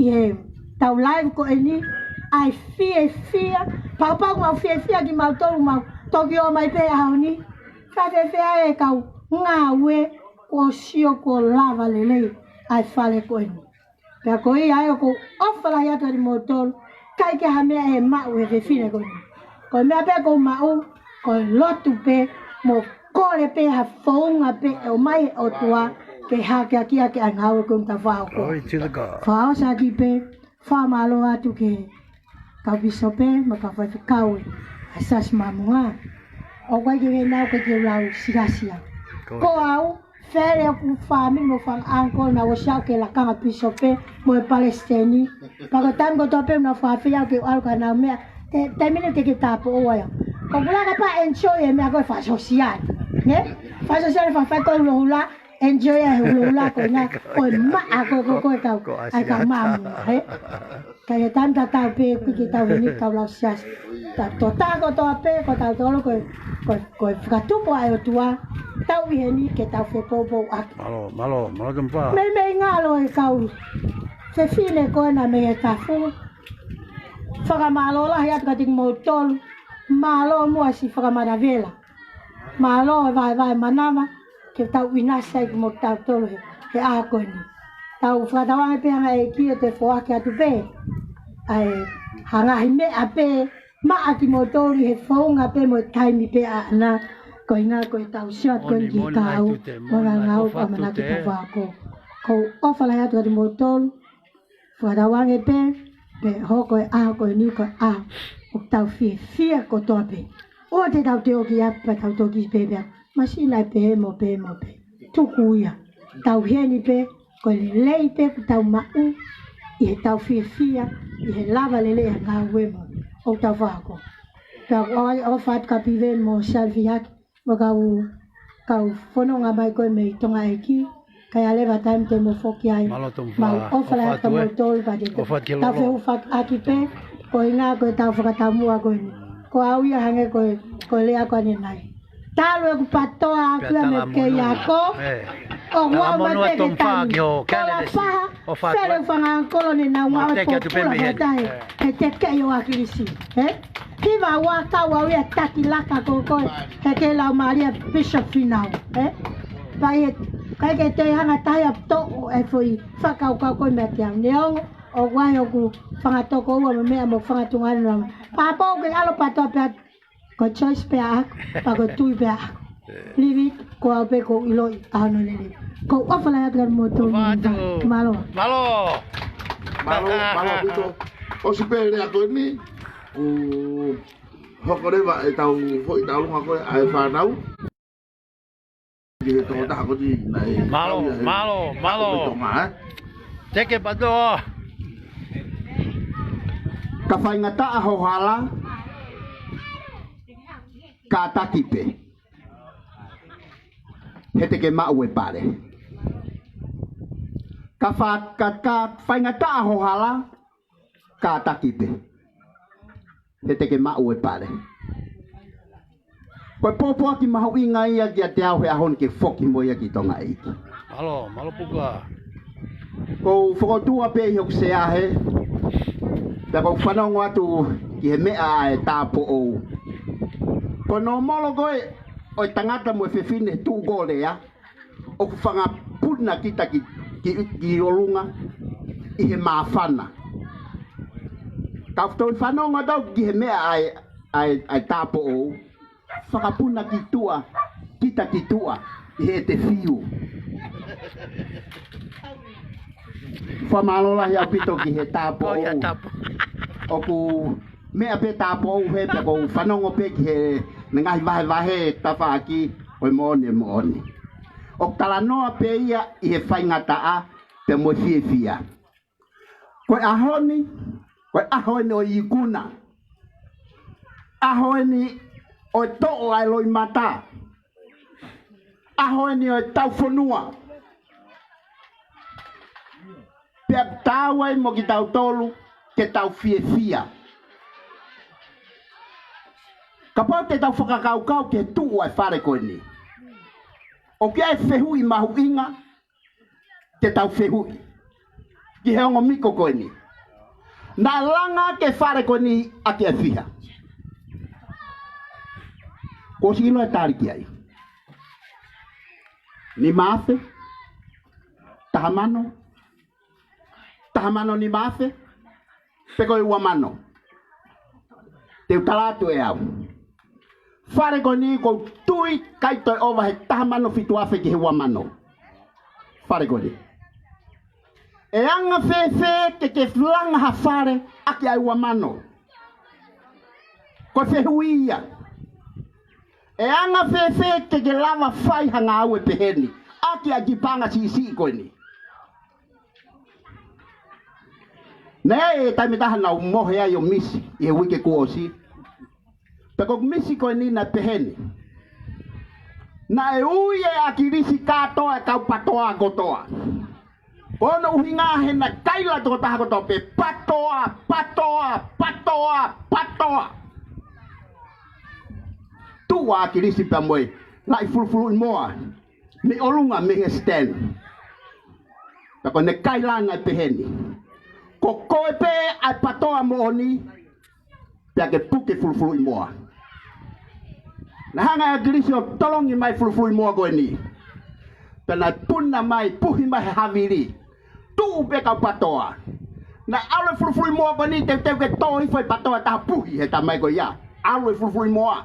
ye tau live ko eni ai fia papa ma fia ki mau tolu mau tokio mai pe hauni fa fe e kau ngawe o sio ko lava lele ai fale ko eni ka ko ia ko ofala ya to motor kai ke ha me e ma we fe fine ko ko me pe ko mau ko lotu pe mo kore pe ha fonga pe o mai o tua ke ha ke aki ngau ko ta fa ko fa sa ki pe fa malo atu ke kau biso pe ma ka fa kau asas mamunga o kwa ke na ko ke lau sia ko au fere ku fami mo fang anko na wo sha ke la ka biso pe mo palestini pa ko tam ko to pe na fa fia ke al ka na me te mine te ke tapo o ya ko bula ka pa enjoy me ko fa social ne fa social fa ko lo hula enjoy a hula ko na ko ma ko kau ai ka mamu he kaya tanta tau pe ki tau ni tau la sias ta to ta ko to pe ko tau to lo ko fratu po ai tua tau vi ni ke tau fe po ak malo tempa me ngalo e kau se fine ko na me ta fu faka malo la ya ka ting motol malo mo si faka maravela malo vai manama ke tau inasa ki mo tau tolo he a ko ni tau whakatawa pe hanga e kia te whoake atu pe ai hanga hime a pe maa ki motori he whaunga pe mo taimi pe a ana ko inga ko tau siat ko ki kau mga ngau pa manaki pa whako ko ofala hatu ati motori whakatawa pe hoko e a ko ni ko a o tau fia ko toa pe o te tau te oki a pa tau toki pe pe masina pe mo pe tuku ia tau heni pe ko le lei pe tau mau i he tau fia i he lava lele a ngā wemo o tau whako. Ka o whaat ka piven mo salvi haki mo kau whanonga mai koe me i tonga e ki kai alewa taim te mo whoki ai mau ofala haka mo tolu pa te tau whi ufak aki pe ko i ngā koe tau whakatau mua koe ni ko au ia hange koe lea koe ni nai. Talo e ku patoa akua me ke iako o ngua mate ke tani ko la paha fere whanga koloni na ngua o pula matai he te kei o akirisi hiva waka wa wea taki laka koe he ke lau maria bishop finau kai ke te hanga tahi ap to e fui whakau koe me te au neongo o wai o ku whanga toko ua me mea mo whanga tungani rama papa o ke alo patoa pe ko choice pe ak pa ko tui pe ak livi ko au pe ko iloi ano lele ko ofala ya tgar moto malo bito o si pe le ako ni o hokore va e tau foi tau nga ko ai fa nau di to ta ko di nai malo teke pato Ka whaingata aho hala. Ka takipe. He te ke mau e pare. Ka whaingata aho hala. Ka takipe. He te ke mau e pare. Koe popo aki mahu inga ia ki a te au he ahon ke foki mo ia ki tonga eiki. Malo puka. Ko whakotua pe i hok se ahe. Pea kou whanongo atu ki he mea e tāpo ou. Ko no molo koe o i tangata mo e whewhine tū gole a. O ku whanga puna kita ki olunga i he maafana. Ka whtoi whanongo tau ki he mea ai tāpo ou. Whakapuna ki tua, kita ki tua, i he te whiu. Whamalola hea pito ki he tāpo ou. O ku mea pe tāpo ou he pe kou whanongo pe ki he ngahi wahe tawha aki oi moone. O talanoa pe ia i he whaingata a pe mo fia. Koe ahoni o i kuna. Ahoni o to'o ai loi mata. Ahoni o tau whanua. Pea tau ai mo ki tau tolu ke tau fia. Ka pau te tau whakakaukau ke tuu ai whare koe ni. O kia e whehui mahu inga ke tau whehui. Ki he ongo miko koe ni. Nā langa ke whare koe ni a ke whiha. Ko silo e tariki ai. Ni maafe. Tahamano ni maafe. Peko i uamano. Te utalatu e au. Whare ko ni ko tui kaitoi owa he tahamano fitu afe ki he uamano. Whare ko ni. E anga whewhe ke flanga ha whare aki ai uamano. Ko whehuia. E anga whewhe ke lava whai hanga au e peheni. Aki a jipanga si koe ni. Nei e taimitaha na umohe ai o misi. I he wike kuosi. Peko misi koe ni na peheni. Na e ui e akirisi katoa e kaupatoa kotoa. Ono uhinga he na kaila toko taha kotoa pe patoa. Tua akirisi pa moe. Lai fulfulu moa. Ni olunga me he stand. Peko ne kaila na peheni. Ko koe pe ai patoa mooni. Pea ke puke fulfulu moa. Na hanga e girisi o tolongi mai fulfulu moa koe ni. Pena puna mai puhi mai haviri. Tu pe kau patoa. Na aule fulfulu moa koe ni te ke toi foi patoa taha puhi he ta mai koe ia. Aule fulfulu moa.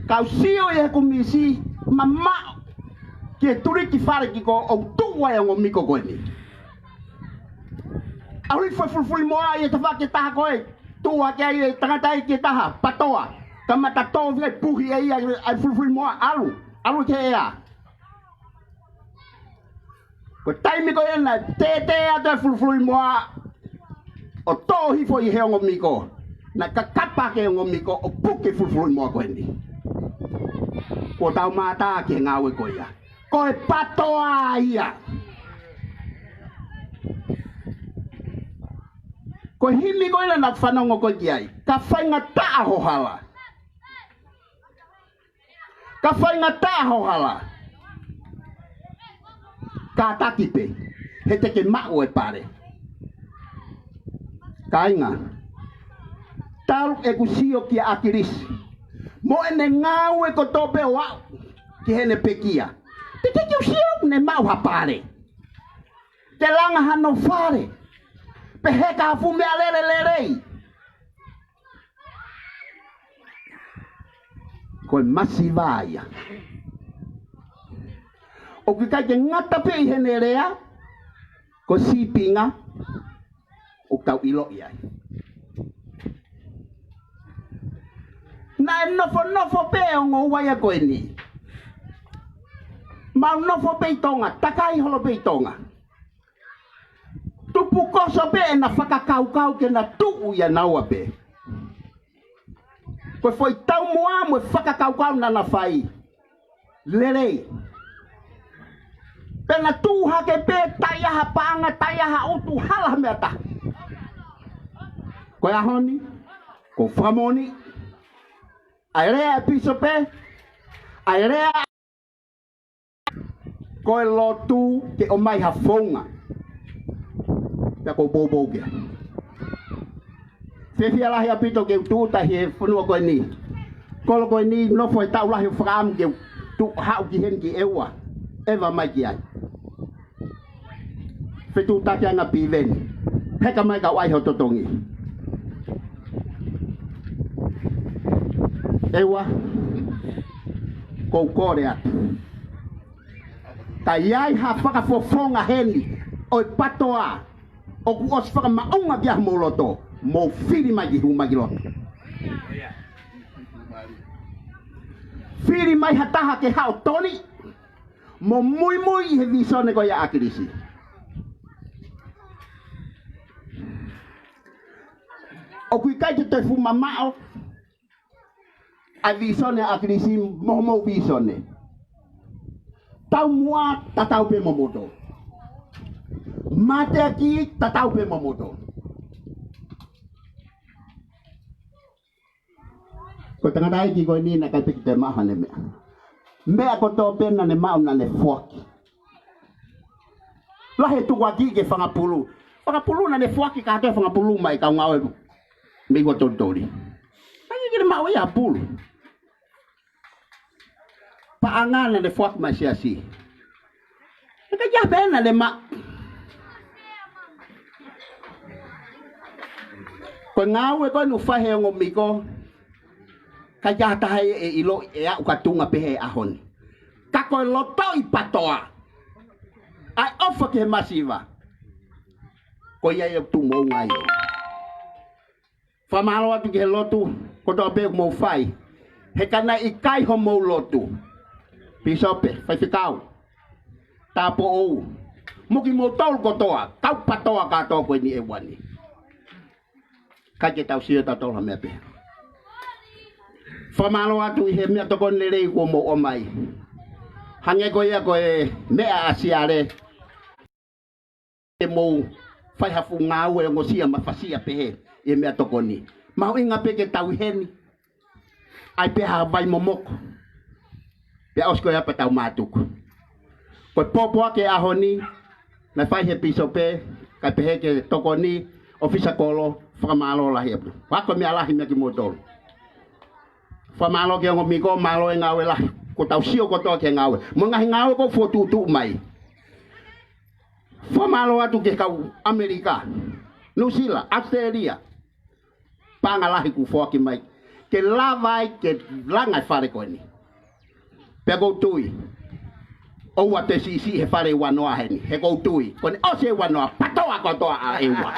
Kau sio e kumisi mama ke turiki whare ki ko o tua e o miko koe ni. Aule foi fulfulu moa e te whake taha koe. Tua ke ai tangata i ke taha patoa. Kamata tō vile puhi e ia ai fulfulu moa alu ke ea. Ko taimi ko ena te ata fulfulu moa o tō hifo i he ongo miko. Na kakapa ke ongo miko o puke fulfulu moa koe ni. Ko tau mata ke ngawe ko ia. Ko e patoa ia. Ko himi ko ena na whanongo ko ki ai. Ka whainga taa hohala. Ka whainga taa hohala. Ka takipe. He te ke mao e pare. Ka inga. Taru e kusio ki a akirisi. Mo ene ngau e ko tope o au. Ki hene pekia. Te ke usio ne mau ha pare. Te langa hano whare. Pe heka hafu mea lere. Koe masi vāia. O ki kai ke ngata pe i hene rea. Ko sipinga. O kau ilo iai. Na e nofo pe o ngō waia koe ni. Mau nofo pe i tonga. Takai holo pe i tonga. Tu pukoso be na whakakau ke na tuu ia naua be. Koe foi tau moa mo whakakau na whai. Lelei. Pena tū hake be taiaha paanga taiaha utu hala mea ta. Koe ahoni, ko whamoni, ai rea piso pe, ai rea koe lotu ke o mai ha whaunga. Pea ko bobo kia. Whiwhia lahi apito ke utu tahi e whanua koe ni. Kolo koe ni nofo e tau lahi whakaamu ke tu hau ki hen ki ewa. Ewa mai ki ai. Whetu take anga piveni. Peka mai ka waiho totongi. Ewa. Kou kore atu. Ta iai ha whakafofonga heni. Oi patoa. Oku os whakamaunga kia mo loto. Mo whiri mai ki hu mai ki loto. Whiri mai hataha ke hao toni. Mo mui mui he visone ko ia akirisi. O kui kai te fu mamao. A visone akirisi mo visone. Tau mua tatau pe momoto. Mate aki tatau pe momoto. Ko tanga dai ki ko ni na kai pe te maha ne mea. Mea ko tō pena ne mau na ne fuaki. Lahe tu waki ke whangapulu. Whangapulu na ne fuaki ka te whangapulu mai ka ngau e mi wa tontori. Ai ke mau ia pulu. Paanga na ne fuaki mai sia si. E ka ja pena ne ma. Ko ngau e ko nu fahe ngo miko. Ka jata hai e ilo e au katunga pehe ahon. Ka koe loto i patoa. Ai ofa ke masiva. Ko ia e tu mou ngai. Whamalo atu ke lotu. Ko toa pe mou fai. He kana i kai ho mou lotu. Pisope, fai whikau. Tapo ou. Muki mou tol kotoa. Kau patoa katoa koe ni e wani. Ka ke tau sio tau tola mea pehe. Whamalo atu i he mea tokon lerei ko mo o mai. Hange ko ia ko e mea asiare. E mou whai hafu ngāu e ngosia mawhasia pehe e mea tokoni. Mau inga peke tau heni. Ai peha vai momoko. Pea osko e apa tau mātuku. Ko popoa ke ahoni. Na whai he piso pe. Kai pehe ke tokoni. Ofisa kolo. Whamalo lahi apu. Wako mea lahi mea ki motoro. Whamalo ke ngo miko malo e ngawe la. Ko tau sio ko toa ke ngawe. Mo ngahi ngawe ko fotutu mai. Whamalo atu ke kau Amerika. New Zealand, Australia. Pangalahi ku foki mai. Ke lavai ke langai whare koe ni. Pea kou tui. Oua te sisi he whare wanoa heni. He kou tui. Kone ose wanoa patoa kotoa a ewa.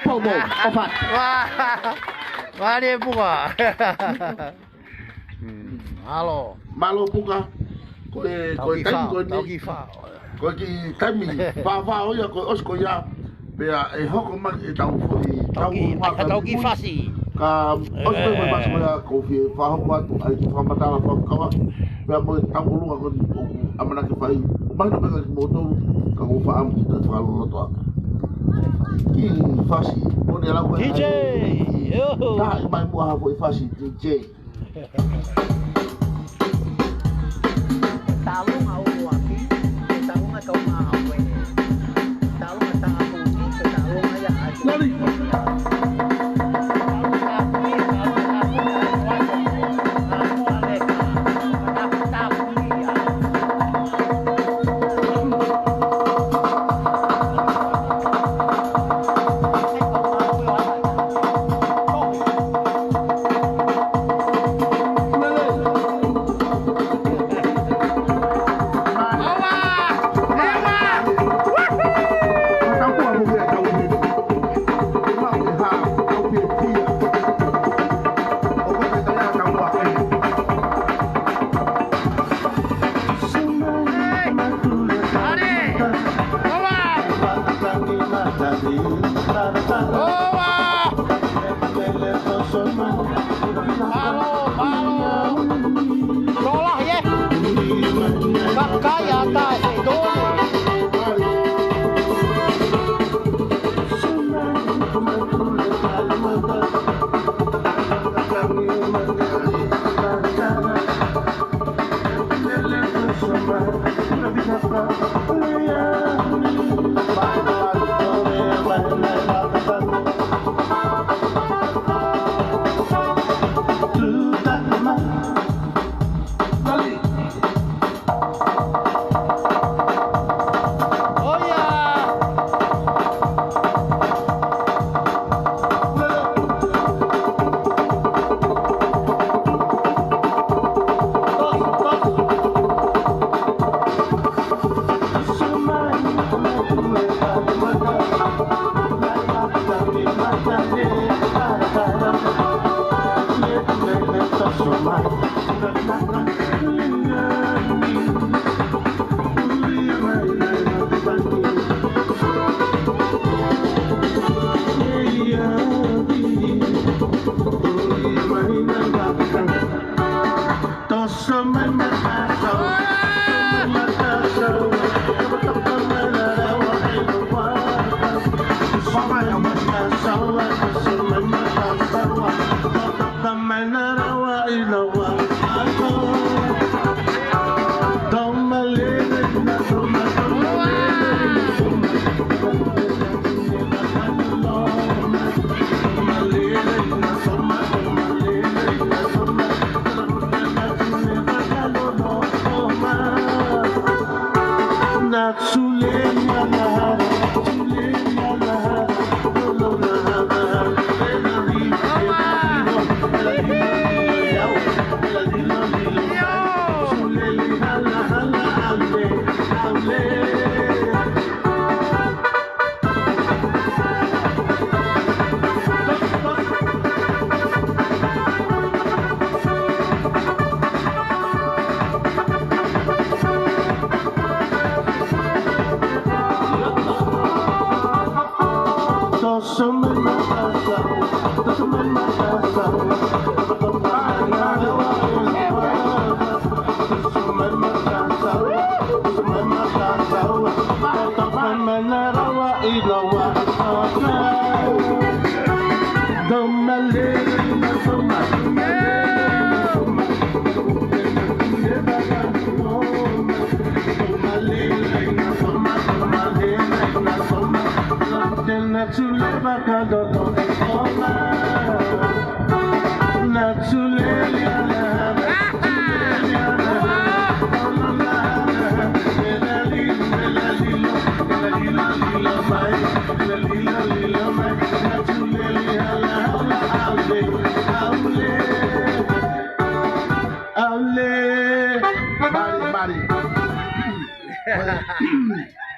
Pomo, ofat. Wari e puka. Halo. Malo puka. Koe kai koe ni. Koe ki kaimi. Wha oia koe osko ia. Pea e hoko man e tau fui. Tau ki fasi. Ka osko e mas koe a kofi. Wha hoko atu. Ai ki whamatala whakawa. Pea mo tau ulunga koe oku amana ke whai. Mahina peka ki motoru. Ka ko wha amu ki te whakaloto aka. Ki fasi. Mone alau koe. DJ. Taha i mai mua hafo i fasi. DJ. Talong au aki, talong atau mau we. Talong atau aku ni, talong aja aku.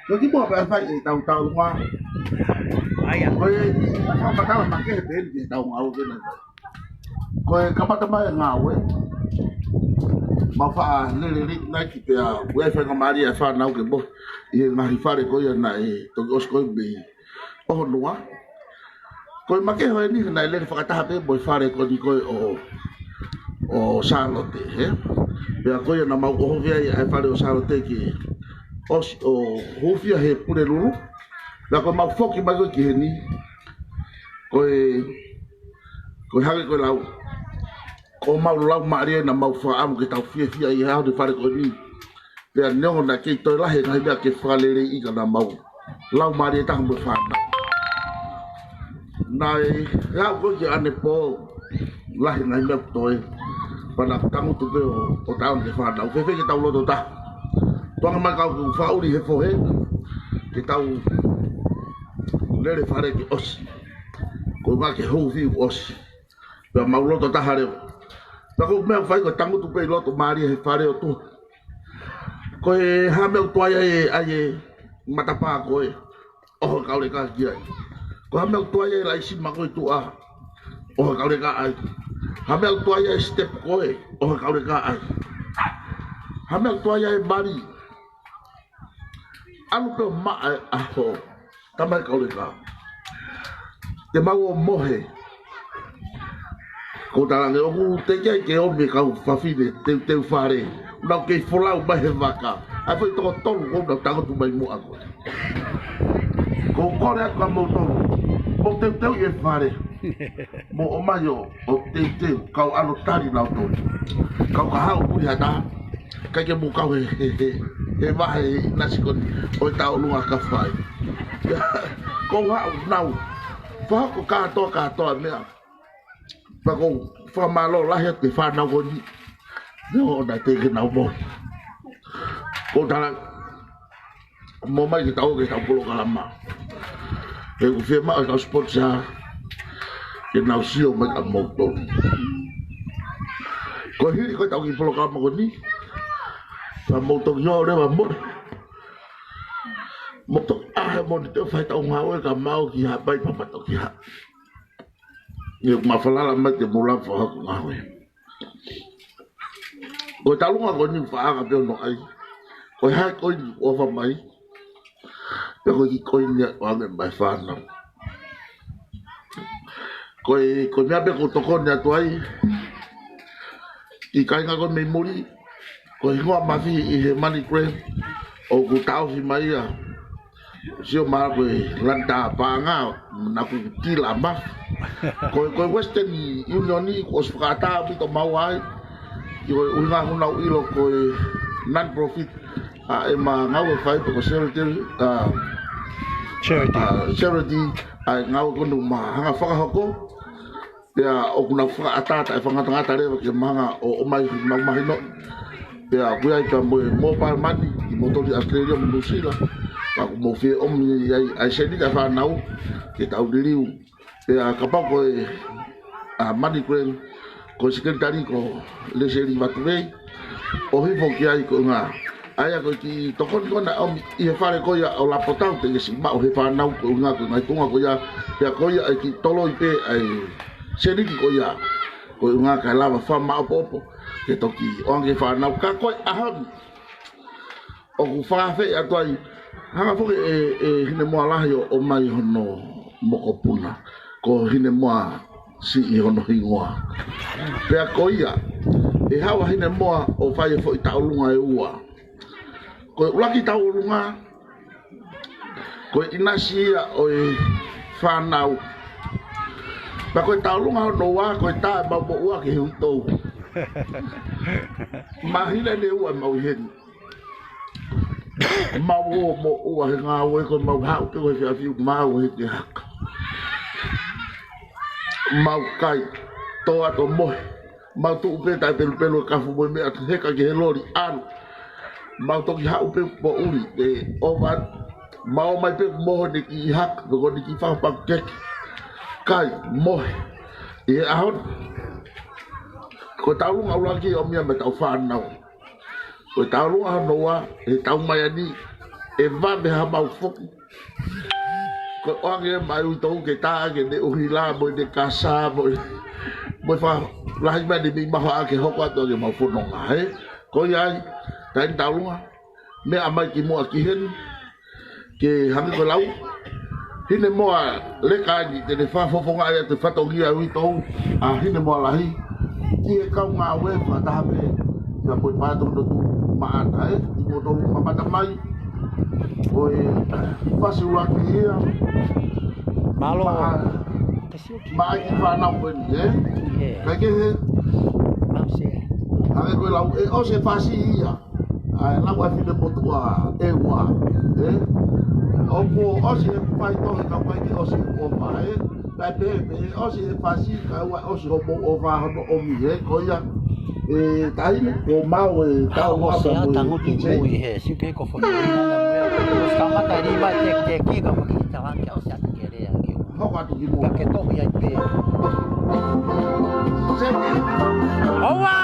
Tôi chỉ bỏ phải tàu tàu qua. Rồi sao mà tao mà cái bên thì tàu ngầu cái này. Rồi các bạn tao ngầu ấy. Mà pha lên này thì bây giờ phải đi pha nào cái bộ. Yên mà pha để coi này tôi có coi bị. Oh nữa. Coi mà cái hồi này lên pha ta bị buổi pha để coi đi coi o Charlotte he. Bây giờ coi nào mà o về pha để Charlotte kì. O Huufi he pure lulu. La ko mau foki mai ko ki ni. Ko hage ko lau. Ko mau lau maria na mau fa am ke tau fia i ha de fare ko ni. Pe no na ke to la he na be ke fale le i ka na mau. Lau maria ta mo fa na. Nai ya ko ki ane po. La he na me to. Para tamu tu pe o taun ke fa na. Fe ke tau lo ta. Tuang mai kau fau di he fo he. Ke tau le fare ki os. Ko ma ke Huufi os. Pe mau lo to ta hare. Ta ko me fai ko tamu tu pe lo to mari he fare o tu. Ko e ha me to ai mata pa ko e. O ka le ka ki ai. Ko ha me to ai lai si ma ko tu a. O ka le ka ai. Ha me to ai step ko e. O ka le ka ai. Ha me to ai bari. Anu pe ma a ho. Tamai ka le ka. te mau o mohe. Ko talange o te kai ke o me kau whawhine te whare. Nau kei wholau mai he waka. Ai whai toko tolu o nau tangotu mai mo ako. Ko kore aku a mau tolu. Mo teu i e whare. Mo o mai o teu kau ano tari nau tolu. Kau ka hau puri hata. Kai ke mo kau he wahe nasi koni. O tau lunga ka whai. Ko hau nau. Whako katoa mea. Pako whamalo lahi te whanau koni. Nō na te ke nau mo. Ko tala. Mo mai ki tau ke tau polo kalama. E ku whia maa kau sponsor. Ke nau sio mai ka mo tolu. Ko hiri ko tau ki polo kalama koni. Ka mo tolu yo rewa mo. Mo to ahe mo ni te whai tau ngau e ka mau ki ha pai papato ki ha. Ni ma falala mai te mula whahaku ngau e. Ko talunga ko ni whaanga peo no ai. Ko hai ko ni ofa mai. Peo ko ki ko ni wange mai whanau. Ko mea pe ko tokoni atu ai. I kainga ko mei muri. Ko hingoa mawhi i he money grab. O ku tau hi mai a. Sio maa koe lanta panga na ku tila ma. Koe Western Union ni ko whakata pito mau ai. Koe unga huna uilo koe non-profit. E ma ngau e whai piko charity. Ngau konu ma hanga whakahoko. Pea o kuna whakata e whangatangata rewa ke mahanga o mai mahino. Pea kuia i ka mobile money i motori Australia mo New Zealand. Aku mau fe omi ai seni ka fa nau ke tau diriu pe a kapau ko money grant ko secretary ko le seri matue o he fo ki ai ko nga ai ko ki tokon ko na omi i fa ko ya o la potau te si ma o he fa nau ko nga ko ngai tunga ko ya pe ko ya ki tolo i pe ai seri ki ko ya ko nga ka lava fa ma popo ke toki onge fa nau ka ko ahon o ku fa fe atoi hanga fuke hine moa lahi o mai hono mokopuna. Ko hine moa si i hono hingoa. Pea ko ia, e hawa hine moa o whai e fo i taulunga e ua. Ko ulaki taulunga, ko inasi ia o e whanau. Pea ko e taulunga hono wā, ko e tae mau mo ua ki hiutou. Mahina ne ua mau heni. Mau mo ua he ngā ue ko mau hau te koe whia whiu mau he te haka. Mau kai toa to mohe. Mau tu upe tai pelu pelu kafu moe mea te heka ki he lori anu. Mau toki hau pe po uri te ovan. Mau mai pe mohe ne ki haka ko ni ki whakapang keki. Kai mohe. I he ahon. Ko taurunga ulaki o mia me tau whanau. Ko taurunga hanoa e tau mai ani e vame ha mau foki. Ko oange mai uitou ke taa ke ne uhila mo ne kasa mo wha lahi mai ni mi maho ake hoko ato ke mau whanonga he. Ko iai tain taurunga me amai ki mua ki hen ke hangi ko lau. Hine moa leka ni te ne whafofonga ai te whatongia uitou a hine moa lahi. Ki e kau ngā we whatahape na poi patung no tu maana e mo do mamata mai o e fasi wa ki malo mai ki fa na ko ni e ka ke he ave ko la e o se fasi ia a la wa fi de potua e wa e o ko o se pai to ka pai ki o se o pa e pa pe o se fasi ka wa o se o va o mi e ko ya e tai o mau e tau o se tango ki mui he si ke ko fo na mo sta mata ri ba te ki ka mo ki ta wa ke o se ati ke re ki ho ka tu ki mo ka ke to ya pe se owa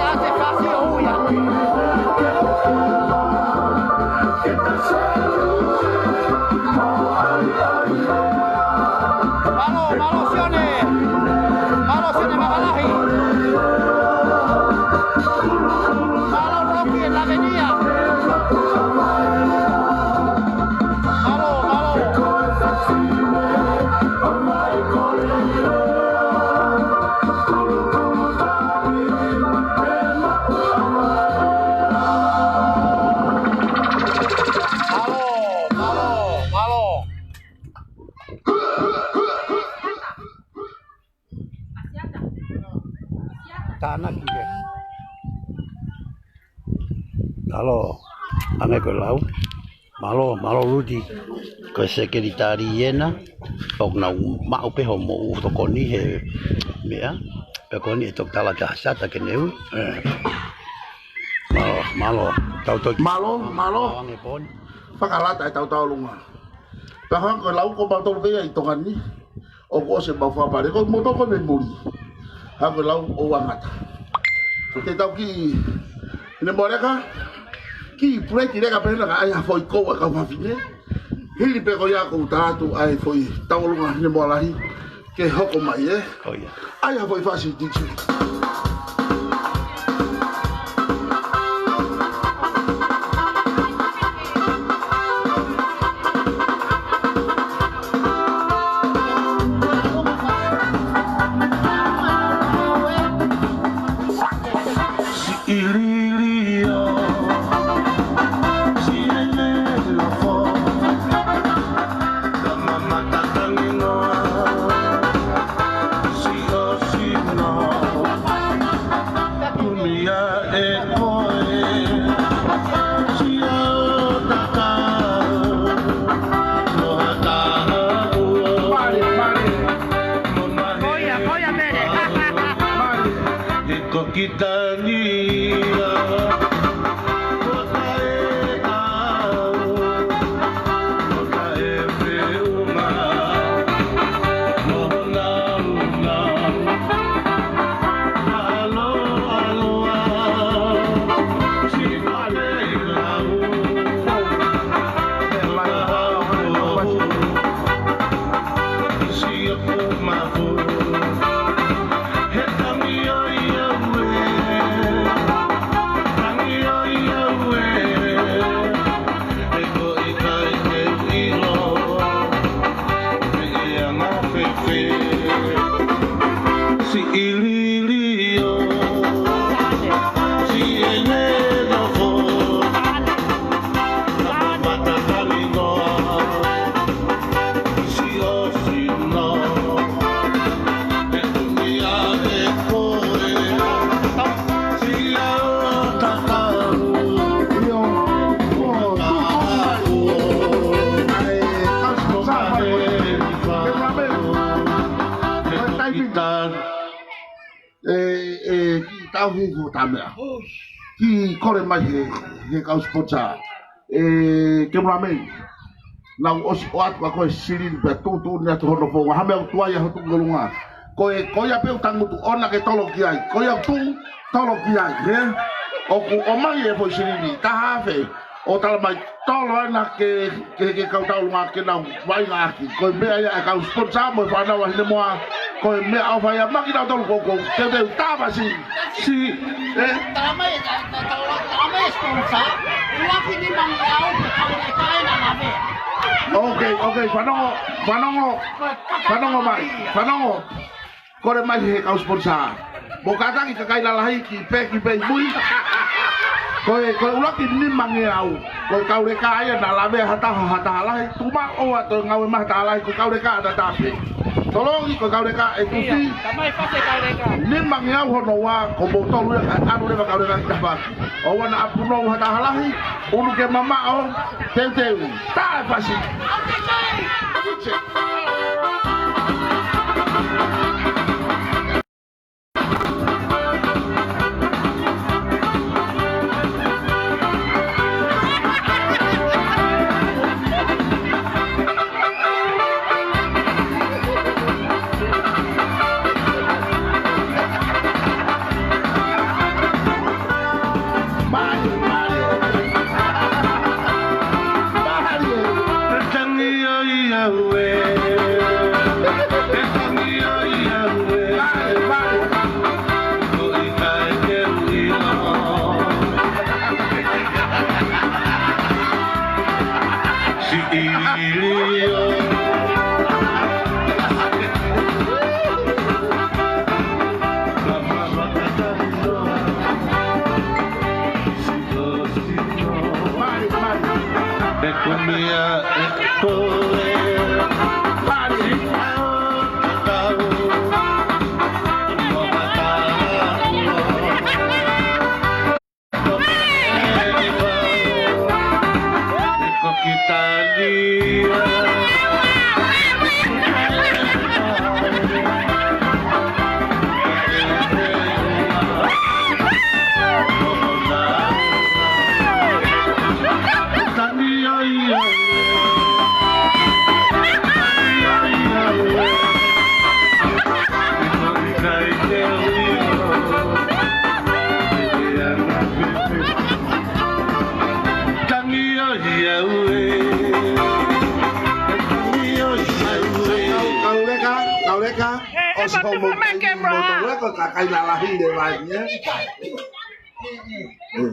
hace fácil huya. Malo Sione Magalahi. Malo Rocky en la avenida. Tanah kita. Kalau ame ko lau, malo rudi ko sekretari yena, ok na mau pe homo tokoni he mea, tokoni tok tala jasa ta keneu. Malo, tau to. Malo. Ange pon. Pakalata ay tau lunga. Bahang ko lau ko ba to kaya itongan ni. O ko se ba fa pare ko mo to ko ne muri. Hako lau o wangata. Te tau ki ne moreka ki preki reka pena ka ai foi ko ka fafine. Hili pe ko ya ko tatu ai foi tau lunga ne molahi ke hoko mai e. Oh ya. Ai foi fasi dichi. Tau hi ko tamea. Ki kore mai he kau spotsa. Ke mramei. Na os oat ko sirin pe tu na to no po ha me tua ya tu ngolunga. Ko ya pe tangu tu ona ke tolo ki ai. Ko ya tu tolo ki ai he. O ku o mai e po sirin ta ha fe. O tala mai tolo na ke kau tau lunga ke na vai nga ki. Ko me ya kau spotsa mo fa na wa ne mo ko me au fa ya makina tolo ko te te ta ba si Tamay sponsor. Luwaki ni mang yao kain na nabe. Okay, Panongo. Kore mai he kau sponsor. Bokata ki kakai lalahi ki pe mui. Ko ulaki ni mang yao. Ko kau reka ya na labe hata lahi. Tuma o ato ngawe mah ta lahi ko kau reka ada tapi. Tolong ko kau reka ekuti. Tamay fase kau reka. Ni mang yao hono wa ko botol ya anu le kau reka dapat. O wana apuno hata lahi. Unu ke mama o teu. Ta pasi. Umia ekole Pari Kau kita dia kakak lalahi deh banyak.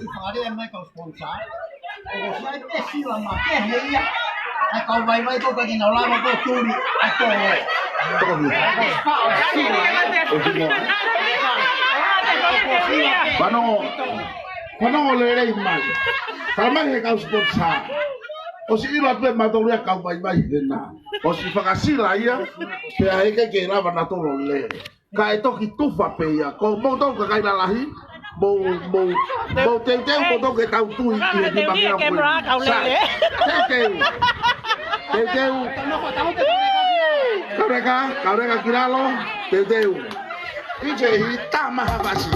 Ada yang mereka sponsor. Kalau saya pasti lama ya. Kalau baik-baik tu bagi nak lama tu curi atau. Kono oleh iman. Sama yang kau sponsor. O si ilat pe matolya kau baik-baik dena. O si fakasila ya. Pe ai ke kira bana to le. Ka ito kitufa pe ya. Ko mo to ka kai lalahi. Mo teu mo to ke tau tu i di bangia. Teu. Kareka kiralo. Teu. Ije hita mahavasi.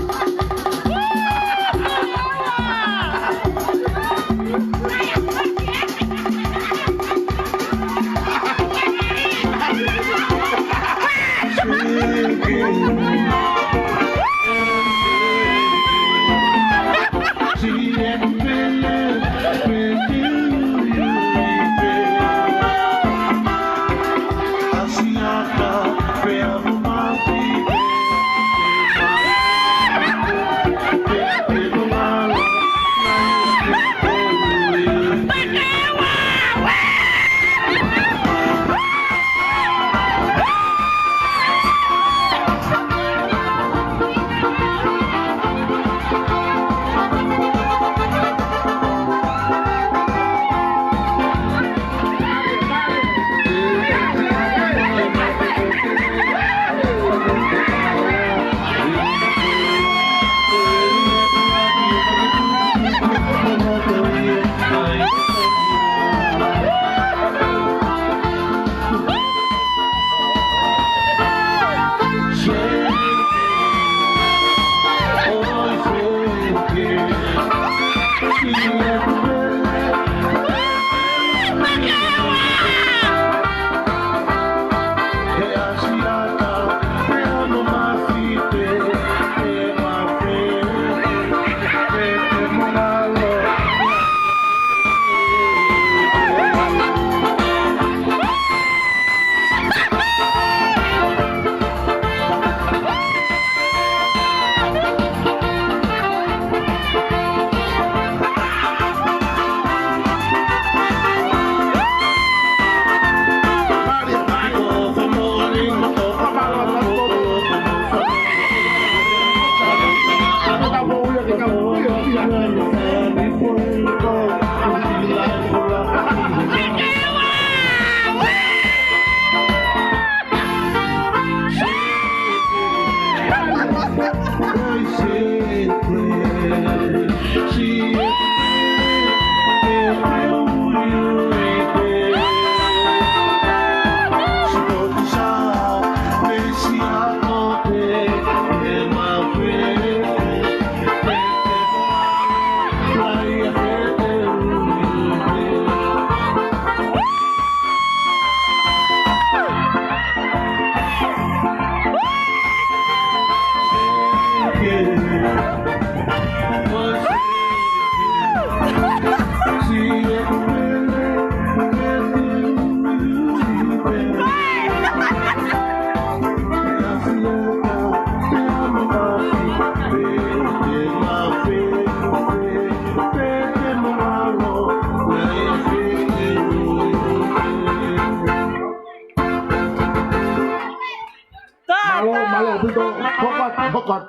Hokot.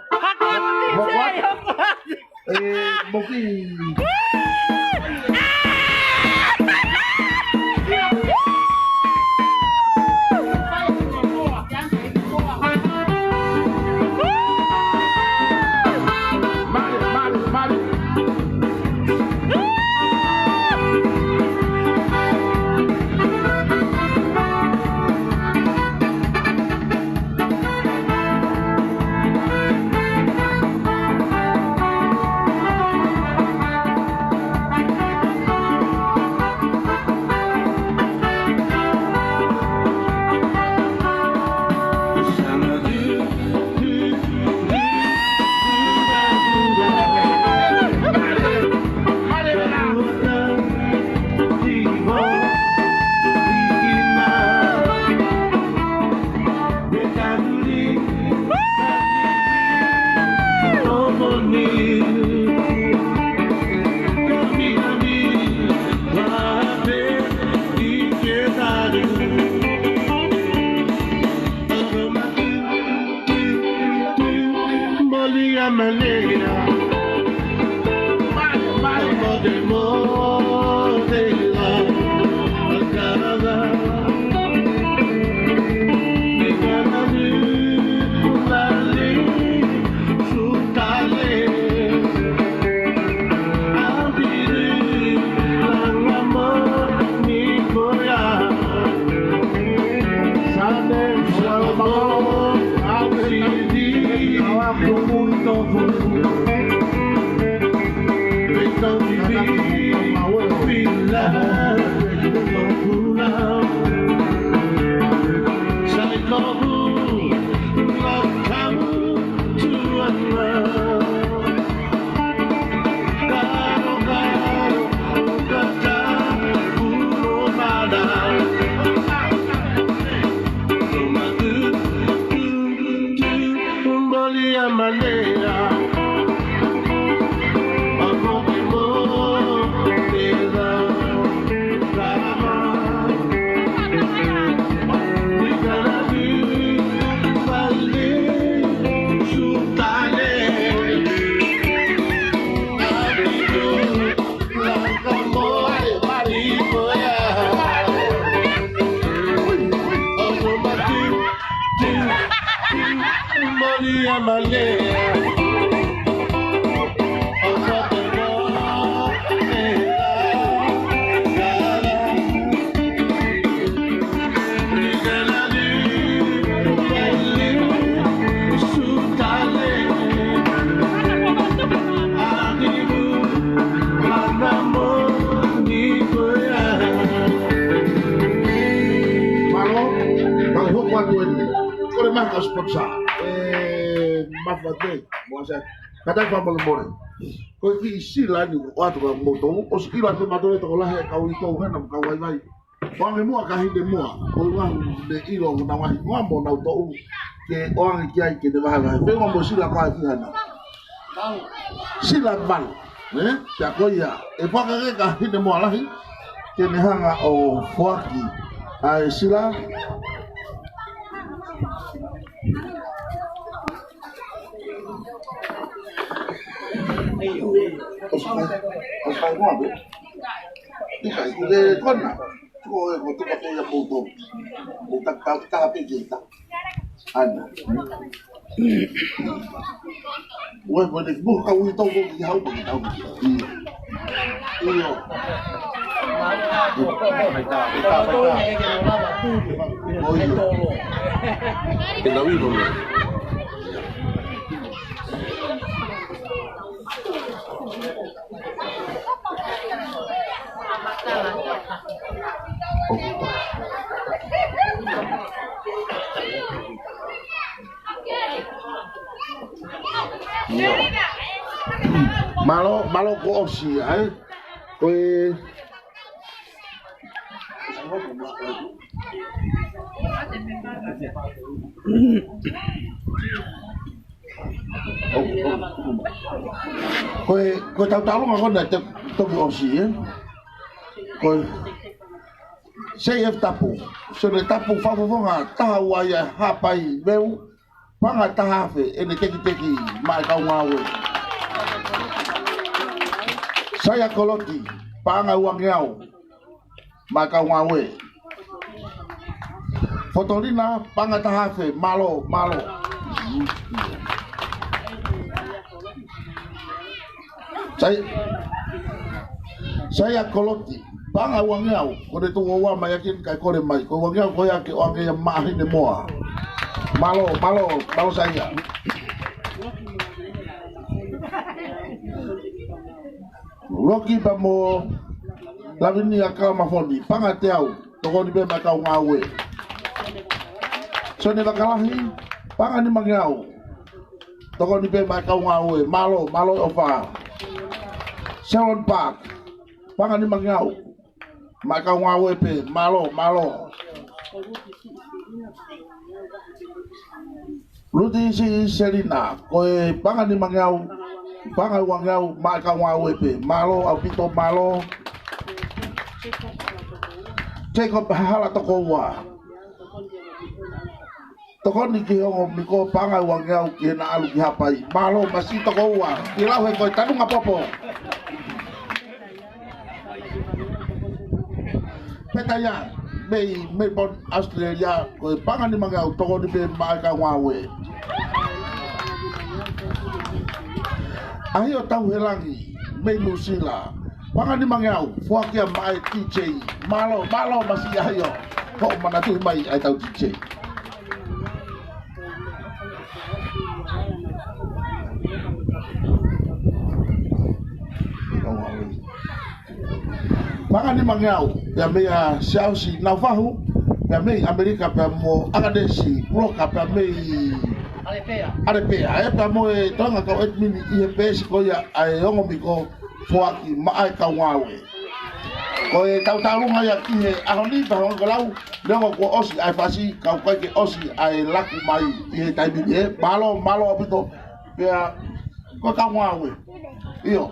Mungkin Kadang fama lemore. Ko ki sila ni watu ka moto o sila te matore to la he ka wi to hena ka wai wai. Wa me mua ka hinde mua. Ko wa de ilo na wa wa mo na to ke o ang ki ai ke de ba ga. Pe mo sila ka ki hana. Sila ban. Ta ko ya. E pa ka hinde mua la hi. Ke ne hanga o fuaki. Ai sila Oscar Guabe, hija, y de Cona, tú que te hayas puto, está pequeñita, Ana. Bueno, pues busca un toque que ya un poquito, y yo. En la vida, malo ko si ay pues Koe tau nga kona te toki osi Koe Seief tapu Sone tapu whawawonga taha waya hapai meu Panga taha fe ene teki mai kau ngawe Saya koloti Panga wangiau Mai kau ngawe Fotolina panga taha fe malo Saya koloti panga wangiau kore tu wa mai yakin kai kore mai ko wangiau ko ya ke wangi yang mahi ne moa malo saya Roki ba mo lavini aka mafoni panga teau tokoni be makau ngawe so ne bakalahi panga ni mangiau tokoni be makau ngawe malo ofa Sharon Park, pangani mangiau, makau ngawe pe, malo. Luti si Selina, koe pangani mangiau, pangai wangiau, makau ngawe pe, malo, apito malo. Jacob hala tokowa. Tokoni ki hongo miko pangai wangiau ki na alu ki hapai, malo masih tokowa. Kilau he koe tanung apopo. petaya me bon Australia ko panga ni mga tokoni be maika wawe ayo tau helangi me nusila panga ni mga fuakia mai DJ malo masih ayo kok mana tu mai ai tau DJ Maka ni mangyau ya me siau si na fahu ya me Amerika pa mo agadesi pro ka pa me alepea pa mo tonga ka etmini IPS ko ya ai ongo miko fuaki mai ka wawe ko tau lunga ya ki ahoni pa ho golau lengo ko osi ai fasi ka ko ke osi ai laku mai i tai bi malo abito ya ko ka wawe iyo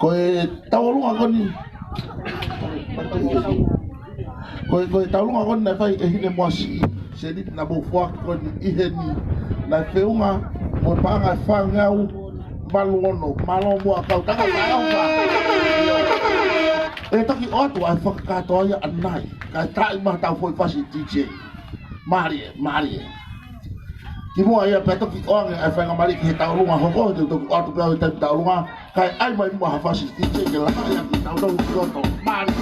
koe taulunga koni koe taulunga koni na fai ehine mwasi sedi na bofua koni iheni na feunga mo panga fangau maluono malo mo akau taka kau toki otu ai fakatoya anai ka trai ma tau foi fasi DJ Marie Kimo ia peto ki oange ai whainga mari ki he taurunga hoko te toku atu pēo te taurunga kai ai mai mua hawhasi tite ke laha ia ki taurunga ki roto Mari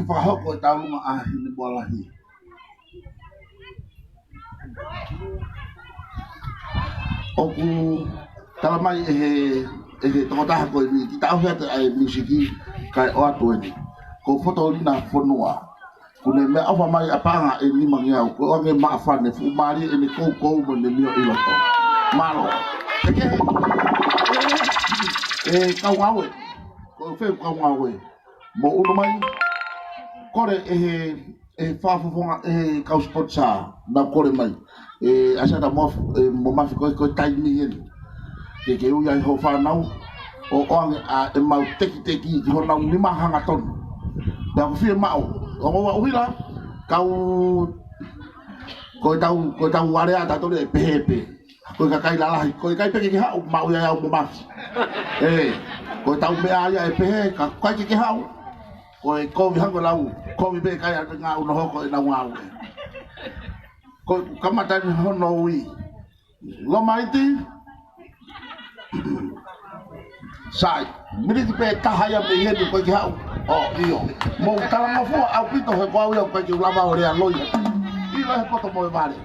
Pahoko taunga ahini bolahi. Oku talamai tokotaha ko ni kita au hata ai musiki kai o atu ni. Ko foto lina fonua. Kune me afa mai apanga e ni mangiau ko nge maafane fu mari e ni ko mo ne mio iloto. Malo. Kawawe. ko fe ko ngawe mo uno mai kore fa fonga ka sport sa na kore mai asa da mo mafi ko taimi yen ke u ya ho fa nau o a mau teki ki ho nau ni mahanga ton da ko fi mau o wa uila kau ko tau ware ata to le pepe ko ka kai la ko kai pe ki ha mau ya mo ma ko tau me ya pe ka kai ki ha ko vi hango lau ko vi be kai nga uno ho ko na ngau ko kamata ni ho no wi lo maiti sai miri pe ta haya me ye ko ki ha o io mo kala mo fu au pito he ko au ko ki lava ore a loi i la he poto mo vale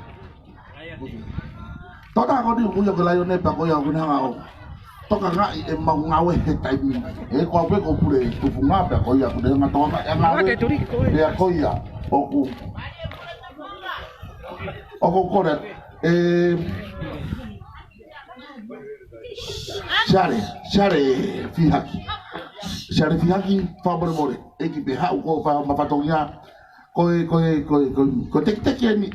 toda ko ni ku yo ko la yo ne pa ko ya ku na ngao toka nga e mau ngawe he taimi e ko pe ko pure tu funga pa ko ya ku de nga toka ya ngawe ya ko ya o ko re share fihaki fabre more eki be ha ko fa mapatonia ko tek ni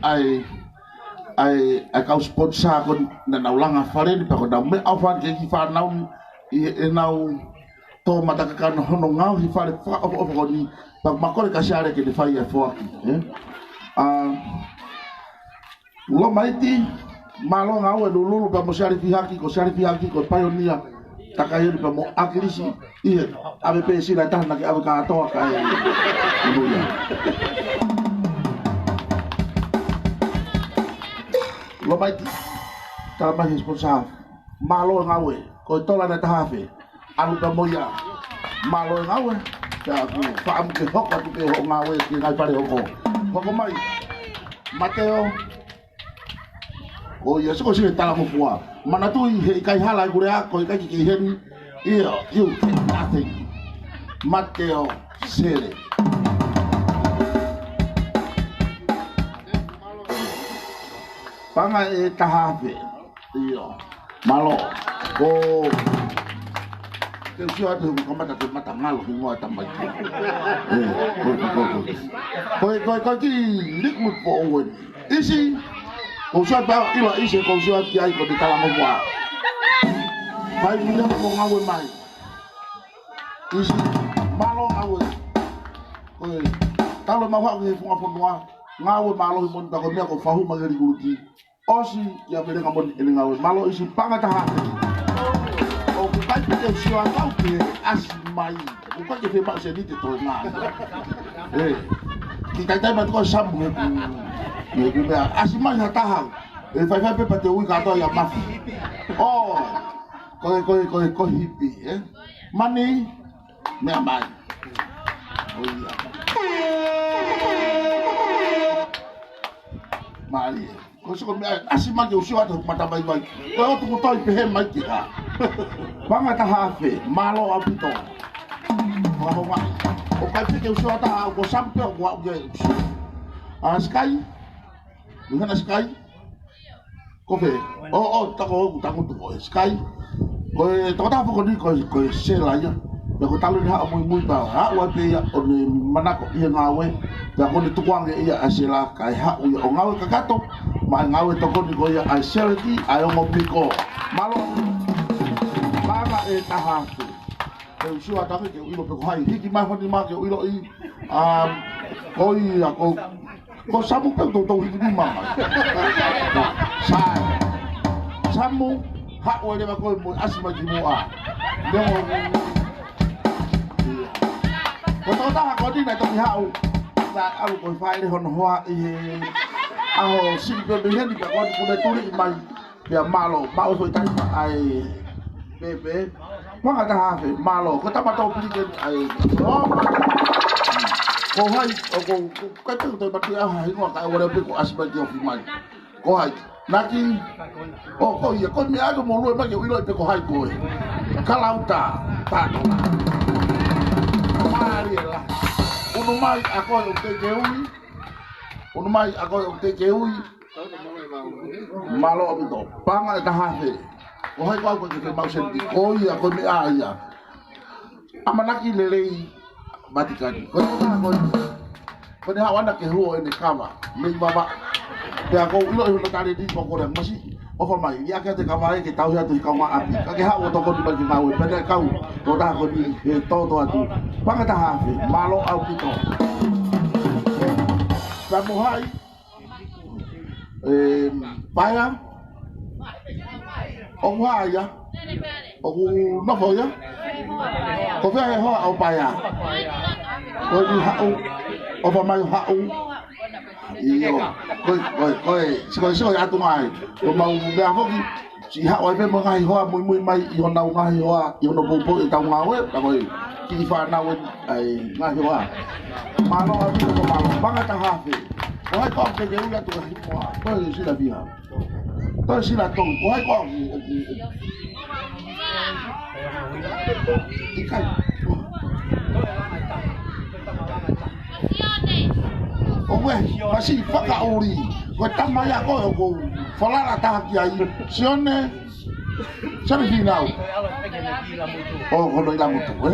ai ka sponsor ko na ulanga fare ni pa ko da me afan ke ki fa nau e nau to mataka kan hono ngau hi fare fa ko ni pa makore ka share ke ni fa ya fo lo maiti malo ngau e lulu pa mo share fihaki ko pioneer takayun pa mo akilisi iya ave pe sila tan na ave ka to ka ibuya lo mai ta ma responsável malo ngawe ko tola na tahafe alu pa mo ya malo ngawe ya fa am ke hok ku pe ho ngawe ki ngai pare ho ko mai Mateo o yeso ko sile tala mo fua mana tu he kai hala gure a ko kai ki hen you nothing Mateo sele panga e tahafe malo ko ke sio atu ko mata te mata ngalo ki ngo ta mai ko ki liquid for one isi o sio ba ilo isi ko sio ki ai ko di kala mo wa vai mi mo ngawe mai isi malo ngawe ko talo ma wa ki fu noa ngawe malo mo ta ko me ko fahu magari guruki osi ya bere ngamon ele ngawe malo isi panga ta ha o ku kai pe sio ata ke asmai o ka ke fe ba se dite to na ki kai ta ba ko sabu ne ku be asmai ta ha e fa fa pe pa te u ka to ya mafi oh ko hippy mani me amai oh ya mali ko so me asima ke usio ata mata bai bai ko tu ko toi pe mai ki ha banga ta hafe malo apito ko ma o ka ke usio ata ko sampe ko a sky ngana sky ko fe ta ko sky ko to ta ko ni ko se la ya ko talo ni ha muy ba ha wa pe ya o ni manako ia ngawe ya ko ni tukwang ia asila kai ha u o ngawe ka gato ma ngawe to ko ni ko ya aselti ayo mo piko malo banga e ta ha e usio ata ke ilo pe ko hai hiki ma fo ni ma ke ilo i ko ia ko samu pe to hiki ni ma samu ha o le ba ko mo asma ji mo a demo ko ta ko di na to ha o ta alu ko fa ile hon hoa ao sin ko de hen ka ko de turi mai ya malo ba o so ta ai bebe mo ga ta ha fe malo ko ta ba to pili ke ai ko hai ko ka to ba ti ha ngo ka o le pe ko asba ji of mai ko hai naki ko ya ko mi ado mo lo ma ke ilo pe ko hai ko kalauta ta Mariela. Unumai ako te keui. Malo abito. Panga ta hafe. Ko hai ko ke mau senti. Ko ia ko mi aya. amanaki lelei matikani. Ko ne hawana ke huo ene kama me baba. Te ako ilo tare di ko ko masi. O fa mai ya ke te kama ke tau ya te kama api. Ka ke ha o to ko di ba ki kau pene kau. To ta ko di to atu. Panga ta ha malo au pito. Sa mo hai paya o waya o no foya ko fa he ho au paya ko di ha o fa mai ha iyo ko ya tu mai ko mau be a foki si ha o be mo ngai ho muy mai yo na ngai ho yo no po ta ngawe ta ko ki fa na we ai ngai ho malo a ko malo banga ta ha fe ko ai ko ke je u ya tu ko ko si la via to si la ton ko ai ko ikai owe masi faka ori ko tamaya ko ko falala ta ki ai sione sari finau ko no ila mutu ko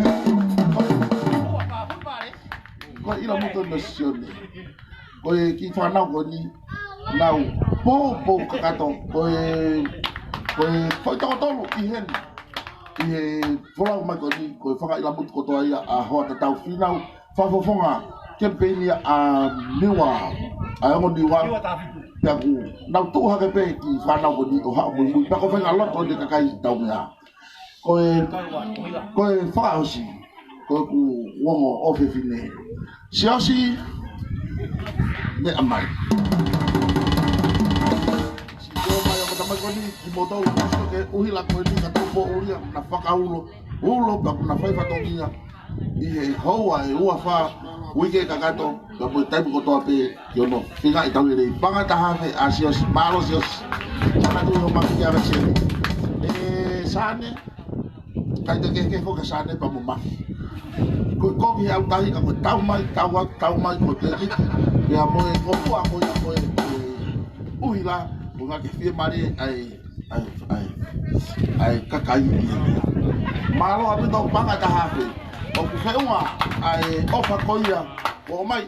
ila mutu no sione ko ki fana ko ni nau po kato ko ko to ihen fora ma ko ni ko faka ila mutu ko to ai a ho ta tau finau fa fonga kempeni a miwa a ngo diwa ya ku na tu ha ke pe ki fa na ko ni o ha mo pa ko fa ngalo to de ka kai tau ya ko fa osi ko ku wo o fe fine si osi ne amai si ko ma yo ta ma ko ni ki mo to ke u hila ko ni ka to po uria na fa ka ulo ka na fa fa to ni i hoa e ua fa wike kakato ka mo tai ko to pe yo no figa i tau le panga ta ha asios malos yos sana tu ma ki ara se sane kai te ke fo ka sane pa mo ma ko ki au tai ka mo tau mai ko te ki ya mo e ko fu a ko ya ko uila mo ga ke fi mari ai kakai malo abi to panga ta ha o ku feua ai ofa koia o mai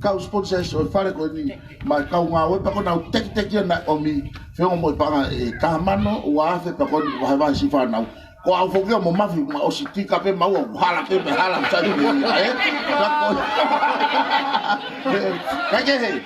kau sponsors o fare ko ni mai kau nga we pa ko na tek na o mi feua mo pa ta mano o afe pa ko wa va si fa na ko au fo mo mafi o si tika pe mau o hala pe me hala sa ni ka ko ka ke he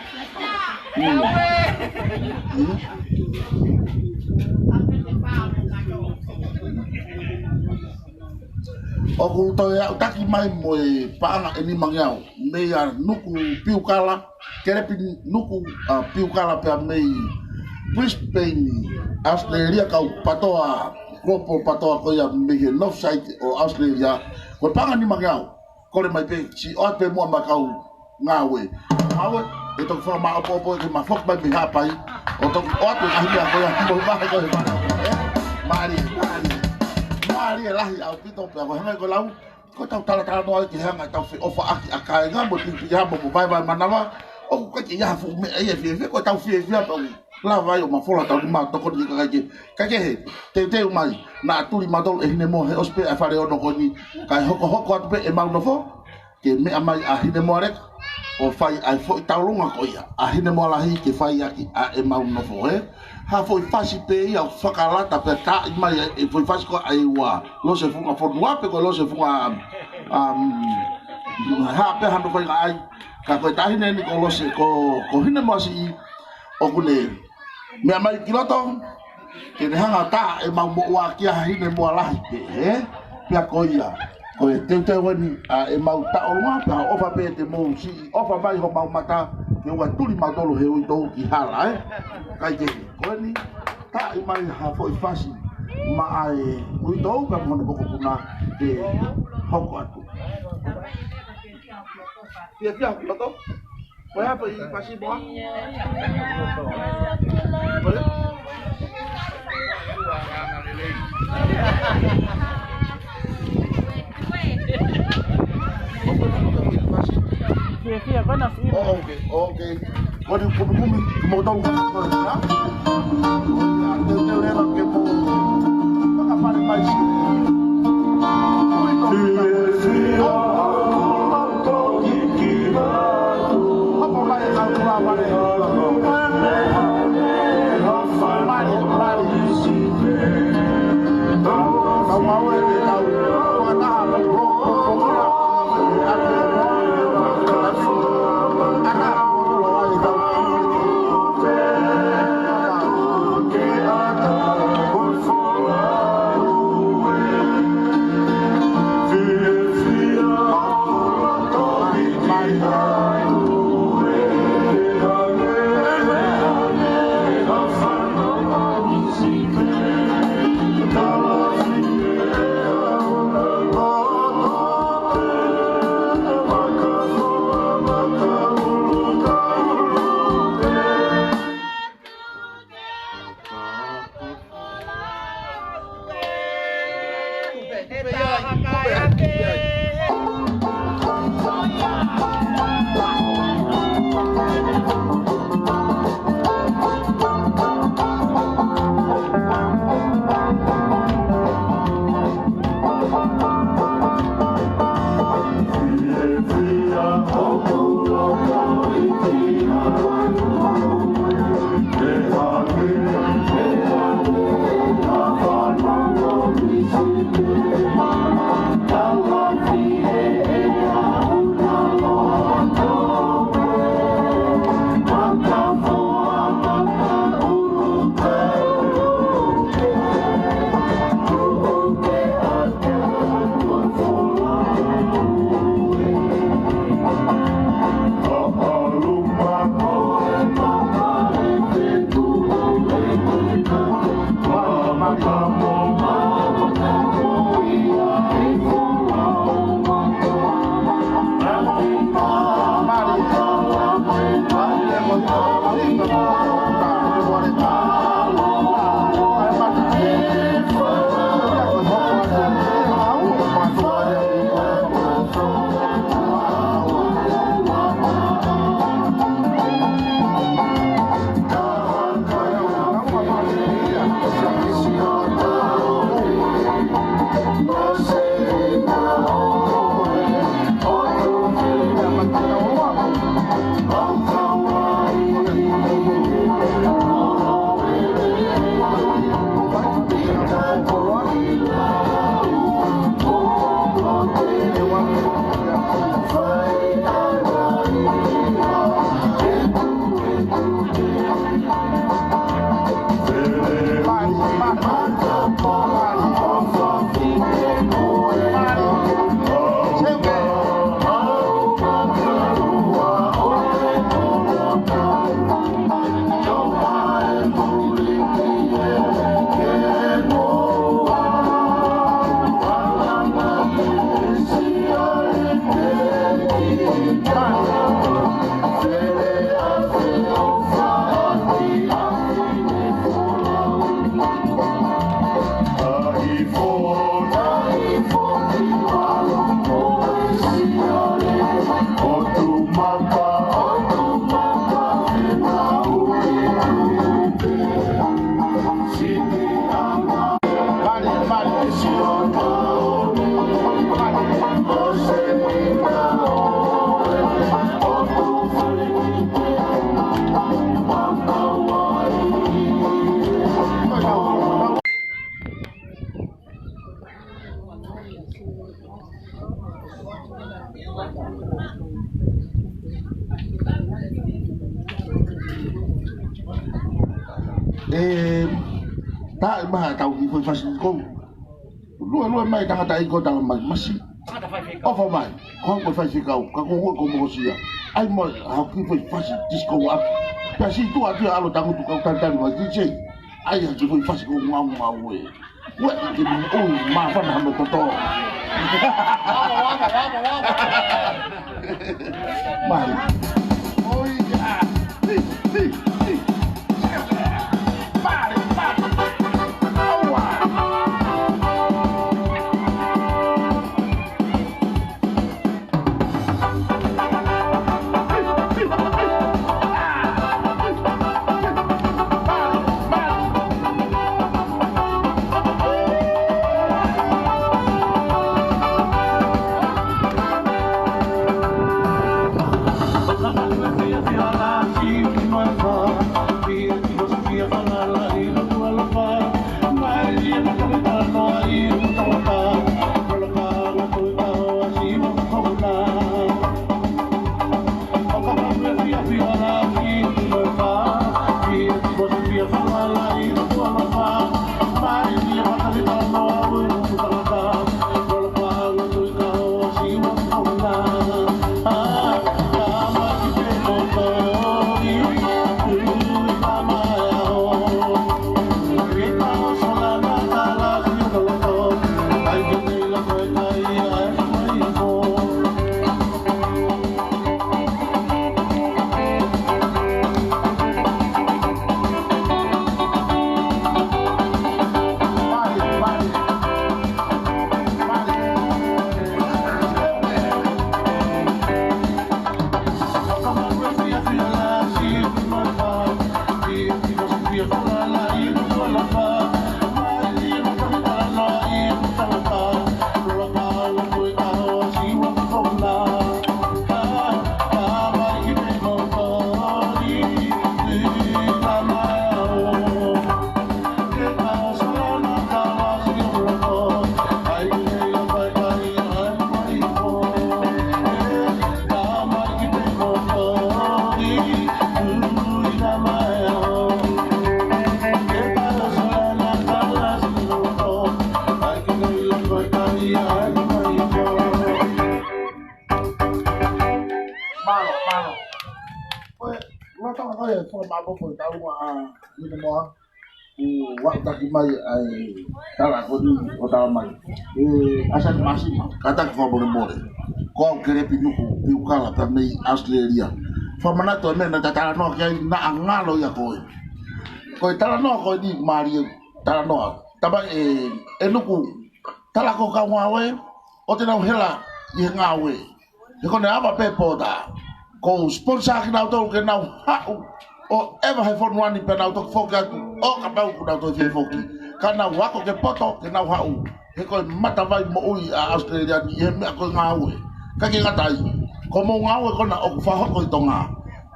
o ku to ya taki mai mo pa ni mangiao me ya nuku piukala kerepi nuku piukala pe me Brisbane Australia ka patoa grupo patoa ko ya me north side o Australia ko pa ni mangiao ko le mai pe si o pe mo makau ngawe awe e to forma o po ke ma fok mai ha pai o to o to ka hia ko ya mo ba ko mari lahi au pito pe ko hanga ko lau ko tau tala no ki hanga tau fe ofa aki akai nga mo ti ya mo vai manawa o ko ki ya fu me e fe ko tau fe pa la vai o ma fola tau ma to ko ni ka ke te mai na tuli ma dol e ne mo he ospe a fare ono ko ni kai hoko atu pe e ma no fo ke me amai a hine mo rek o fai ai fo tau lunga ko ia a hine mo lahi ke fai aki a e ma no fo ha foi fasi pe ia whakalata pe ta mai e foi fasi ko ai wa lo se funga fo wa pe ko lo se funga ha pe hando fai ai ka ko ta hine ni ko lo se ko hine mo si o kule me mai kiloto ke ne hanga ta e ma mo wa ki hine mo la pe pe ko ia ko te wani e ma ta o ma pa o fa pe te mo si o fa mai ho ma mata ke wa tuli ma dolo he o to ki hala kai te ko ni ta i mai ha foi fasi ma ai o to ka mo ko kuna e hoko atu pia to ko ya foi fasi bo Fia ko na fia. Okay. Ko di ko mo tong ko ya. Te le la ke mo. Ka pare mai si. Oi to ta ba tau ki foi fasi ko lu mai tanga tai ko tanga mai masi o fa mai ko fasi ka ko mo sia ai mo ha ki foi fasi disco wa pa si tu atu alo tangu tu ka tan wa DJ ai ha ki foi fasi ko ngau we ki o ma fa na mo ko to mai oi ya my father. apa pun tahu ini semua waktu tadi mai tala ko di kota mai asal masih kata ko boleh ko kere pinuku piukala tamai Australia famana to men na tala no ke na angalo ya ko tala no ko di mari tala no taba enuku tala ko ka wawe o te na hela i ngawe ko na aba pe poda ko sponsor ki na to ke na ha o ever have fun one pe na to foka o ka pa ku na to fe foki kana wako ke poto ke na ha u ko mata vai mo ui a Australia ni e me ko ngawe ka ke ngatai ko mo ngawe ko na o fa ho ko Tonga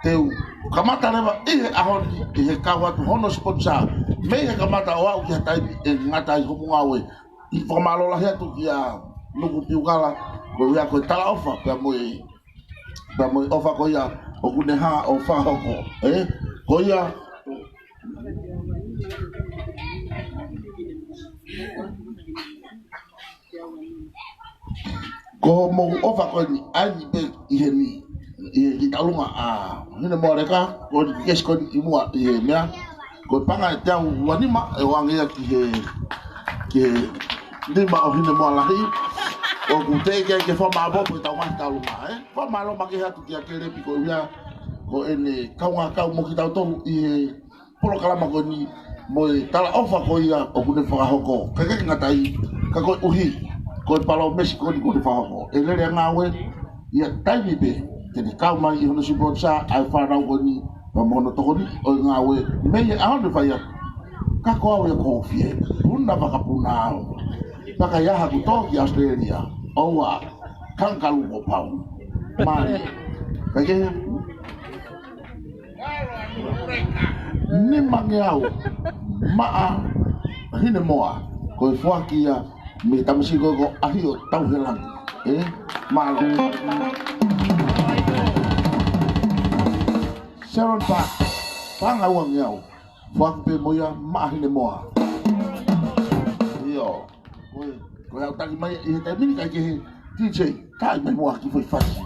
teu kamata leva e ahon e ka wa tu hono sponsor me e kamata o au ki tai e ngatai ko mo ngawe i formalo la hetu kia nuku piukala ko ya ko tala ofa pa mo ofa ko ya o kune ha o fa hoko ko ya ko mo ofa ko ni ani be iheni i talunga hine mo reka ko kes ko i mo mea ko panga tau wanima e wangia ke ni ma hine mo lahi o ku te ke forma bo po tau man talunga forma lo ma ke hatu kia kere piko ia ko ene kaunga kau mo ki tau tolu i polo kalama ko ni mo tala ofa ko ia o kune whakahoko kake ngatai ka ko uhi ko palo Mexico ni ko whakahoko e lere ngawe ia taimi be tene kau mai i hono sibonsa ai whanau ko ni ma mono tokoni o ngawe mei ahone whaia ka ko awe ko fie puna whakapuna au paka yaha ku toki Australia owa kankalu ko pau mani kake ni mangiau maa hine moa ko fuakia me tamsi ko ahio tau helang mal Sharon pa panga wangiau fuak pe moya ma hine moa yo ko ya tagi mai e te mini ka ke DJ kai mai moa ki foi fácil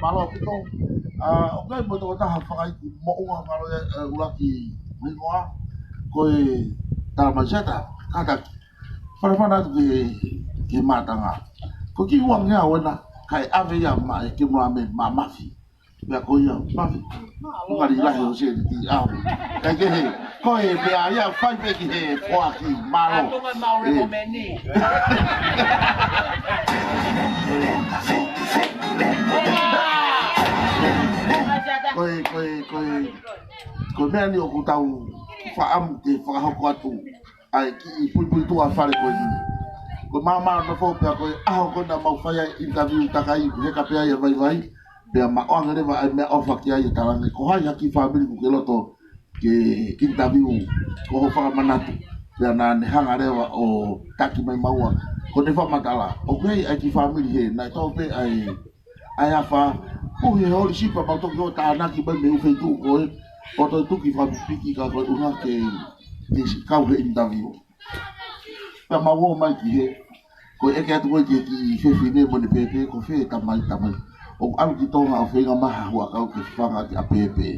malo pito okay mo to ta fa kai mo nga malo ulaki mingoa ko ta majeta kada para ke matanga ko ki wang ya wana kai ave ya ma ke mo ame ma mafi ya ko ya mafi nga di la yo se di au kai ke ko be ya fa pe ki he kwa ki malo ko me ni o ku tau fa am te fa ho ko tu ai ki pui tu a fale ko ni ko mama no fo pe ko ko na mau fa ya interview ta kai he ka pe ya vai pe ma o ngare va me o fa ki ya ta la ko ha ya ki family ku ke loto ke interview ko ho fa manatu ya na ne hanga re wa o taki mai maua ko ne fa matala o ke ai ki family he na to pe ai afa o he ho si pa to ko ta na ki ba me fe tu ko o to tu ki fa piki ka ko una ke ni ka o interview pa ma wo mai ki he ko e ka tu ko ki fe fi ne mo ne pe ko fe ta mai o al ki to ha fe nga ma wa ka ki fa nga ki apepe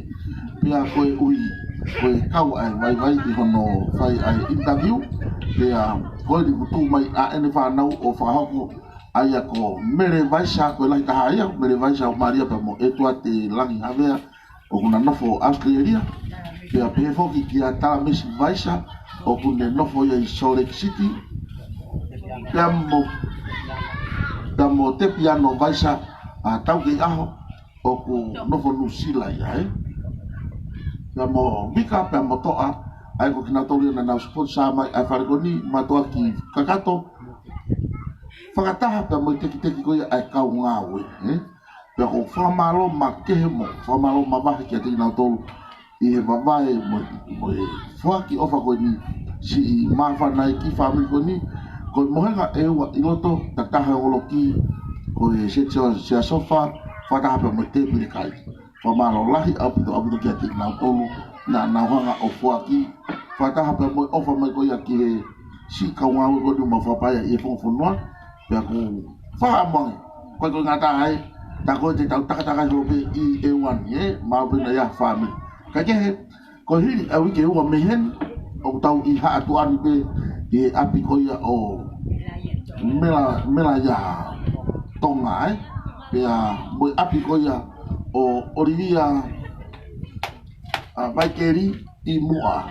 pe a ko ui ko ka ai vai ki hono fai ai interview pe a ko di tu mai a ene fa na o fa ha ko aya ko mere vai sha ko la ta aya mere vai sha maria pa mo e tu ate langi havea o kuna nofo Australia pe a pe fo ki a ta mes vai sha o kuna nofo ya Salt Lake City damo te piano vai sha a tau ki aho o ku nofo nusila ya damo mika pe mo to a ai ko kina tolu na sponsor mai ai fargoni mato ki kakato whakataha pe mo teki koe ai kau ngāwe, pe ko whamalo ma kehe mo, whamalo ma wahi kia teki nau tolu, i he wawae mo e whaki ofa koe ni, si i mawhanai ki whamili koe ni, koe mohenga e ua i loto, tataha olo ki, koe se tia sofa, whataha pe mo te piri kai, whamalo lahi apito kia teki nau tolu, na hanga o whaki, whataha pe mo ofa mai koe a ki he, si kau ngāwe koe ni ma whapaya i e whongonwha, ya ku faham ko ngata ai ta ko te tau taka lo pe i e wan ma pe na ya family ka ke ko hi a wi ke wa mehen o tau i ha tu an pe e api ko ya o mela ya Tonga pe a mo api ko ya o Olivia a Baikeri i mua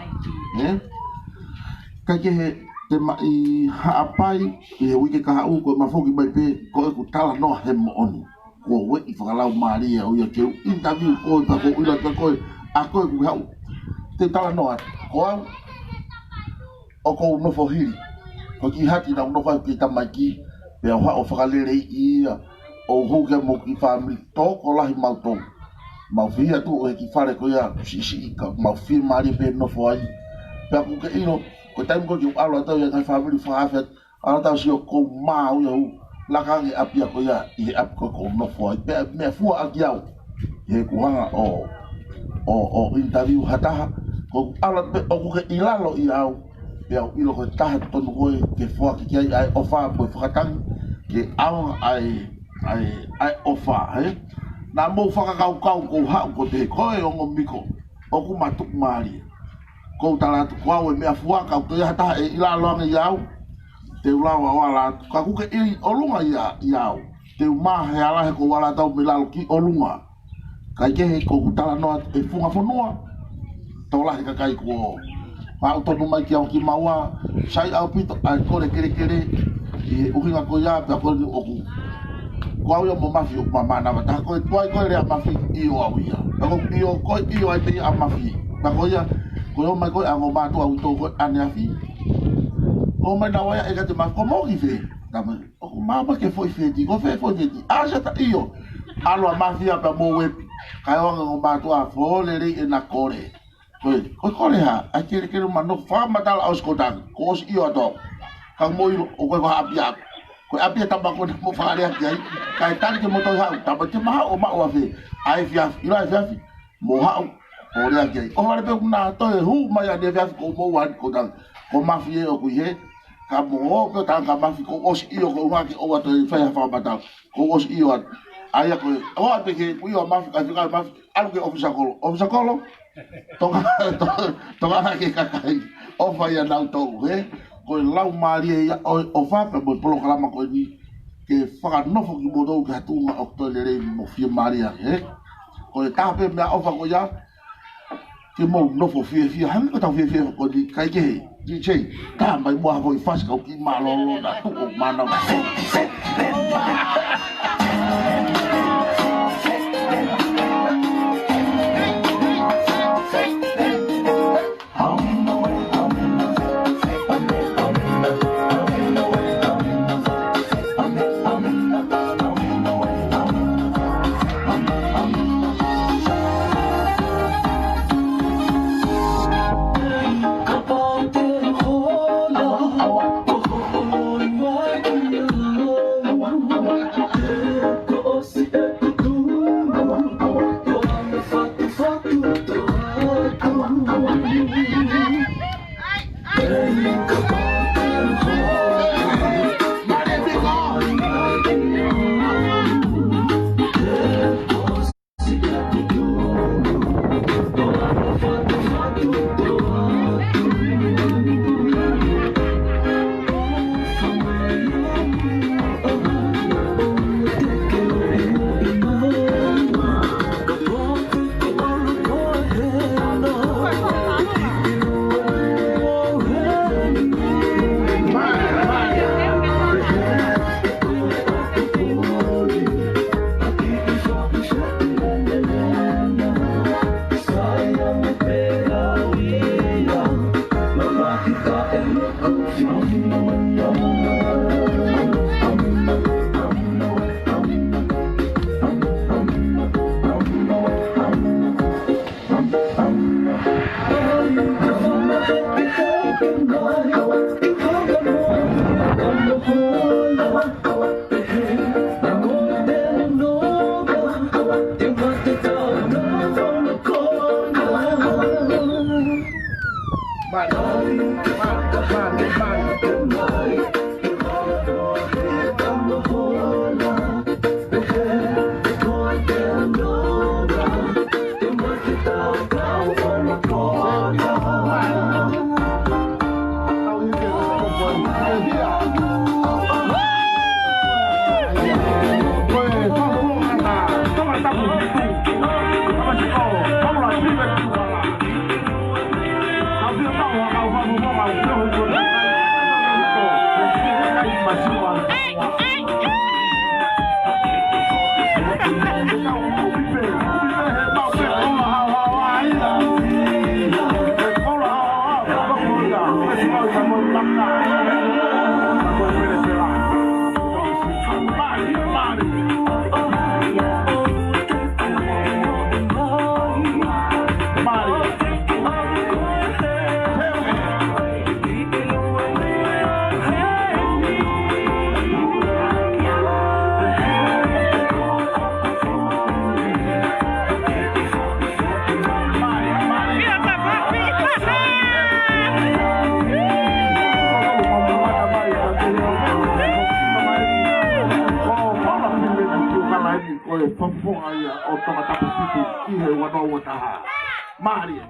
ka ke te mai haapai i he wike kahau ko mafoki mai pe ko e ku tala no he mo oni ko we i whakalau maria o ia keu interview ko i pako ila ka koe a koe ku hau te tala no at ko au o ko unofo hiri ko ki hati na unofo ki tamai ki pe au hao whakalere i o huke mo ki family to ko lahi mautou mau fia tu o he ki whare ko ia si ka mau fia maria pe nofo ai pe aku ke ino ko time ko ki alo tau ya ngai family fa afet ala tau si ko mau ya la kangi apia ko ya i ap ko no fo pe me fu agiau e ko hanga o interview hata ko ala pe o ko ilalo i au pe au ilo ko ta to no ko ke fo ki ai ofa ko fa tang ke au ai ofa na mo fa ka kau ko ha ko te ko e o miko o ku matuk mari ko tala ko we me afua ka to ya ta e ila lo ngi yau te ula wa wala ka ku ke i olunga ya yau te ma he ala ko wala ta me la ki olunga ka ke ko tala no e funga fonua to la ka kai ko pa to no mai ki au ki mawa sai au pito ai ko le kere i o kinga ko ya pa ko o ku ko yo mo mafi o mama na ta ko toi ko le mafi i o au ya ko i o ai te a mafi ta ko ya ko mai ko ango ba to auto ko ane afi o mai na wa e ka te ma ko mo ki fe ta ma o mama ke foi fe di ko fe foi di a ja ta io alo ma fi pa mo we ka o ngo ba to a fo le ri e na kore ko le ha a ke ma no fa ma dal aus ko dan ko si io to ka mo o ko ha apia ko apia ta ba ko mo fa le ai ka ta ke mo to ha ta ba te ma o ma o fe ai fi ilo ai fi mo ha o rea kei. O wale pe kuna toe hu mai a neveafi ko mo wan ko tang. Ko mafi e o kuihe. Ka mo o pe tang ka mafi ko osi iyo ko unga ki o wa toi whaiha whamatau. Ko osi iyo an. Aya ko o ate ke ku yo mafi ka ka mafi alu ke ofisa kolo tonga ke kakai o fa ya na to he ko lau mari ya o fa pe mo polo kala ma ko ni ke fa no fo ki bodo ka tu ma oktole mo fi mari ya he ko ta pe me o fa ko ya ke mo no fo fi han ko ta fi ko ni kai ke di che ta mai mo ha ko fa ko ki ma lo na tu o ma na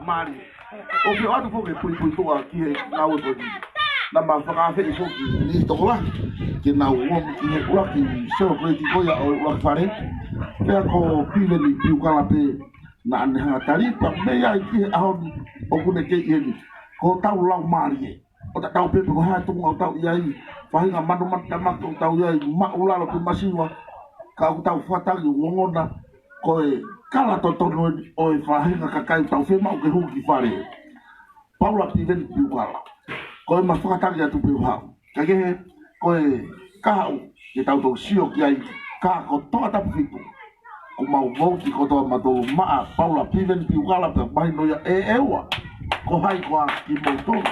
Mari. O que atu fo ke pui toa ki he na o ko na ma fa fe fo ki ni to la ki na o ki he ko ki celebrate ko ya o wa fare pe ko pile ni piu kala pe na ne ha tari pa me ya ki a o ku ne ke ye ko tau lau mari o ta tau pe ko ha tu o tau ya i fa nga manu man ta ma ko tau ya ma ula lo pe masiwa ka o tau fa tau ngona ko kala to tono o e whahenga kakai tau whema o ke huki whare. Paula piveni piukala. Ko e ma whakatari atu piu hau. Ka kehe, ko e kahau e tau tau sio ki ai ka ko toa tapu fitu. Ko mau mauti ko toa matolu maa Paula piveni piukala pe mahino ya e ewa. Ko hai ko a ki mautolu.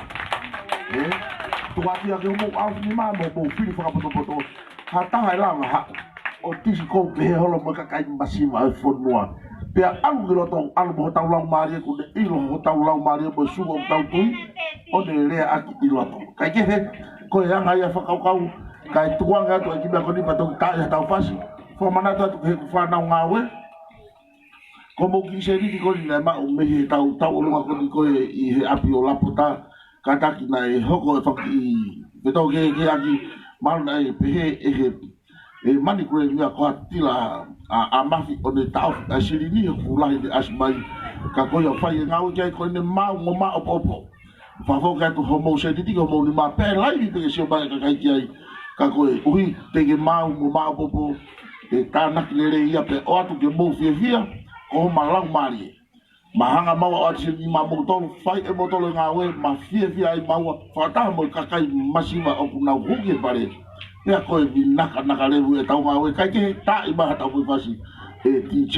Tuatia ke umu au ni maa mo whiri whakapoto. Ha taha e lama hau. O tisi kou ke he holo mo kakai masima e whonua. Pea alu ki loto alu mo tau lau maria ku ne ilo mo tau lau maria mo suga o tau tui o ne rea aki i loto. Kai kehe, ko e anga ia whakaukau, kai tuanga atu e kibia koni pato tae tau fasi, ko mana ta ke fa na ngawe ko mo ki se ni ko ni ma o me he tau lo ko ni ko I he api o la puta kata ki na e hoko e faki beto ke aki mal na e he e mani ko ni ko atila a mafi o ne tau a siri ni ko la de asmai ka ko yo fa ye ngau ke ko ne ma mo ma opo fa fo ka to homo se ti ko mo ni ma pe lai ni te se ba ka kai ai ka ko ui te ke ma mo ma opo e ta na ki le ia pe o atu ke mo fia o malang mari mahanga mau o si ma mo to fai e mo to ngawe ma fia ai mau fa ta mo ka kai masiva o kuna huki pare ya ko e naka le e tau ngawe kai ke ta I ba ta mo fasi e DJ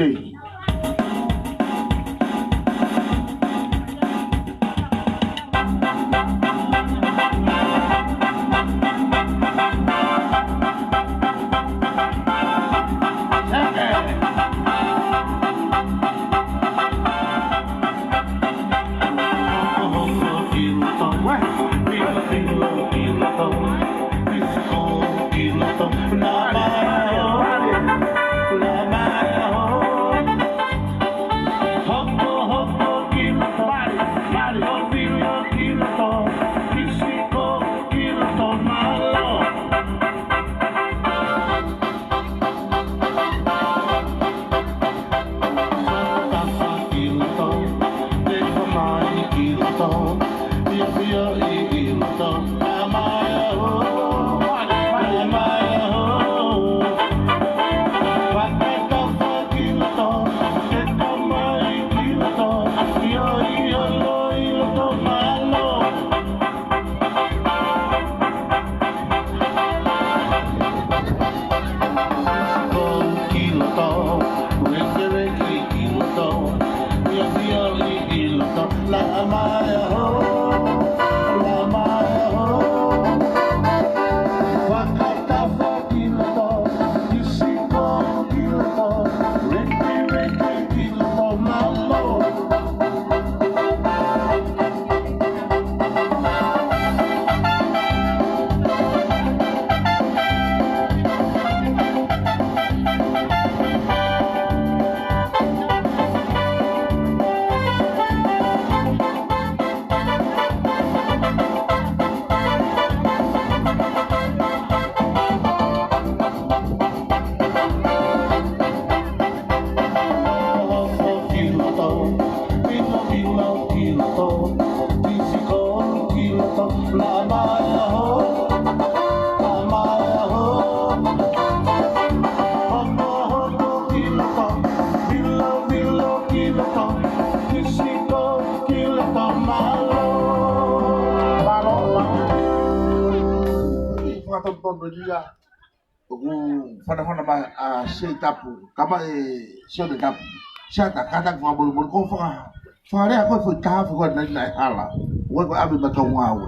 Fana ma a se tapu kama e se de tapu sa ta kata fa bol ko fa re ko fu ta fu ko na hala wo ko abi ba ka wawe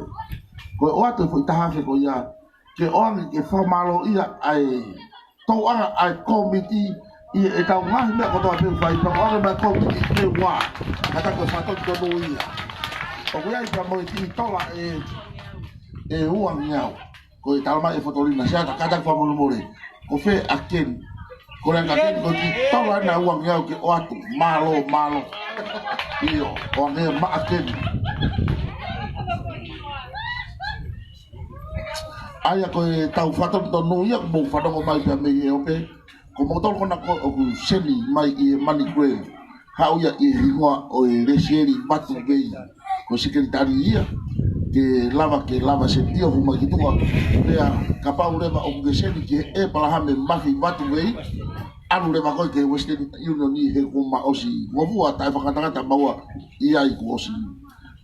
ko o to fu ta fa ko ya ke on ke fa malo ia ai to ai committee e ta ma me ko to pe fa pa ko ba committee ke wa kata ko fa to no ia o ko ya fa mo ti to la e uang nyao ko ta ma e fotolina sa ta kata fa mo mo ko fe aken ko la aken ko ti tawa na uang ya ke o atu malo iyo o ne ma aken aya ko tau fato to no ya mo fato mo mai pe me o pe ko mo to ko na ko o seni mai e mani kwe ha o ya e ringo o e resieri batu be ko secretaria ke lava sentio fuma kitua lea kapau leva o geseni ke e palahame mafi batu vei anu leva ko ke Western Union ni he kuma osi movu ata fakata maua ia iku osi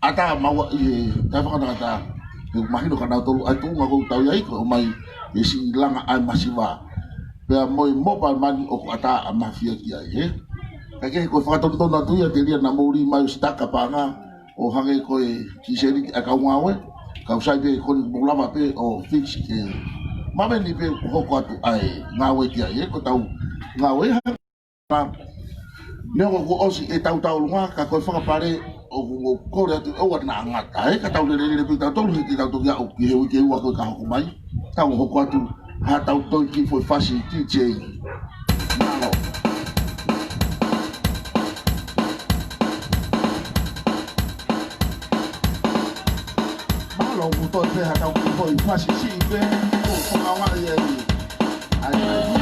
ata maua i ta fakata ke mahino kana tolu atu ngago tau ia iku mai isi langa ai masiva pe moi mobile mani o ata mafia kia he kake ko fakata tonu atu ia te lia na mori mai staka panga o hange ko e kiseri aka ngawe ka usai pe kon bulama pe o fix ke mame ni pe hoko atu ai ngawe kia ye ko tau ngawe ha ne ko osi e tau lunga ka ko fa pare o ko re o na ngata e ka tau le pe tau lu ki tau ya o ki he ki wa ko ka ko mai tau hoko atu ha tau to ki foi fasi DJ lo buto te ha tau ko i pasi si be ko ko nga ye ai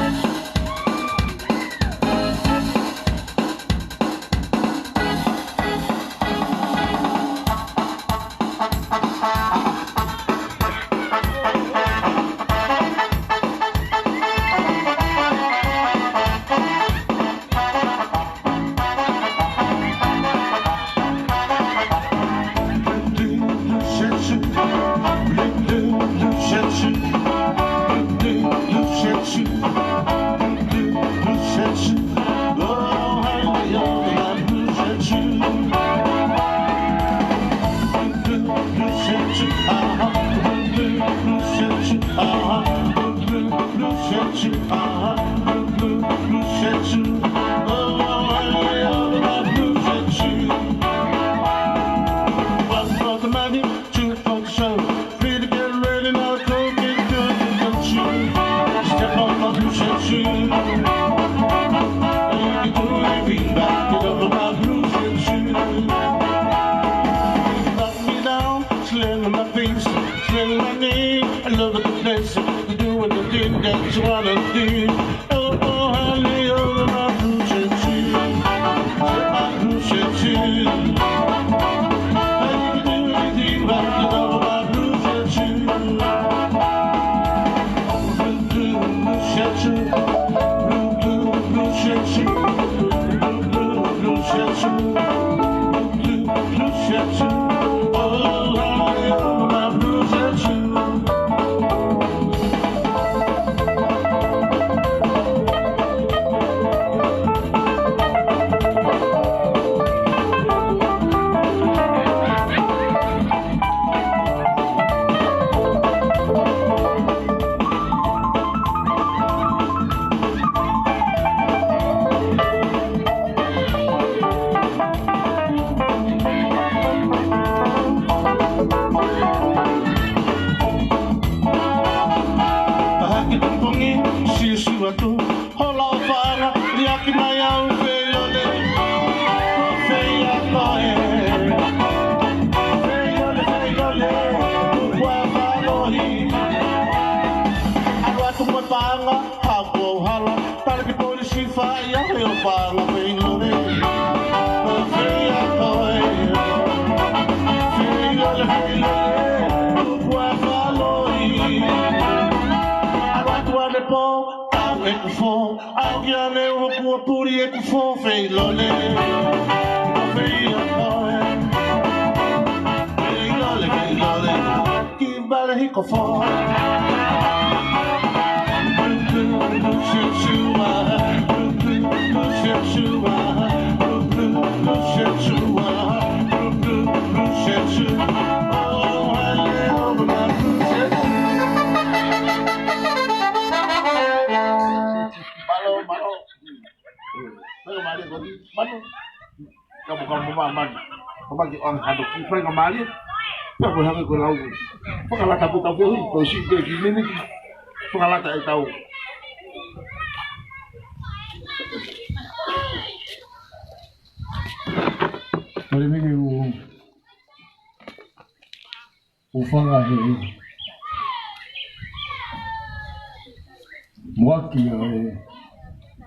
Mwaki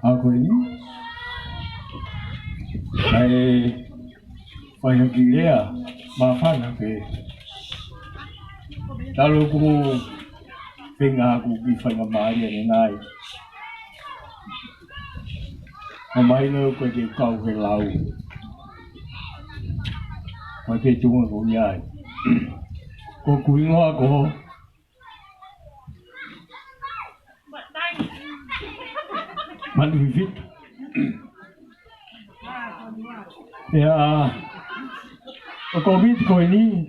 ako ini ai whaihakilea mawhana pe talo ku whenga aku ki whainga maari ane ngai mamaina ko te kau he lau mai pe tunga ko nyai ko kuingoa ko manu vivit ya o covid ko ini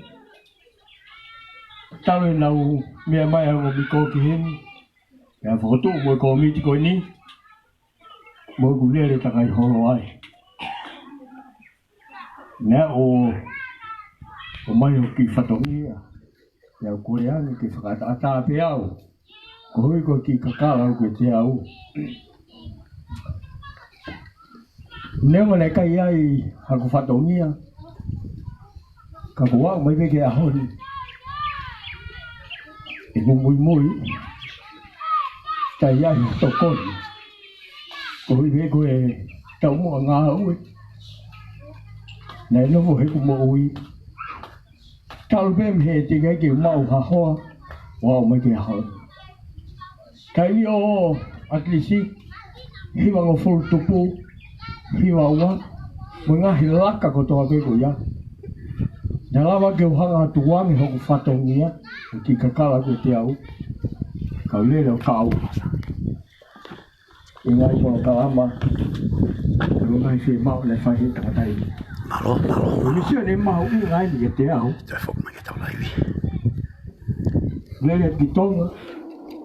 talo nau me mai o bi ko ki hin ya foto mo covid ko ini mo gulere ta kai holo ai na o mai o ki fatongia ya koreano ki fakata ata pe au ko ko ki kakala ko te au Nemo le kai ai haku fatongia ka kuwa mai ke a honi mui tai ai tokoni ko hi ko e tau mo nga ui nei no vo he ko mo ui tal bem he te ga ke mau ha ho wa mo ke ha kai o atlisi hi wa ngo fol tupu hi wa mo nga hi laka ko to ke ko ya na lava ke hanga tuangi ho ko fatongia ki kakala ko te au ka lele o kau inga i mo kalama ko ngai fi mau le fa hi ta dai malo ni se ne mau i ngai ni te au te fo ma ke ta lai vi lele ki tonga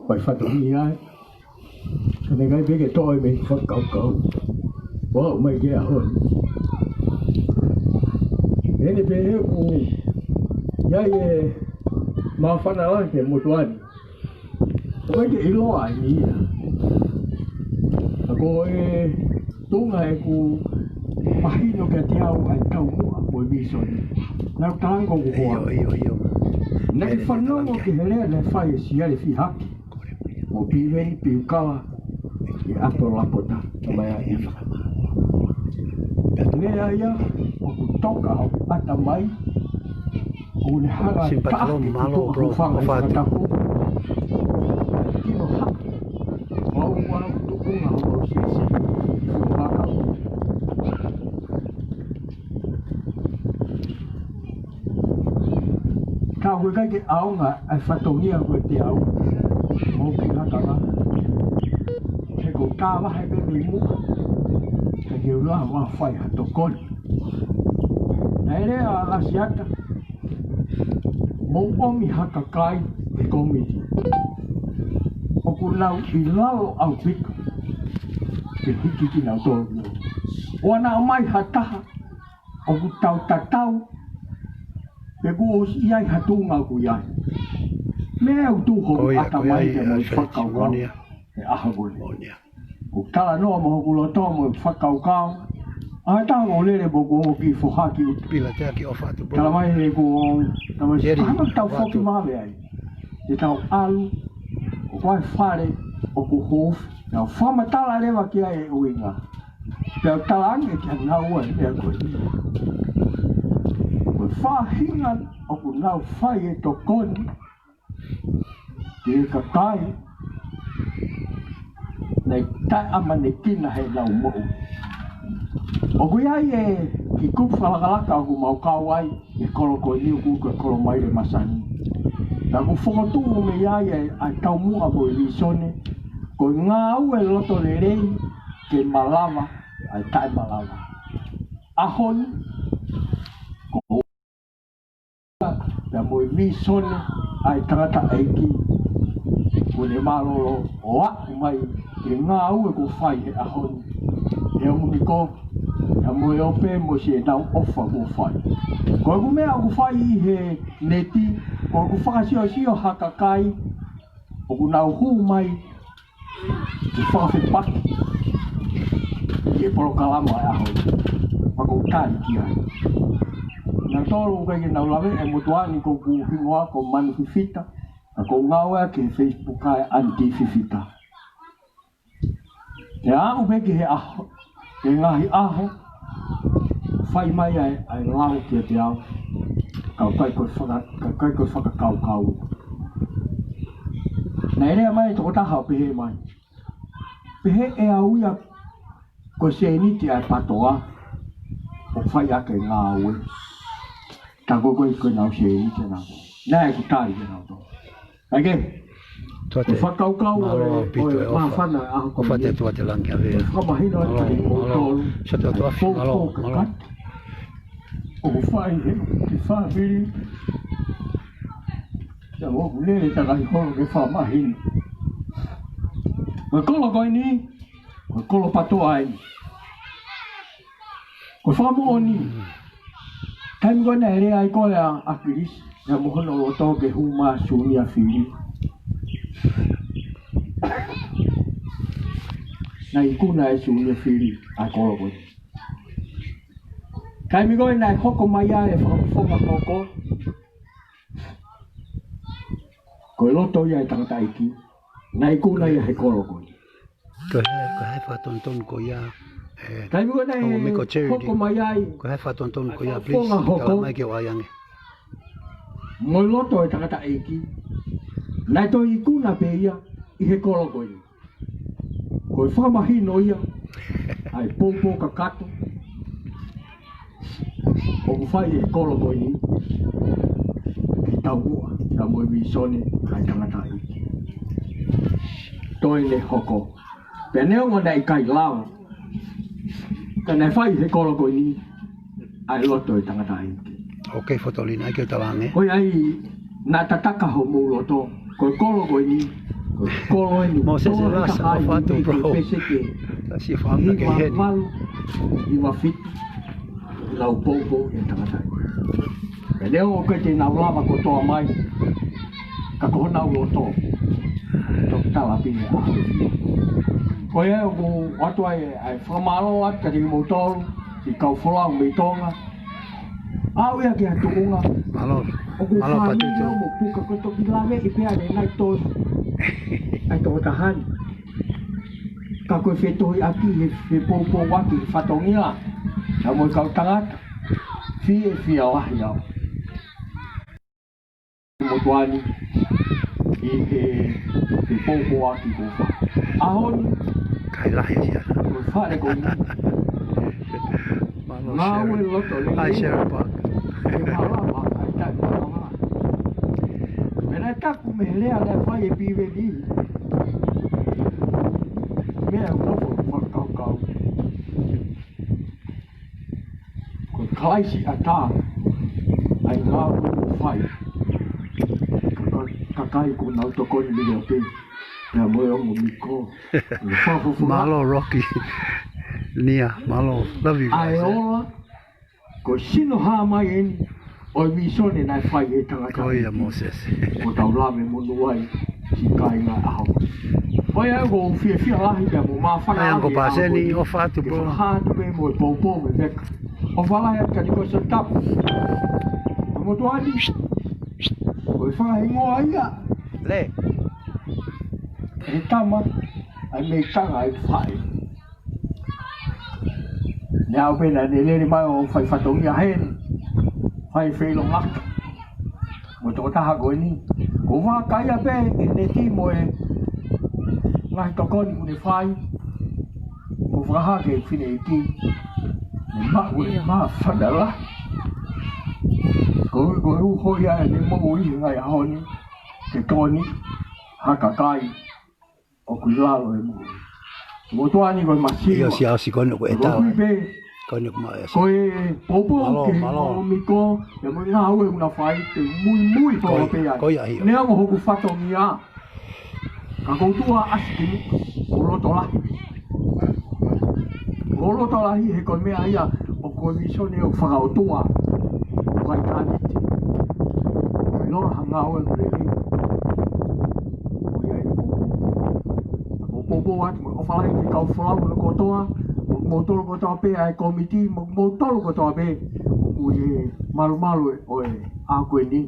pai fatongia ka ne ngai be ke toi me fa kau wa mai ke a ho Ini be ya ye ma fana la ke mutuani. Ko ke ilo ai ni. Ko e tunga e ku mahino ke te au ai tau mo ko viso. Na tango ko ho. Na ke fano mo ke hele le fai si ale fi ha. Mo pive pi kala. E apo la pota. Tama ya. Lea ia o ku toka o pata mai o le hara ka malo bro fata ko kino ha o wa tu ku nga o si ba ka ka we ka ke au nga ai fatongia ko te au mo ki ha ka nga he ko ka va he be mu ke ula wa fai ha tokoni ele a siata mo omi haka kai e komiti o ku lau I lalo au pika ke hiki ki nau tō o ana mai hataha o ku tau tatau pe ku os iai hatunga ku iai me au tu ho ata mai ke mo whakau kau e aha gole o tala noa mo ku loto mo whakau kau ai ta o lele bo ko ki fo haki pila te ki ofa tu tala mai he ko tama ana tau fo ki mave ai e tau alu o vai fare o ku Huufi na fama tala leva ki ai o inga pe tala ange ki na ua e ko ko fa hinga o ku na fai e tokoni ki ka kai nei ta amane kina he lau mo o kui ai e ki kupu whalakalaka o ku mau kawai e kolo ko niu ku kolo mai le masani. Na ku whakatungu me iai e ai tau mua ko I visone ko ngā au e loto le rei ke malama ai tai malama. Ahoni ko mo I visone ai tangata eiki ko le malolo o aku mai ke ngā au e ko whai e ahoni. E muni ko a mo e ope mo se tau ofa ko fai. Ko ku mea ku fai I he neti, ko ku whakasio sio haka kai, o ku nau hu mai, ki whawhi paki, ki e poro kalama e aho, wako kai ki ai. Nā tōru kai ki nau lawe e motuani ko ku hingoa ko manu fifita, a ko ngaua ki Facebook kai anti fifita. E au peki he aho, e ngahi aho, fai mai ai lau ki te au, kau kai koe whakakau kau. Nei rea mai toko taha o pehe mai. Pehe e au ia ko se niti ai patoa, o fai ake ngā ue. Tako koe koe nau se niti nau. Nei ku tai ke nau tō. Ake, o whakau kau o mawhana aho ko fate tua te langi a vea. Whamahino ai o tōru. Sa te tua fi malo. O whai he, ki whawhiri. Ia moku lere takai horo ke whamahini. Koe kolo koe ni, koe kolo patoa ai. Koe whamo o ni. Taimi koe nei rea ai koe a akiris. Ia mohono o tō ke huma suni a whiri. Na I kuna e suni a whiri a kolo koe. Kai mi koe nai hoko mai a e whakafonga hoko. Koe loto ia e tangata iki. Nai kuna ia he kolo koe. Ko hai whatonton ko ia. Tai mua nei hoko mai ai. Ko hai whatonton ko ia, please. Kala mai ke o aiange. Moi loto e tangata iki. Nai to i kuna pe ia i he kolo koe. Koe whamahino ia. Ai popo kakato. O ku whai e kolo koe ni. Ki tau ua. Ka moi wisone ai tangata iki. Toi le hoko. Peneo ngona i kai lao. Ka nei whai he kolo koe ni. Ai loto e tangata iki. Ok, Fotolina, ai ke talange. Koe ai nā tataka ho mō loto. Koe kolo koe ni. Koe kolo e ni. Mo se lasa o whatu, bro. Si whamna ke heni. Iwa malu, iwa fitu. Lau popo e tangata iki. Peneo o koe te nau lava ko toa mai. Ka koho nau loto. Tok tala pine a. Koe e o ko watu ai whamalo at ka te motoro. I kau wholau me Tonga. Au ia ke atu unga. Malo patito. Mo puka ko to kilame I pea le nai tos. Ai to tahani. Ka koe whetoi aki he popo waki whatongia. Na mo kau tangata. Fia wahi au. Mo tuani. I he popo waki ko wha. Ahoni. Kai lahi sia. Ko whare ko ni. Ngāwe loto le. Hi, Sharon Park. E malawa, ai tai malawa. Mena taku me lea le whai e piwe ni. Mea unofo whakau. Ko klaisi a tā. Ai ngāwe o whai. Kakai ko nau tokoni mi o pe. Pea moe ongo miko. Malo Rocky. Nia, malo, love you guys. Ai ola, ko sino ha mai eni, o visone nai whai e tangata. Ko ia Moses. Ko tau lame monu ai, si kai ngā aho. Oi ai go fia lahi pia mo maa whana ai ango paseni, o whatu bro. Ke whahatu pe mo e pōpō me veka. O whalahi at ka ni ko sa tapu. Mo tuani, ko i whakahingo ai a. Le. E tama, ai mei tanga ai whai. Nea au pena ne lere mai o whai whatongia hene. Whai whelong laka. Mo tō taha koe ni. Ko wha kaia pe e ne ti mo e ngahi tokoni kune whai. Ko whakahake e whine e ki. Ne mau e maa whanala. Ko hu hoi ai ne mo i ngai ahoni. Ke toni. Haka kai. O kui lalo e mo. Mo tuani koe masiwa. Ia si asi kono koe tau. Kono kuma e. Koe popo ke o miko. E mo ngā ue una whai te mui tōra pe ai. Koe ahi. Nea mo hoku whato mi a. Ka koutua aski o roto lahi. O roto lahi he koe mea ia. O koe misone o whakaotua. Whai tāniti. Koe lora hanga ue kure li. Koe ai o popo atu. O whalai ki kau whalau na kotoa. Mo tolo kotoa pe ai komiti. Mo tolo kotoa pe. O e malu o e a koe ni.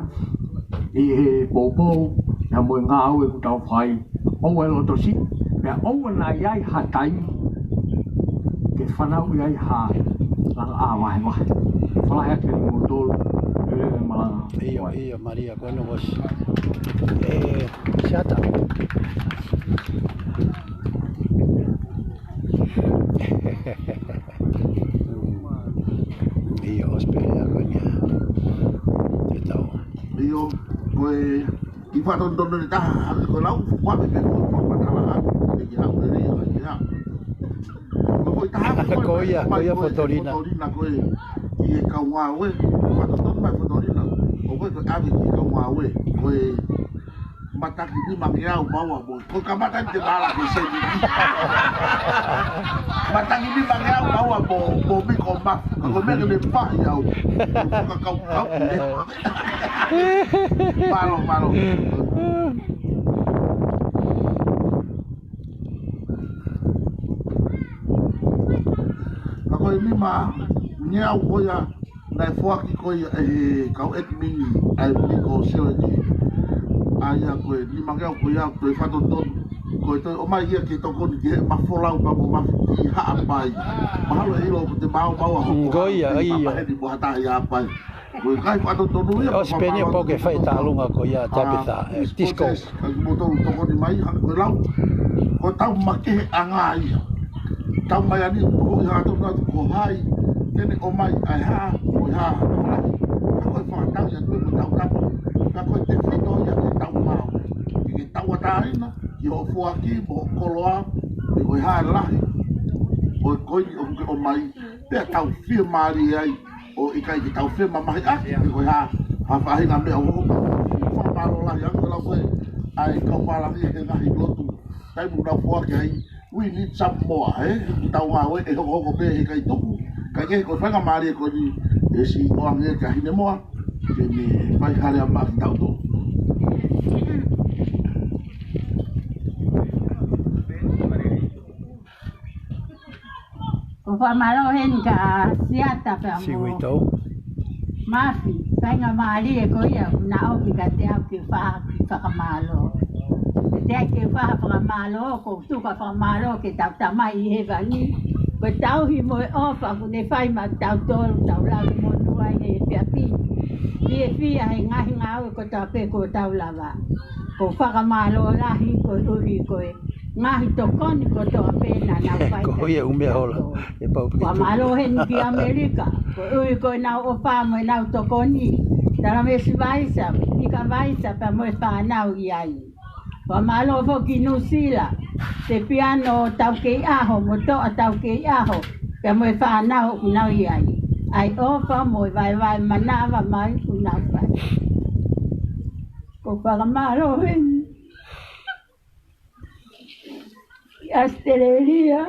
I he popo. Ia mo ngā ue ku tau whai. O e loto si. Pea o na iai ha taimi. Ke whanau iai ha. Langa a wahe. Whalai ake ni mo tolo. Ia Maria kono was. Shata. Ia hospedea konia. Tau. Io koe I whatontono ni taha ko lau whape pe ko patala e ki hau re ia. Ko taha ko ia Fotolina. Fotolina koe I e kaunga we whatontono mai Fotolina. O koe koe awi ki kaunga we koe mataki ni mangiau bawa mo. Ko kamata te bala ke se ni. Mataki ni mangiau bawa mo mi ko ma. Ko me ke me pa ia. Ko kau. Malo. Ako mi ma nyau ko ya na fuaki ko ya kau et mini ai mi ko sio ni. Aia koe, ni mangea koe ia, koe whatotonu. Koe toi o mai ia ke tokoni ke mafolau pa mo mafi haa pai. Mahalo e ilo ko te mau mau a hoko. Ngoia, ia. Mahedi mo hatahi a pai. Koe kai whatotonu ia. O spenia po ke whai tālunga ko ia tabitha, disco. Kai mo tolu tokoni mai, koe lau. Koe tau makehe a ngā ia. Tau mai ani, koe hā tonu atu ko hai. Tene o mai ai haa, koe haa. Koe whakatau ia koe mo tau tapu. Ka koe te whito ia ke tau mau. Ke tau atarina, ki ho fuaki, mo koloa, ki koe hae lahi. O koe o mai, pia tau whia maari ai, o ikai ki tau whia mamahi aki, ki koe hae, hawhahinga mea o hopa. Whamaro lahi, anko lau koe, ai kaupalangi e ngahi lotu. Tai mu nau fuaki ai, we need some more, ki tau ngā oe, e hoko pia he kai tuku. Kai kehe koe whainga maari e koe ni, e si oangi e ka hine moa, ke me whai hare a maki tau tō. Ko whamaro hen ka siata pe amo. Siwito. Mafi, whainga maari e ko ia, na opi ka te au ki whakamalo. Te ai ki whakamalo, ko tuka whakamalo ke tau tamai i he vani. Ko tau hi mo e ofa, ko ne whai ma tau tolu, tau lau mo nuai he pia pi. Ni e fia he ngahi ngau e ko tau pe ko tau lava. Ko whakamalo lahi, ko uri koe. Ngahi tokoni ko toa pena nau whai. Ko ia umea hola. Wa malo hen ki Amerika. Ko ui ko nau o whamo e nau tokoni. Tara me si vaisa, ika vaisa pa mo e whanau i ai. Wa malo fo ki New Zealand. Te piano tau kei aho, mo toa tau kei aho. Pa mo e whanau nau i ai. Ai ofa mo e vai manawa mai ku nau whai. Ko whakamalo hen. Australia.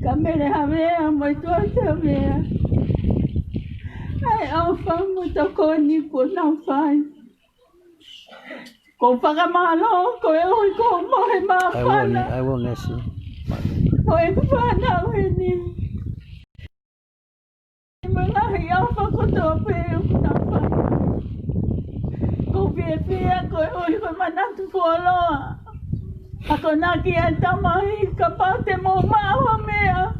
Kamere havea mo tua te havea. Ai au mo tokoni po nau whai. Ko whakamalo, ko e oi ko mohe mawhana. I will nesi. Ko e whanau he ni. Mga hi au whakotoa pēo ku nau whai. Ko pia ko e oi ko manatu fuoloa. Ako naki ai tamahi ka pate mo maua mea.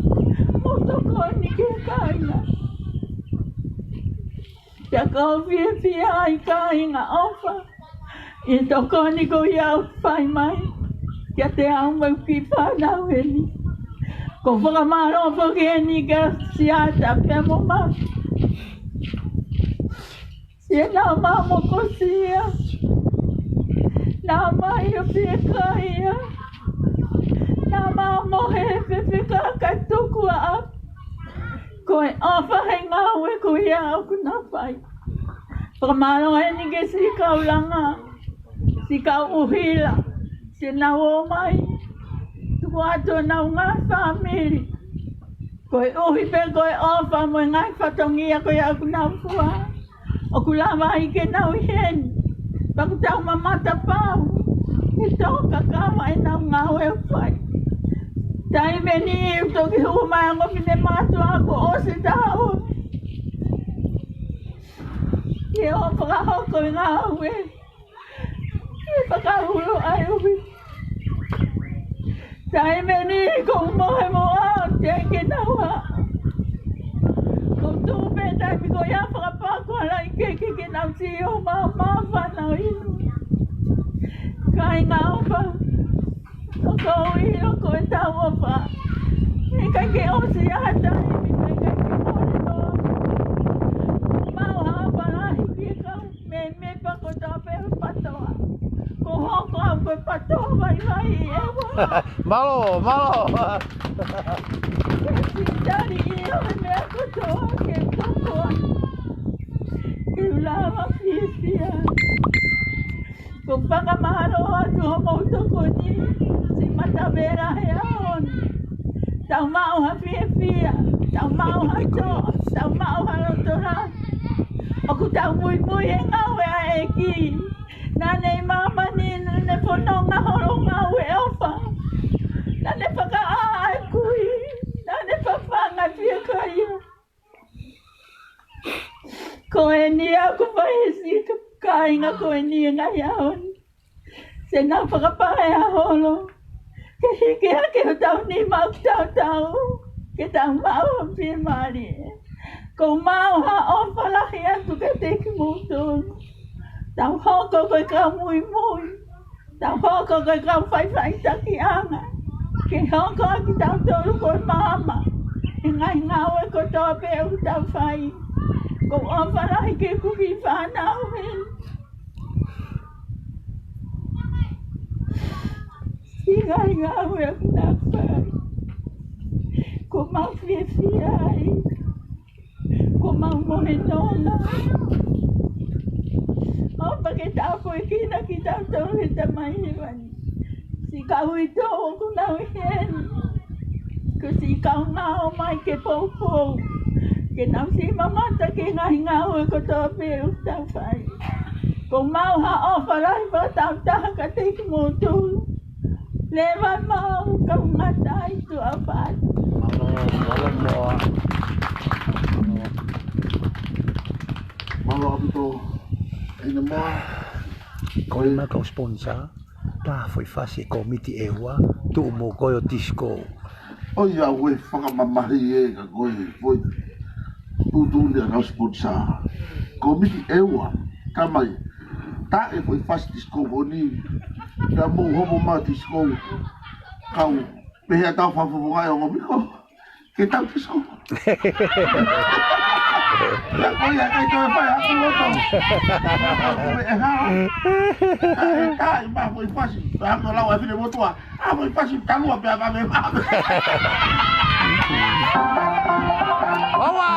Mo tokoni ke kainga. Te kau fia ai kainga ofa. I tokoni ko iau whai mai. Kia te au mau ki whanau heni. Ko whakamaro whaki heni ka siata pia mo ma. Sia nā mamo ko sia. Nā mai o pia kaia. Nā mamo he whiwhika kai tuku a. Ko e awha he ngāwe ko ia au ku nā whai. Whakamaro heni ke si kaulanga. Si kau uhila. Si nau o mai. Tuku ato nau ngā whamiri. Ko e uhi pe ko e awha mo e ngai whatongia ko ia au ku nā whua. O ku lawa i ke nau i heni. Paku tau mamata pau. I tau kakawa e nau ngau e whai. Tai meni i utoki huma e ngopi ne mātua ako o se tau. I o whakahoko i ngau e. I whakahulu ai uhi. Tai meni i ko mohe mo au te ke nau ha. Ko tūpe tai piko ia whakapako ala i ke nau si o mā whanau inu. Kai ngā opa. O kou ino ko e tau opa. E kai ke osi ata i mi kai ke mōre noa. Mau hapa lahi ki kau me pa ko tau pehu patoa. Ko hoko au koe patoa vai i ewa. Malo. Ke sitari i o mea kotoa ke kokoa. Ke ulawa fia. Ko whakamaro atu ho mautokoni, si matawera he aon. Tau mau ha fia, tau mau ha toa, tau mau ha rotora. O ku tau mui he ngawe a e ki. Nane i mama ni nane whanonga horo ngawe ofa. Nane whaka a e kui, nane whawhanga fia kaia. Ko e ni aku paisi kainga ko e ni ngai aon. Se na whakapae a holo. Ke hiki hake o tau ni mau tau. Ke tau mau a pia mari. Ko mau ha o whalahi atu ke te ki mūtonu. Tau hoko koe ka mui mui. Tau hoko koe ka whai taki anga. Ke hoko aki tau tolu koe mama. E ngai ngau e ko toa pe o tau whai. Ko o whalahi ke kuki whanau hen. I ngai ngau e aku nā whai. Ko mau whia ai. Ko mau mohe nona. Opa ke tau koe kina ki tau tau he tamai he wani. Si kau i tō o kunau hen. Ko si kau ngao mai ke pou. Ke nau si mamata ke ngahi ngau e ko tō pe o tau whai. Ko mau ha opa rai pa tau taha ka te ki mō tūru. Le vai mau kau ngata i tu a whai. Malo apito. Ina moa. Ko ima kau sponsor. Ta foi fasi komiti ewa. Tu mo koyo disco. O ia we whakamamahi e ka koe. Foi. Tutu lia kau sponsor. Komiti ewa. Kamai. Ta e foi fasi disco boni. Ia mou homo ma disco. Kau. Pehea tau whawhawhai o ngomiko. Ke tau disco. La koia kai toi pai aku loto. Koe e hao. Kai ma foi fasi. Ako lau e whine motua. Foi fasi talua pe a me ma. Owa!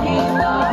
Tonga.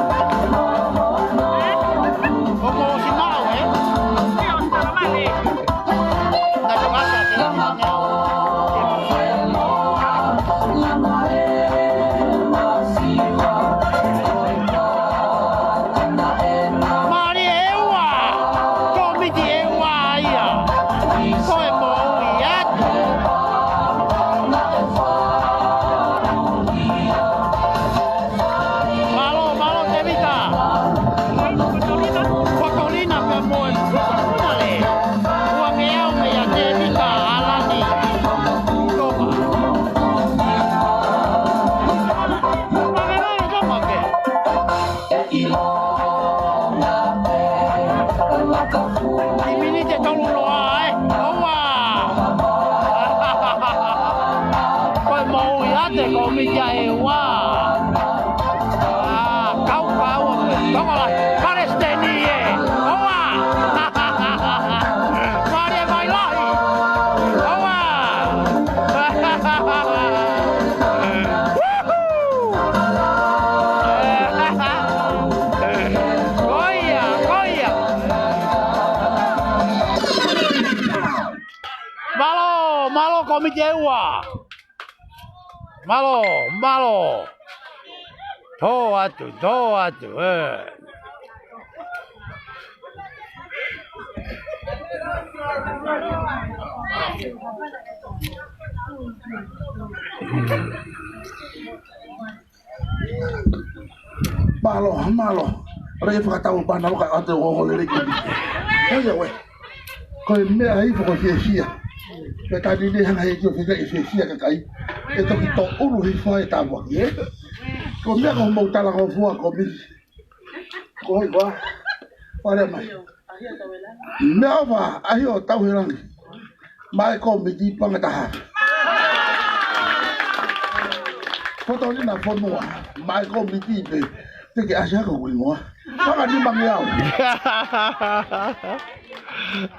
komite ua. Malo, malo. To atu, Malo. Ora e whakatau pana waka ate o le reki. Oia we. Ko e mea hai ko fia. Pe ta ni ne hanga e ki o fia ka kai. E toki to uru hi fai ta wa ki. Ko mea ko mo tala ko fua ko mi. Ko i wa. Ora mai. Mea wa ahi o tau hirangi. Mai ko mi di panga taha. Foto ni na fonua. Mai ko mi di pe. Te ke asia ko mo. Panga ni mangiao.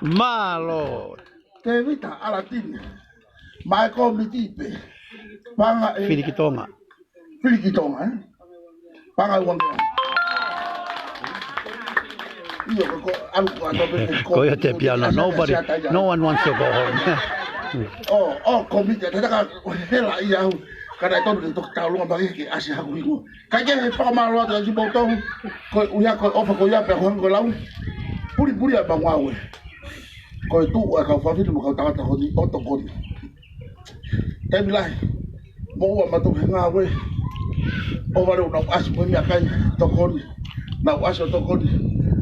Malo. Te vita alatini. Mai ko mi di pe. Panga e Filikitonga. Panga wangi. Io ko alu ko Go te piano. No one wants to go home. Komite te ka hela ia kada tonu te tau lunga bagi ki asia haku iku. Ka ke pa malo te ji boto ko uya ko ofa ko ya pe hango lau. Puri ba ngawe. Ko tu ka fa fi mo ka ta ko ni tokoni. Te bilai. Mo wa matu ngawe. O vale una as mo mi akai tokoni. Na aso tokoni.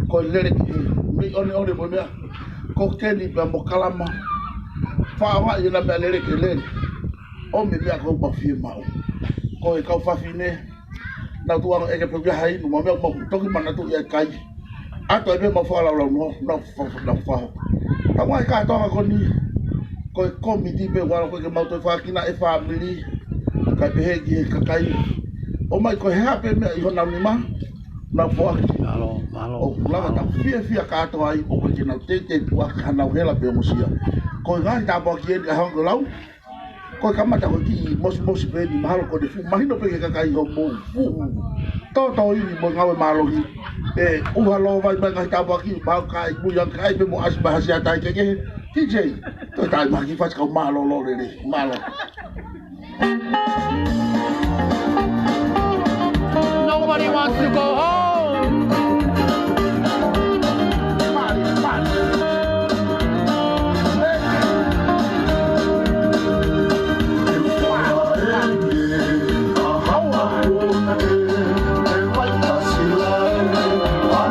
Ko lere ki mi one mo mea. Ko keni ba mo kalama. Fa wa ina ba lere ke lere. O me mea ko pa fi mau. Ko e ka fa fine. Na tu ano e ke pe hai no mo mo toki mana tu ya kai. Ato e be mo fa la no fa. Ta wa ka to ko ni. Ko komiti pe wa ko ke mau to fa kina e family. Ka pe he ki ka kai. O mai ko he pe me i hona ni ma. Na fo. Malo. O la ta fia ka to ai o ko ke na te wa kana hela pe mo sia. Ko ga ta bo ki e ha ko lau. Ko kamata ko ki mos be ni mahalo ko de fu mahino pe ka kai ho mo fu to i mo ngawe malo ki e u halo vai ba ka ba ki ba kai bu yang kai be mo as bahasa tai ke TJ to tai ma ki faz ka malo lo le malo Nobody wants to go home.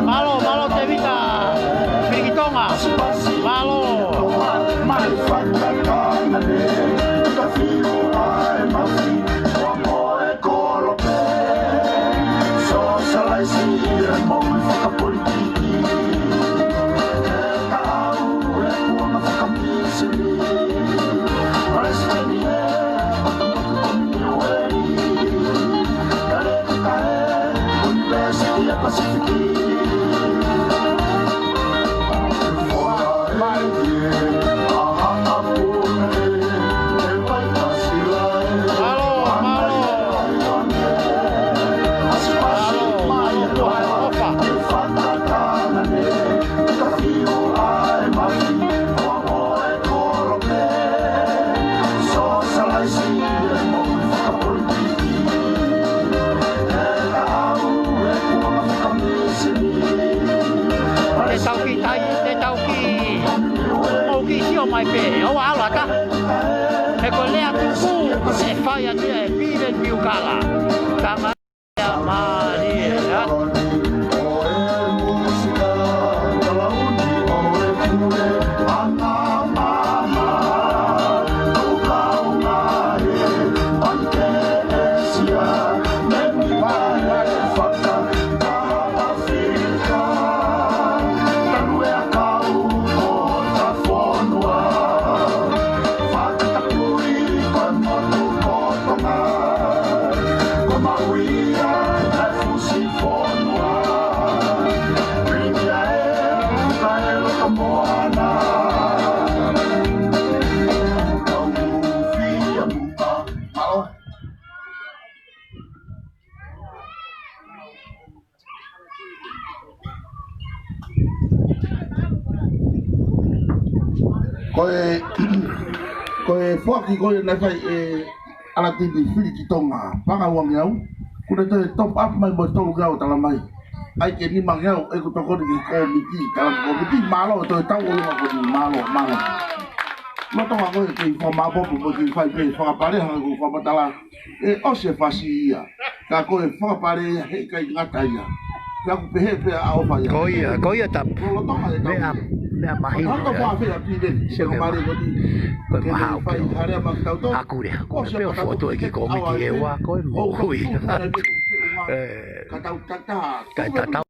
Malo te vita. Filikitonga. Malo. Mai pe o ala ta e ko le atu ku e fai atu e pile piu kala kama Maria ko e foki ko na fai e ala tibi fili ki Tonga panga wang yau kuna te top up mai mo tolu gau tala mai ai ke ni mang yau e ko to ko ni komiti tala komiti malo to tau o ma ko ni malo lo to ko e ko ma bo mo ki fai pe fa pare ha ko fa tala e o se fasia ka ko e fa pare he kai ngata ia ka ko pe pe a o fa ia ko ia tap me mahi se me ko mahau aku deh ko pe foto iki ko mi ki e wa ko mo hui ka tau